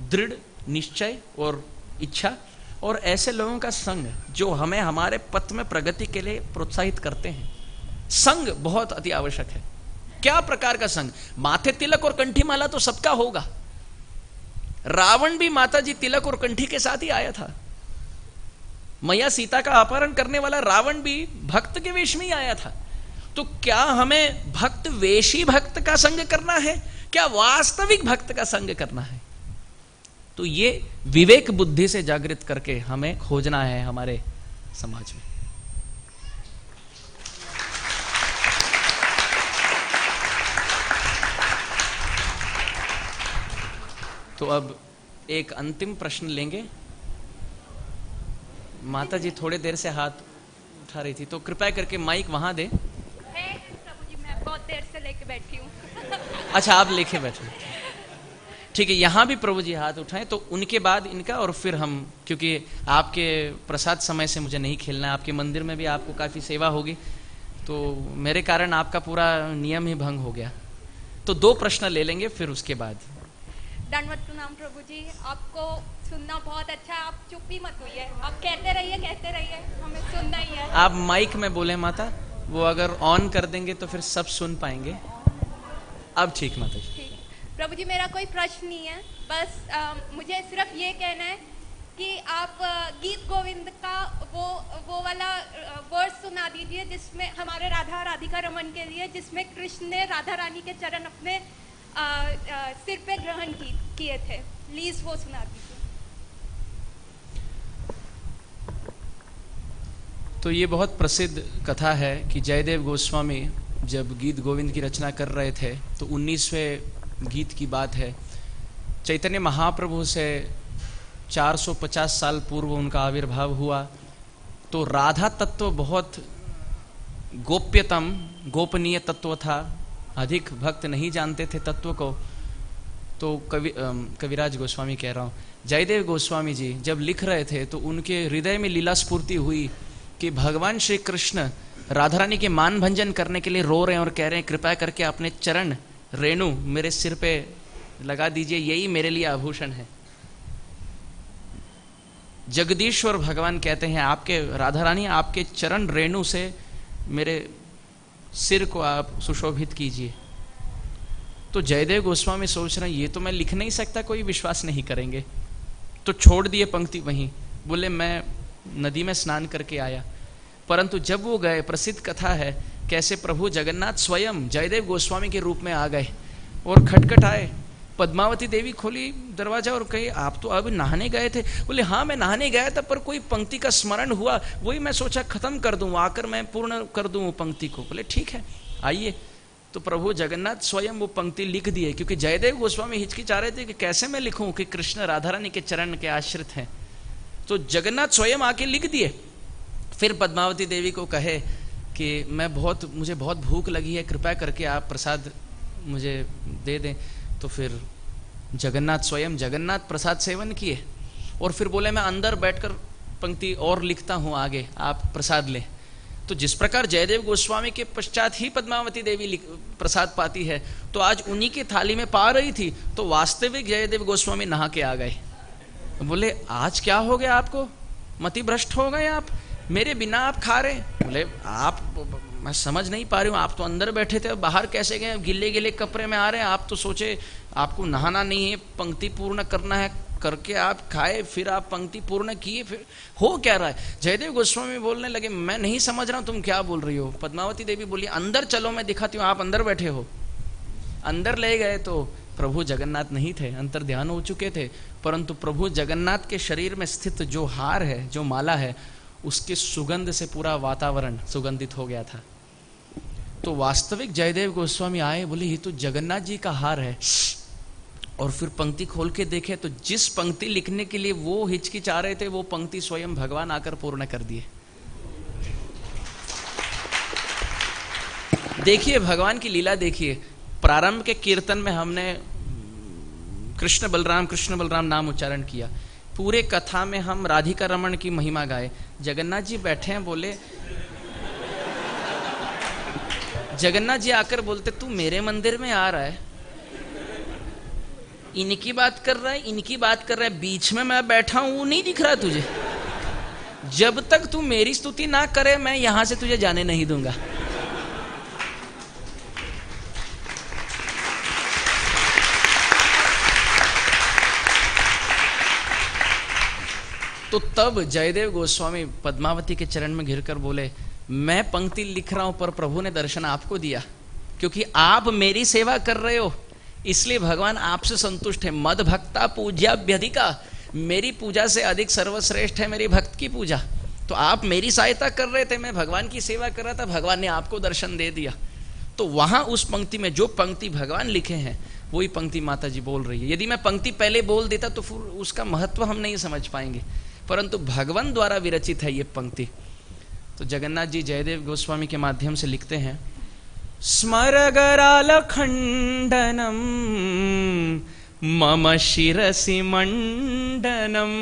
दृढ़ निश्चय और इच्छा, और ऐसे लोगों का संग जो हमें हमारे पथ में प्रगति के लिए प्रोत्साहित करते हैं। संग बहुत अति आवश्यक है। क्या प्रकार का संग? माथे तिलक और कंठी माला तो सबका होगा। रावण भी माता जी तिलक और कंठी के साथ ही आया था। मैया सीता का अपहरण करने वाला रावण भी भक्त के वेश में ही आया था। तो क्या हमें भक्त वेशी भक्त का संग करना है, क्या वास्तविक भक्त का संग करना है? तो ये विवेक बुद्धि से जागृत करके हमें खोजना है हमारे समाज में। तो अब एक अंतिम प्रश्न लेंगे। माता जी थोड़े देर से हाथ उठा रही थी, तो कृपया करके माइक वहां दे। प्रभु जी, मैं बहुत देर से लेके बैठी हूँ। अच्छा, आप लेके बैठे, ठीक है। यहां भी प्रभु जी हाथ उठाएं, तो उनके बाद इनका, और फिर हम, क्योंकि आपके प्रसाद समय से मुझे नहीं खेलना है, आपके मंदिर में भी आपको काफी सेवा होगी, तो मेरे कारण आपका पूरा नियम ही भंग हो गया। तो 2 प्रश्न ले लेंगे, फिर उसके बाद। दंडवत प्रणाम प्रभु जी, आपको सुनना बहुत अच्छा है। आप चुप ही मत होइए, आप कहते रहिए, हमें सुनना ही है। आप माइक में बोले माता, वो अगर ऑन कर देंगे तो फिर सब सुन पाएंगे। अब ठीक माता जी। प्रभु जी, मेरा कोई प्रश्न नहीं है, बस मुझे सिर्फ ये कहना है कि आप गीत गोविंद का वो वाला वर्स सुना दीजिए जिसमें हमारे राधिका रमन के लिए, जिसमें कृष्ण ने राधा रानी के चरण अपने सिर पे ग्रहण किए थे। प्लीज वो सुना दीजिए। तो ये बहुत प्रसिद्ध कथा है कि जयदेव गोस्वामी जब गीत गोविंद की रचना कर रहे थे, तो 19वें गीत की बात है। चैतन्य महाप्रभु से 450 साल पूर्व उनका आविर्भाव हुआ। तो राधा तत्व बहुत गोप्यतम, गोपनीय तत्व था, अधिक भक्त नहीं जानते थे तत्व को। तो कविराज गोस्वामी कह रहा हूँ, जयदेव गोस्वामी जी जब लिख रहे थे तो उनके हृदय में लीला स्फूर्ति हुई कि भगवान श्री कृष्ण राधा रानी के मान भंजन करने के लिए रो रहे हैं और कह रहे हैं, कृपया करके अपने चरण रेणु मेरे सिर पे लगा दीजिए, यही मेरे लिए आभूषण है। जगदीश्वर भगवान कहते हैं, आपके राधा रानी आपके चरण रेणु से मेरे सिर को आप सुशोभित कीजिए। तो जयदेव गोस्वामी सोच रहे हैं, ये तो मैं लिख नहीं सकता, कोई विश्वास नहीं करेंगे। तो छोड़ दिए पंक्ति वहीं, बोले मैं नदी में स्नान करके आया। परंतु जब वो गए, प्रसिद्ध कथा है, कैसे प्रभु जगन्नाथ स्वयं जयदेव गोस्वामी के रूप में आ गए और खटखटाए। पद्मावती देवी खोली दरवाजा और कही, आप तो अब नहाने गए थे? बोले हाँ मैं नहाने गया था, पर कोई पंक्ति का स्मरण हुआ, वही मैं सोचा खत्म कर दूं, आकर मैं पूर्ण कर दूं वो पंक्ति को। बोले ठीक है आइए। तो प्रभु जगन्नाथ स्वयं वो पंक्ति लिख दिए, क्योंकि जयदेव गोस्वामी हिचकिचा रहे थे कि कैसे मैं लिखूं कि कृष्ण राधा रानी के चरण के आश्रित हैं। तो जगन्नाथ स्वयं आके लिख दिए। फिर पद्मावती देवी को कहे कि मुझे बहुत भूख लगी है, कृपया करके आप प्रसाद मुझे दे दें। तो फिर जगन्नाथ स्वयं जगन्नाथ प्रसाद सेवन किए और फिर बोले मैं अंदर बैठकर पंक्ति और लिखता हूं आगे, आप प्रसाद लें। तो जिस प्रकार जयदेव गोस्वामी के पश्चात ही पद्मावती देवी प्रसाद पाती है, तो आज उन्हीं की थाली में पा रही थी, तो वास्तविक जयदेव गोस्वामी नहा के आ गए। बोले आज क्या हो गया आपको, मति भ्रष्ट हो गए आप, मेरे बिना आप खा रहे? बोले आप, मैं समझ नहीं पा रही हूँ, आप तो अंदर बैठे थे, बाहर कैसे गए? गिले गिले कपड़े में आ रहे हैं, आप तो सोचे आपको नहाना नहीं है, पंक्ति पूर्ण करना है, करके आप खाए, फिर आप पंक्ति पूर्ण किए, फिर हो क्या रहा है? जयदेव गोस्वामी बोलने लगे मैं नहीं समझ रहा हूँ तुम क्या बोल रही हो। पद्मावती देवी बोली अंदर चलो मैं दिखाती हूँ, आप अंदर बैठे हो। अंदर ले गए तो प्रभु जगन्नाथ नहीं थे, अंतर ध्यान हो चुके थे, परंतु प्रभु जगन्नाथ के शरीर में स्थित जो हार है, जो माला है, उसके सुगंध से पूरा वातावरण सुगंधित हो गया था। तो वास्तविक जयदेव गोस्वामी आए, बोले ये तो जगन्नाथ जी का हार है। और फिर पंक्ति खोल के देखे तो जिस पंक्ति लिखने के लिए वो हिचकिचा रहे थे, वो पंक्ति स्वयं भगवान आकर पूर्ण कर दिए। देखिए भगवान की लीला देखिए। प्रारंभ के कीर्तन में हमने कृष्ण बलराम नाम उच्चारण किया। पूरे कथा में हम राधिका रमण की महिमा गाए। जगन्नाथ जी बैठे हैं, बोले जगन्नाथ जी आकर बोलते तू मेरे मंदिर में आ रहा है, इनकी बात कर रहा है, इनकी बात कर रहा है, बीच में मैं बैठा हूं, वो नहीं दिख रहा तुझे? जब तक तू मेरी स्तुति ना करे मैं यहां से तुझे जाने नहीं दूंगा। तो तब जयदेव गोस्वामी पद्मावती के चरण में घिरकर बोले मैं पंक्ति लिख रहा हूं, पर प्रभु ने दर्शन आपको दिया, क्योंकि आप मेरी सेवा कर रहे हो, इसलिए भगवान आपसे संतुष्ट है। मद भक्ता पूज्याभ्यधिका, मेरी पूजा से अधिक सर्वश्रेष्ठ है मेरी भक्त की पूजा। तो आप मेरी सहायता कर रहे थे, मैं भगवान की सेवा कर रहा था, भगवान ने आपको दर्शन दे दिया। तो वहां उस पंक्ति में जो पंक्ति भगवान लिखे हैं वही पंक्ति माता जी बोल रही है। यदि मैं पंक्ति पहले बोल देता तो फिर उसका महत्व हम नहीं समझ पाएंगे, परंतु भगवान द्वारा विरचित है ये पंक्ति। तो जगन्नाथ जी जयदेव गोस्वामी के माध्यम से लिखते हैं, स्मरगराल खंडनम मम शिरसि मंडनम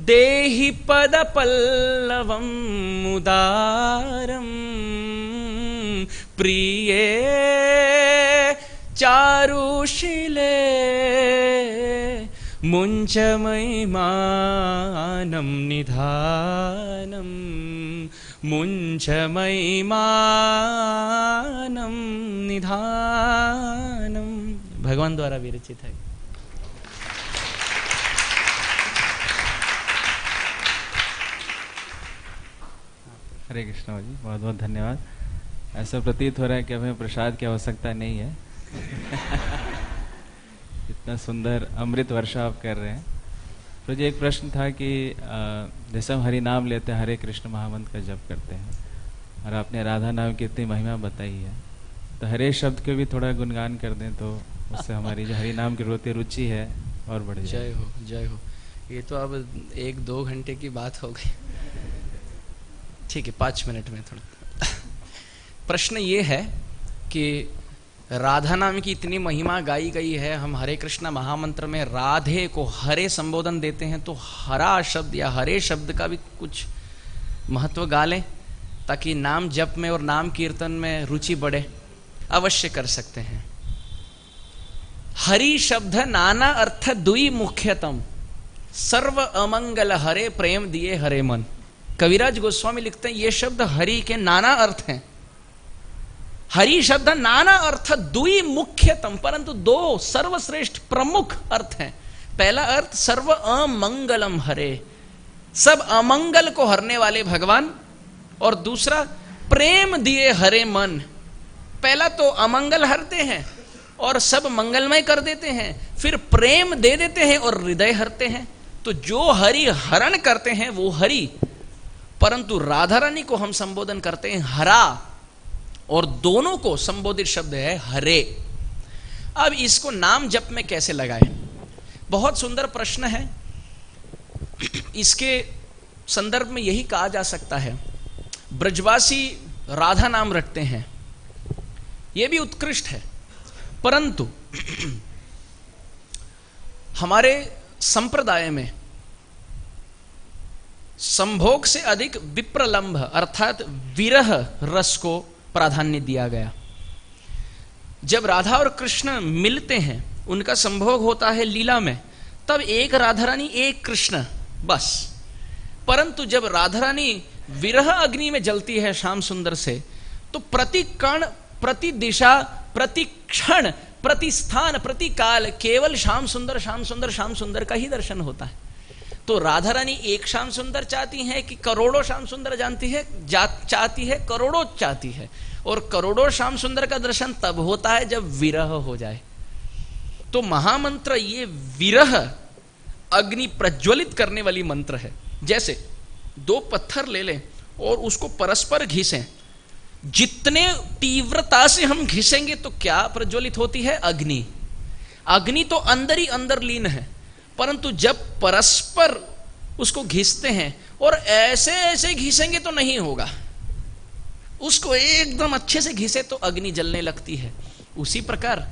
देहि पद पल्लवम उदारम प्रिये चारुशिले मुञ्चमयिमानं निधानं मुञ्चमयिमानं निधानं। भगवान द्वारा विरचित है। हरे कृष्णा जी, बहुत बहुत धन्यवाद। ऐसा प्रतीत हो रहा है कि हमें प्रसाद की आवश्यकता नहीं है। इतना सुंदर अमृत वर्षा आप कर रहे हैं। तो जी एक प्रश्न था कि जैसे हम हरि नाम लेते हैं, हरे कृष्ण महामंत्र का जप करते हैं, और आपने राधा नाम की इतनी महिमा बताई है, तो हरे शब्द के भी थोड़ा गुणगान कर दें तो उससे हमारी जो हरि नाम की रोती रुचि है और बढ़ जाए। जय हो जय हो। ये तो अब 1-2 घंटे की बात हो गई, ठीक है 5 मिनट में थोड़ा। प्रश्न ये है कि राधा नाम की इतनी महिमा गाई गई है, हम हरे कृष्णा महामंत्र में राधे को हरे संबोधन देते हैं, तो हरा शब्द या हरे शब्द का भी कुछ महत्व गा लें ताकि नाम जप में और नाम कीर्तन में रुचि बढ़े। अवश्य कर सकते हैं। हरि शब्द नाना अर्थ दुई मुख्यतम, सर्व अमंगल हरे प्रेम दिए हरे मन। कविराज गोस्वामी लिखते हैं ये शब्द हरि के नाना अर्थ हैं। हरि शब्द नाना अर्थ दुई मुख्यतम, परंतु 2 सर्वश्रेष्ठ प्रमुख अर्थ हैं। पहला अर्थ सर्व अमंगलम हरे, सब अमंगल को हरने वाले भगवान, और दूसरा प्रेम दिए हरे मन। पहला तो अमंगल हरते हैं और सब मंगलमय कर देते हैं, फिर प्रेम दे देते हैं और हृदय हरते हैं। तो जो हरि हरण करते हैं वो हरि, परंतु राधा रानी को हम संबोधन करते हैं हरा, और दोनों को संबोधित शब्द है हरे। अब इसको नाम जप में कैसे लगाएं? बहुत सुंदर प्रश्न है। इसके संदर्भ में यही कहा जा सकता है, ब्रजवासी राधा नाम रखते हैं, यह भी उत्कृष्ट है, परंतु हमारे संप्रदाय में संभोग से अधिक विप्रलंभ अर्थात विरह रस को प्राधान्य दिया गया। जब राधा और कृष्ण मिलते हैं, उनका संभोग होता है लीला में, तब एक राधा रानी एक कृष्ण बस। परंतु जब राधा रानी विरह अग्नि में जलती है श्याम सुंदर से, तो प्रति कण, प्रति दिशा, प्रति क्षण, प्रति स्थान, प्रति काल केवल श्याम सुंदर श्याम सुंदर श्याम सुंदर का ही दर्शन होता है। तो राधा रानी एक श्याम सुंदर चाहती है कि करोड़ों श्याम सुंदर चाहती है, करोड़ों चाहती है, और करोड़ों श्याम सुंदर का दर्शन तब होता है जब विरह हो जाए। तो महामंत्र ये विरह अग्नि प्रज्वलित करने वाली मंत्र है। जैसे दो पत्थर ले लें और उसको परस्पर घिसें, जितने तीव्रता से हम घिसेंगे तो क्या प्रज्वलित होती है? अग्नि। अग्नि तो अंदर ही अंदर लीन है, परंतु जब परस्पर उसको घिसते हैं और ऐसे ऐसे घिसेंगे तो नहीं होगा, उसको एकदम अच्छे से घिसे तो अग्नि जलने लगती है। उसी प्रकार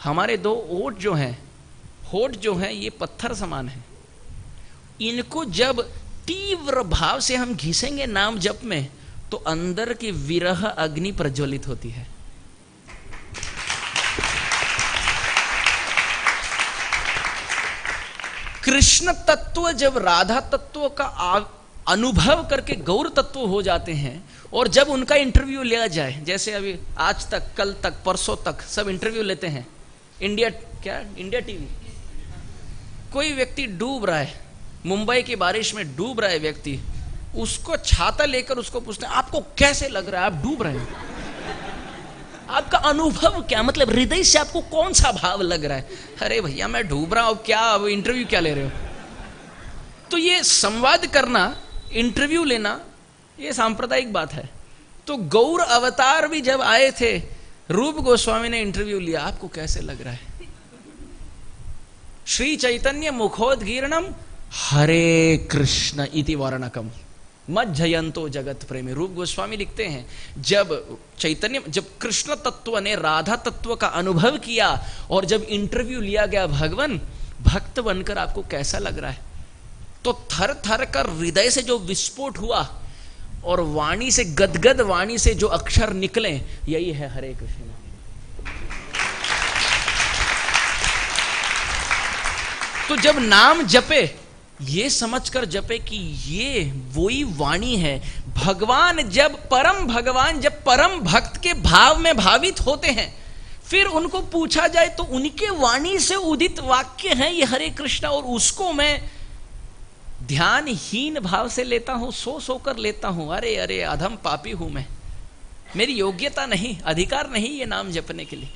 हमारे दो होठ जो हैं ये पत्थर समान है। इनको जब तीव्र भाव से हम घिसेंगे नाम जप में, तो अंदर की विरह अग्नि प्रज्वलित होती है। कृष्ण तत्व जब राधा तत्व का अनुभव करके गौर तत्व हो जाते हैं, और जब उनका इंटरव्यू लिया जाए, जैसे अभी आज तक, कल तक, परसों तक सब इंटरव्यू लेते हैं, इंडिया टीवी, कोई व्यक्ति डूब रहा है, मुंबई की बारिश में डूब रहा है व्यक्ति, उसको छाता लेकर उसको पूछते हैं आपको कैसे लग रहा है, आप डूब रहे हैं, आपका अनुभव क्या, मतलब हृदय से आपको कौन सा भाव लग रहा है? अरे भैया मैं डूब रहा हूं, क्या अब इंटरव्यू क्या ले रहे हो? तो ये संवाद करना, इंटरव्यू लेना, ये सांप्रदायिक बात है। तो गौर अवतार भी जब आए थे, रूप गोस्वामी ने इंटरव्यू लिया, आपको कैसे लग रहा है? श्री चैतन्य मुखोद्गीर्णम हरे कृष्ण इति वर्णकम मज्जयंतो जगत प्रेमी। रूप गोस्वामी लिखते हैं, जब कृष्ण तत्व ने राधा तत्व का अनुभव किया और जब इंटरव्यू लिया गया भगवान भक्त बनकर, आपको कैसा लग रहा है? तो थर थर कर हृदय से जो विस्फोट हुआ और वाणी से, गदगद वाणी से जो अक्षर निकले, यही है हरे कृष्ण। तो जब नाम जपे, ये समझकर जपे कि ये वही वाणी है। भगवान जब परम भक्त के भाव में भावित होते हैं, फिर उनको पूछा जाए तो उनके वाणी से उदित वाक्य है ये हरे कृष्ण, और उसको मैं ध्यानहीन भाव से लेता हूं, सो कर लेता हूं। अरे अरे अधम पापी हूं मैं, मेरी योग्यता नहीं, अधिकार नहीं ये नाम जपने के लिए।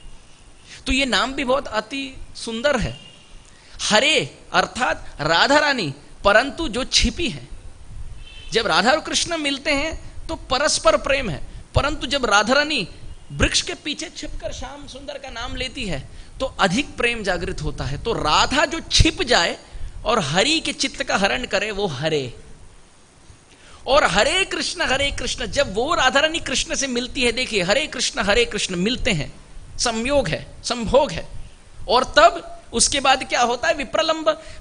तो ये नाम भी बहुत अति सुंदर है। हरे अर्थात राधा रानी, परंतु जो छिपी है। जब राधा और कृष्ण मिलते हैं तो परस्पर प्रेम है, परंतु जब राधा रानी वृक्ष के पीछे छिपकर श्याम सुंदर का नाम लेती है तो अधिक प्रेम जागृत होता है। तो राधा जो छिप जाए और हरि के चित्त का हरण करे, वो हरे। और हरे कृष्ण जब वो राधा रानी कृष्ण से मिलती है, देखिए हरे कृष्ण मिलते हैं, संयोग है, संभोग है, और तब उसके बाद क्या होता है?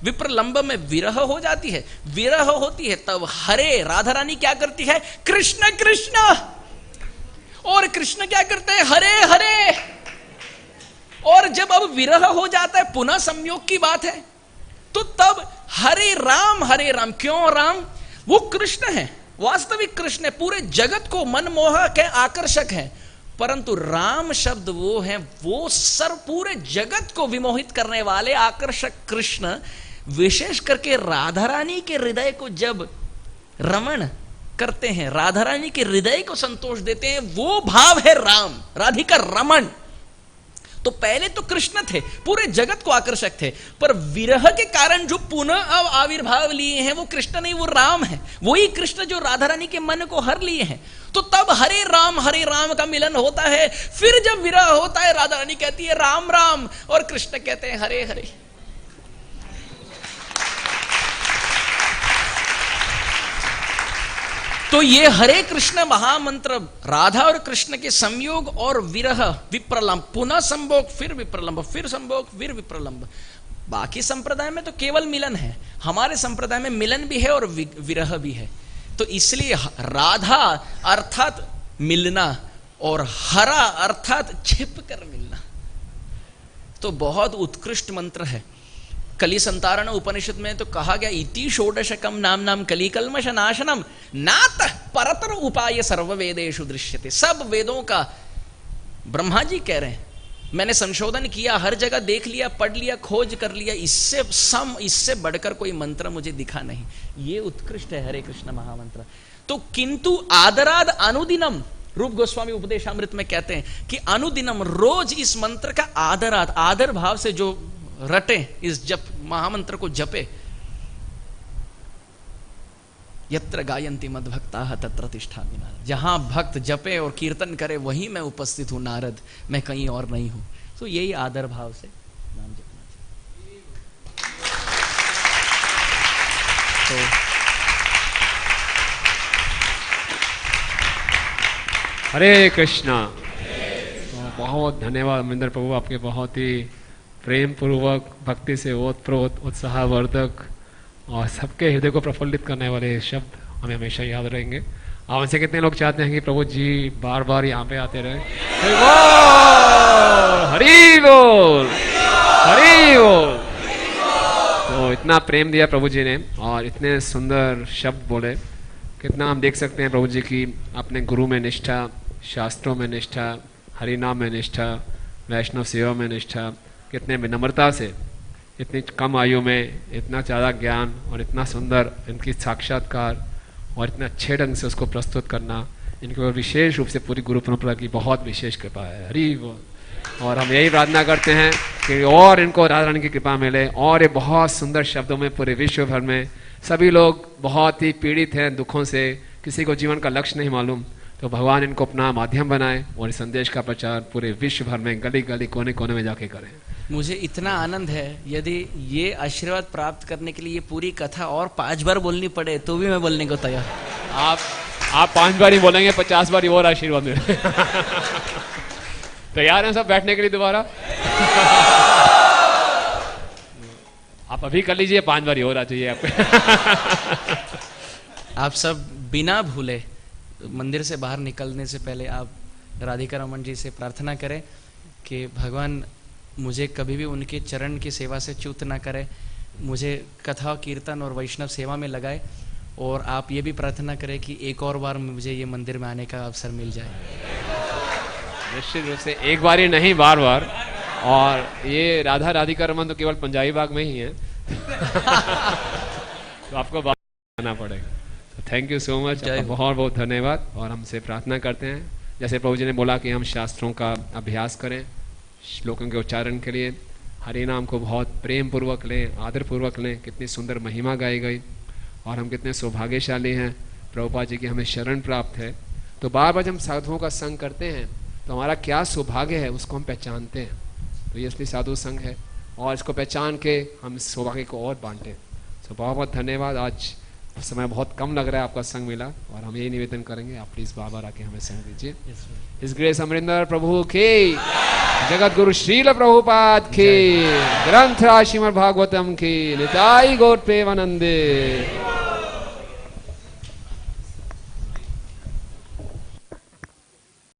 विप्रलंब में विरह हो जाती है, विरह होती है, तब हरे राधा रानी क्या करती है? कृष्ण कृष्ण, और कृष्ण क्या करते हैं? हरे हरे। और जब अब विरह हो जाता है, पुनः संयोग की बात है, तो तब हरे राम। क्यों राम? वो कृष्ण है, वास्तविक कृष्ण है, पूरे जगत को मनमोहक है, आकर्षक है। परंतु राम शब्द वो है, वो पूरे जगत को विमोहित करने वाले आकर्षक कृष्ण। विशेष करके राधा रानी के हृदय को जब रमण करते हैं, राधा रानी के हृदय को संतोष देते हैं, वो भाव है राम, राधिका रमण। तो पहले तो कृष्ण थे, पूरे जगत को आकर्षक थे, पर विरह के कारण जो पुनः अब आविर्भाव लिए हैं वो कृष्ण नहीं, वो राम है। वही कृष्ण जो राधा रानी के मन को हर लिए हैं। तो तब हरे राम का मिलन होता है। फिर जब विरह होता है, राधा रानी कहती है राम राम और कृष्ण कहते हैं हरे हरे। तो ये हरे कृष्ण महामंत्र राधा और कृष्ण के संयोग और विरह विप्रलंब, पुनः संभोग फिर विप्रलंब, फिर संभोग फिर विप्रलंब। बाकी संप्रदाय में तो केवल मिलन है, हमारे संप्रदाय में मिलन भी है और विरह भी है। तो इसलिए राधा अर्थात मिलना और हरा अर्थात छिप कर मिलना, तो बहुत उत्कृष्ट मंत्र है। कली संतारण उपनिषद में तो कहा गया इति षोडशकम नाम नाम कली कल्मष नाशनम नात परतर उपाय सर्व वेदेषु दृश्यते। सब वेदों का ब्रह्मा जी कह रहे हैं, मैंने संशोधन किया, हर जगह देख लिया, पढ़ लिया, खोज कर लिया, इससे बढ़कर कोई मंत्र मुझे दिखा नहीं। ये उत्कृष्ट है हरे कृष्ण महामंत्र। तो किंतु आदराद अनुदिनम, रूप गोस्वामी उपदेशामृत में कहते हैं कि अनुदिनम, रोज इस मंत्र का आदराद, आदर भाव से जो रटे, इस जप महामंत्र को जपे, यत्र गायन्ति मद्भक्ताः तत्र तिष्ठामि नारद। जहां भक्त जपे और कीर्तन करे वहीं मैं उपस्थित हूं नारद, मैं कहीं और नहीं हूं। तो यही आदर भाव से नाम जपना चाहिए। तो हरे कृष्णा। तो बहुत धन्यवाद अमरिंदर प्रभु, आपके बहुत ही प्रेम पूर्वक, भक्ति से ओतप्रोत, उत्साहवर्धक और सबके हृदय को प्रफुल्लित करने वाले शब्द हमें हमेशा याद रहेंगे। आप उनसे कितने लोग चाहते हैं कि प्रभु जी बार बार यहाँ पे आते रहे? हरि बोल, हरि बोल। तो इतना प्रेम दिया प्रभु जी ने और इतने सुंदर शब्द बोले। कितना हम देख सकते हैं प्रभु जी की अपने गुरु में निष्ठा, शास्त्रों में निष्ठा, हरि नाम में निष्ठा, वैष्णव सेवा में निष्ठा, कितने विनम्रता से इतनी कम आयु में इतना ज़्यादा ज्ञान और इतना सुंदर इनकी साक्षात्कार और इतने अच्छे ढंग से उसको प्रस्तुत करना, इनके ऊपर विशेष रूप से पूरी गुरु परंपरा की बहुत विशेष कृपा है। हरि बोल। और हम यही प्रार्थना करते हैं कि और इनको राधा रानी की कृपा मिले और ये बहुत सुंदर शब्दों में पूरे विश्व भर में सभी लोग बहुत ही पीड़ित हैं दुखों से, किसी को जीवन का लक्ष्य नहीं मालूम, तो भगवान इनको अपना माध्यम बनाए और इस संदेश का प्रचार पूरे विश्व भर में गली गली कोने कोने में जाके करें। मुझे इतना आनंद है, यदि ये आशीर्वाद प्राप्त करने के लिए ये पूरी कथा और 5 बार बोलनी पड़े तो भी मैं बोलने को तैयार। आप 5 बार ही बोलेंगे, 50 बार ही और आशीर्वाद मिले। तैयार हैं सब बैठने के लिए दोबारा? आप अभी कर लीजिए, 5 बार ही और आ चाहिए आपको। आप सब बिना भूले मंदिर से बाहर निकलने से पहले आप राधिका रमन जी से प्रार्थना करें कि भगवान मुझे कभी भी उनके चरण की सेवा से च्युत ना करे, मुझे कथा कीर्तन और वैष्णव सेवा में लगाए, और आप ये भी प्रार्थना करें कि एक और बार मुझे ये मंदिर में आने का अवसर मिल जाए। निश्चित रूप से एक बार ही नहीं, बार बार। और ये राधा राधिका रमन तो केवल पंजाबी बाग में ही है। तो आपको बात करना पड़ेगा। थैंक यू सो मच, बहुत बहुत धन्यवाद। और हमसे प्रार्थना करते हैं, जैसे प्रभु जी ने बोला कि हम शास्त्रों का अभ्यास करें, श्लोकों के उच्चारण के लिए हरि नाम को बहुत प्रेम पूर्वक लें, आदर पूर्वक लें। कितनी सुंदर महिमा गाई गई और हम कितने सौभाग्यशाली हैं, प्रभुपाद जी की हमें शरण प्राप्त है। तो बार बार जब हम साधुओं का संग करते हैं तो हमारा क्या सौभाग्य है उसको हम पहचानते हैं। तो ये असली साधु संग है और इसको पहचान के हम इस सौभाग्य को और बांटें। तो बहुत बहुत धन्यवाद। आज समय बहुत कम लग रहा है, आपका संग मिला और हम यही निवेदन करेंगे, आप प्लीज बार बार आके हमें संग दीजिए। इस ग्रेस अमरिंदर प्रभु की, जगत गुरु श्रील प्रभुपाद की, ग्रंथ श्रीमद् भागवतम की, निताई गौर प्रेमानंदे।